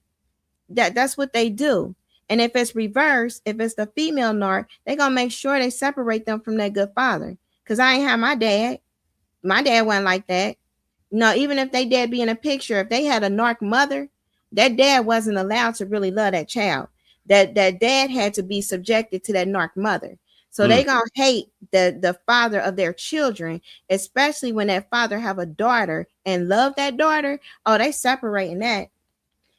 That's what they do. And if it's reverse, if it's the female narc, they gonna make sure they separate them from their good father. Because I ain't have my dad. My dad wasn't like that. No, even if they dad be in a picture, if they had a narc mother, that dad wasn't allowed to really love that child. That dad had to be subjected to that narc mother. So they gonna hate the father of their children, especially when that father have a daughter and love that daughter. Oh, they separating that.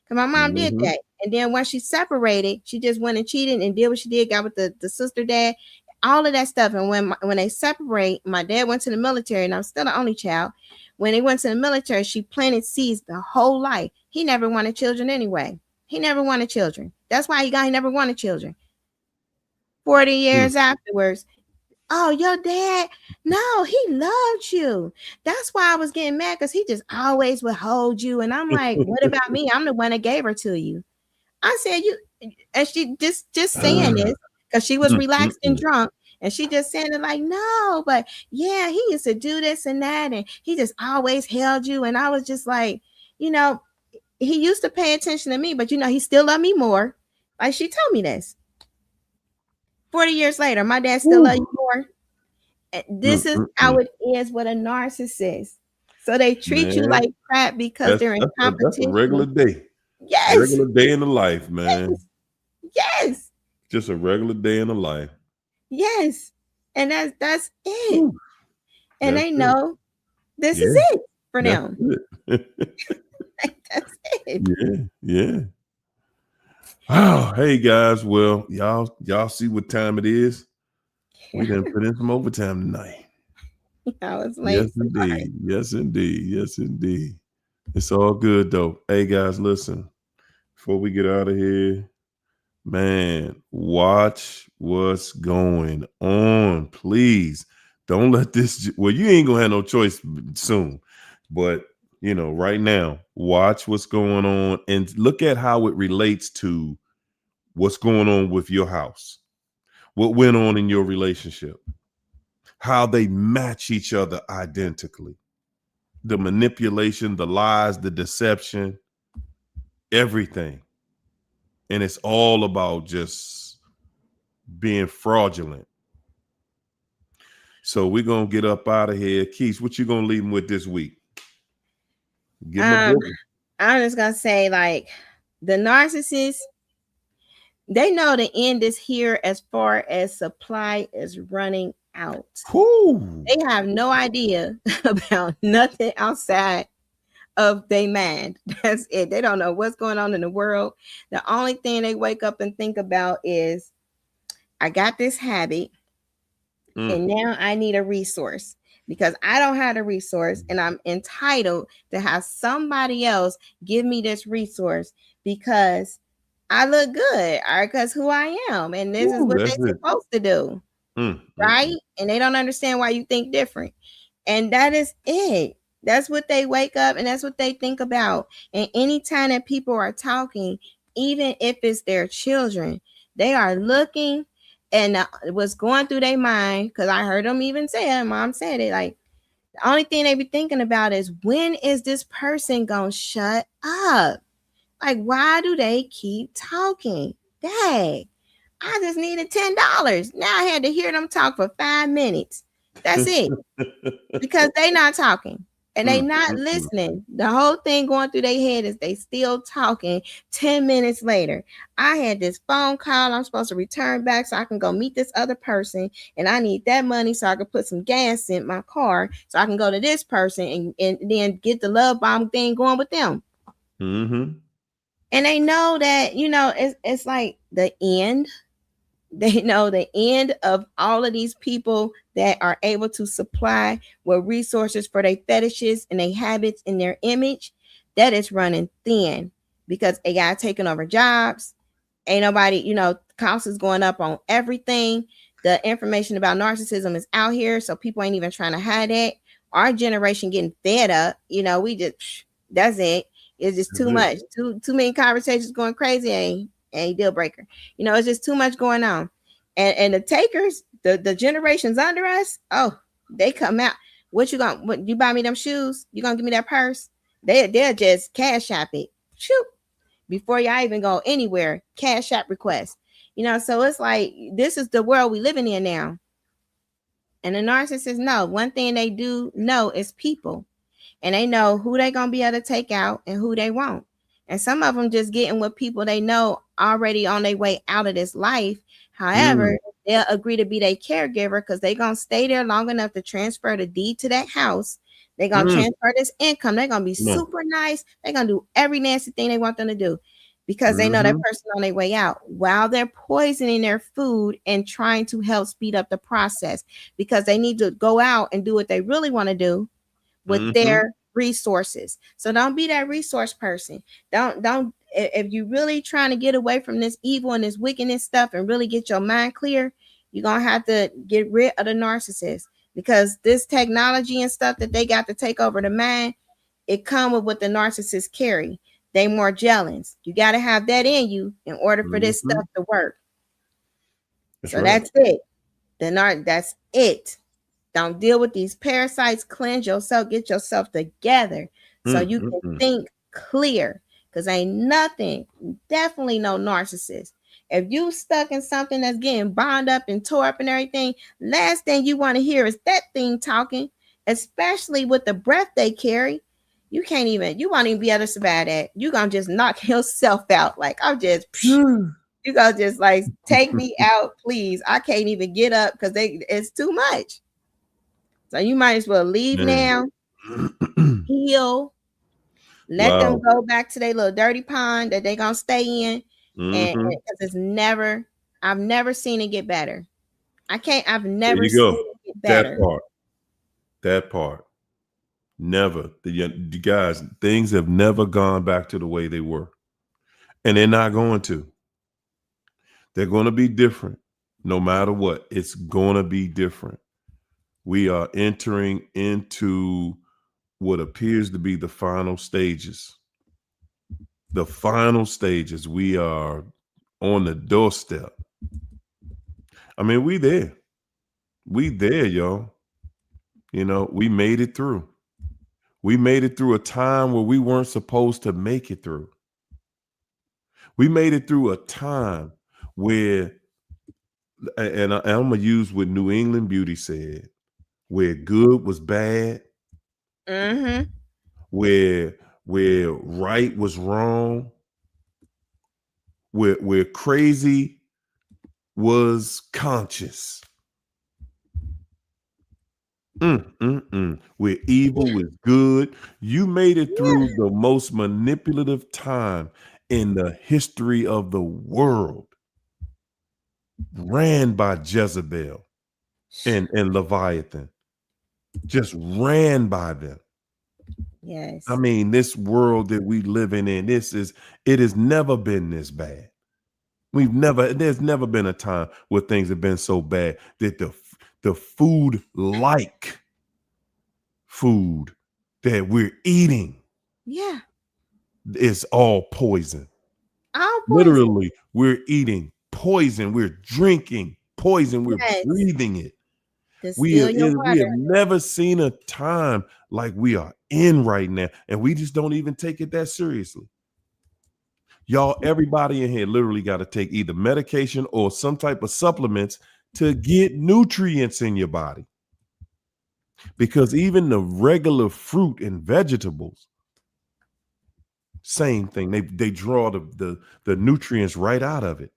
Because my mom did that. And then when she separated, she just went and cheated and did what she did, got with the sister dad, all of that stuff. And when they separate, my dad went to the military, and I'm still the only child. When they went to the military, she planted seeds the whole life. He never wanted children anyway. He never wanted children. That's why he never wanted children. 40 years afterwards, oh, your dad, no, he loved you. That's why I was getting mad, because he just always would hold you. And I'm like, what about me? I'm the one that gave her to you. I said, you, and she just saying this because she was relaxed and drunk. And she just saying it like, no, but yeah, he used to do this and that. And he just always held you. And I was just like, he used to pay attention to me, but he still loved me more. Like, she told me this. 40 years later, my dad still loves you more. This is how it is with a narcissist. So they treat you like crap because they're in competition. That's a regular day. Yes. Regular day in the life, man. Yes. Just a regular day in the life. Yes. And that's it. Whew, And that's they it. know this is Yeah, it for that's them. it. Like, that's it. Yeah, yeah. Oh, hey guys. Well, y'all see what time it is? We done put in some overtime tonight. I was Yes, late. Sorry. indeed. Yes, indeed. Yes, indeed. It's all good though. Hey guys, listen. Before we get out of here, man, watch what's going on. Please don't let this. Well, you ain't gonna have no choice soon, but right now, watch what's going on and look at how it relates to what's going on with your house, what went on in your relationship, how they match each other identically, the manipulation, the lies, the deception, everything. And it's all about just being fraudulent. So we're gonna get up out of here. Keith, what you gonna leave them with this week? Give them a good one. I'm just gonna say, like, the narcissist, they know the end is here as far as supply is running out. Whew. They have no idea about nothing outside of their mind. That's it. They don't know what's going on in the world. The only thing they wake up and think about is, I got this habit and now I need a resource because I don't have a resource and I'm entitled to have somebody else give me this resource because I look good or because who I am. And this is Ooh, what that's they're it. supposed to do. Right? And they don't understand why you think different. And that is it. That's what they wake up and that's what they think about. And anytime that people are talking, even if it's their children, they are looking and what's going through their mind, because I heard them even say it, mom said it, like, the only thing they be thinking about is, when is this person gonna shut up? Like, why do they keep talking? Dang, I just needed $10. Now I had to hear them talk for 5 minutes. That's it. Because they not talking and they not listening. The whole thing going through their head is they still talking. 10 minutes later, I had this phone call I'm supposed to return back so I can go meet this other person, and I need that money so I can put some gas in my car so I can go to this person and then get the love bomb thing going with them. And they know that, it's like the end. They know the end of all of these people that are able to supply with resources for their fetishes and their habits and their image. That is running thin because they got taking over jobs. Ain't nobody, costs is going up on everything. The information about narcissism is out here, so people ain't even trying to hide it. Our generation getting fed up. We just, that's it. It's just too much. Too many conversations going crazy. Ain't deal breaker. It's just too much going on. And the takers, the generations under us, oh, they come out. What you buy me them shoes? You gonna give me that purse? They'll just cash app it. Shoot. Before y'all even go anywhere, cash app request. So it's like, this is the world we living in now. And the narcissists know one thing they do know is people. And they know who they gonna be able to take out and who they won't. And some of them just getting with people they know already on their way out of this life. However, they'll agree to be their caregiver because they're gonna stay there long enough to transfer the deed to that house. They're gonna transfer this income. They're gonna be super nice. They're gonna do every nasty thing they want them to do because they know that person on their way out while they're poisoning their food and trying to help speed up the process because they need to go out and do what they really want to do with their resources. So don't be that resource person. Don't if you really trying to get away from this evil and this wickedness stuff and really get your mind clear, you're gonna have to get rid of the narcissist because this technology and stuff that they got to take over the mind, it come with what the narcissists carry. They more jealous. You got to have that in you in order for this stuff to work. That's it. That's it. Don't deal with these parasites. Cleanse yourself. Get yourself together so you can think clear. Because ain't nothing, definitely no narcissist. If you stuck in something that's getting bound up and tore up and everything, last thing you want to hear is that thing talking, especially with the breath they carry. You won't even be able to survive that. You're going to just knock yourself out. Like, I'm just, You gonna just like take me out, please. I can't even get up because it's too much. So you might as well leave now, heal, let them Wow. go back to their little dirty pond that they gonna stay in, and Mm-hmm. because I've never seen it get better. I've There never you seen go. it get That better. part. That part. Never. You guys, things have never gone back to the way they were. And they're not going to. They're going to be different. No matter what, it's going to be different. We are entering into what appears to be the final stages. The final stages. We are on the doorstep. I mean, we there. We there, y'all. You know, we made it through. We made it through a time where we weren't supposed to make it through. We made it through a time where, and I'm going to use what New England Beauty said, where good was bad, Mm-hmm. where right was wrong, where crazy was conscious. Where evil was good. You made it through the most manipulative time in the history of the world, ran by Jezebel and Leviathan, just ran by them. Yes. I mean, this world that we living in, it has never been this bad. There's never been a time where things have been so bad that the food that we're eating is all poison. All poison. Literally, we're eating poison. We're drinking poison. We're Yes. breathing it. We Distill your have water. never seen a time like we are in right now, and we just don't even take it that seriously. Y'all, everybody in here literally got to take either medication or some type of supplements to get nutrients in your body. Because even the regular fruit and vegetables, same thing. They draw the nutrients right out of it.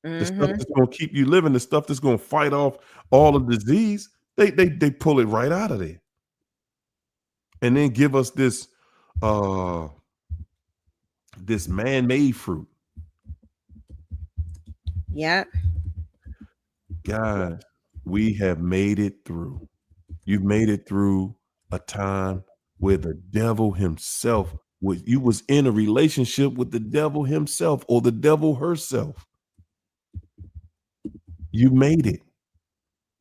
The stuff that's going to keep you living, the stuff that's going to fight off all of the disease, they pull it right out of there. And then give us this man-made fruit. Yep. Guys, we have made it through. You've made it through a time where the devil himself you was in a relationship with the devil himself or the devil herself. You made it.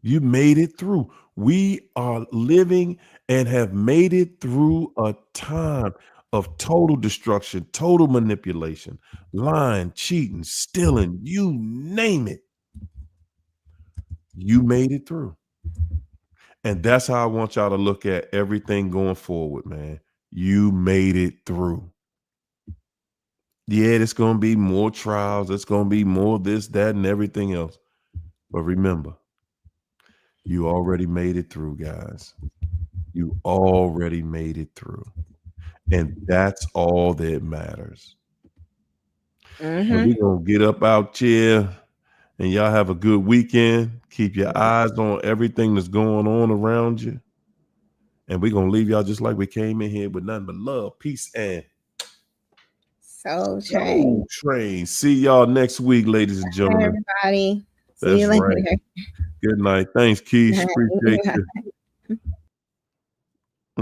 You made it through. We are living and have made it through a time of total destruction, total manipulation, lying, cheating, stealing, you name it. You made it through. And that's how I want y'all to look at everything going forward, man. You made it through. Yeah, there's going to be more trials. It's going to be more this, that, and everything else. But remember, you already made it through, guys. You already made it through. And that's all that matters. And we're going to get up out here and y'all have a good weekend. Keep your eyes on everything that's going on around you. And we're going to leave y'all just like we came in here with nothing but love, peace, and Soul Train. See y'all next week, ladies and gentlemen. Bye, everybody. See That's you later. right. Good night. Thanks, Keish. Appreciate you.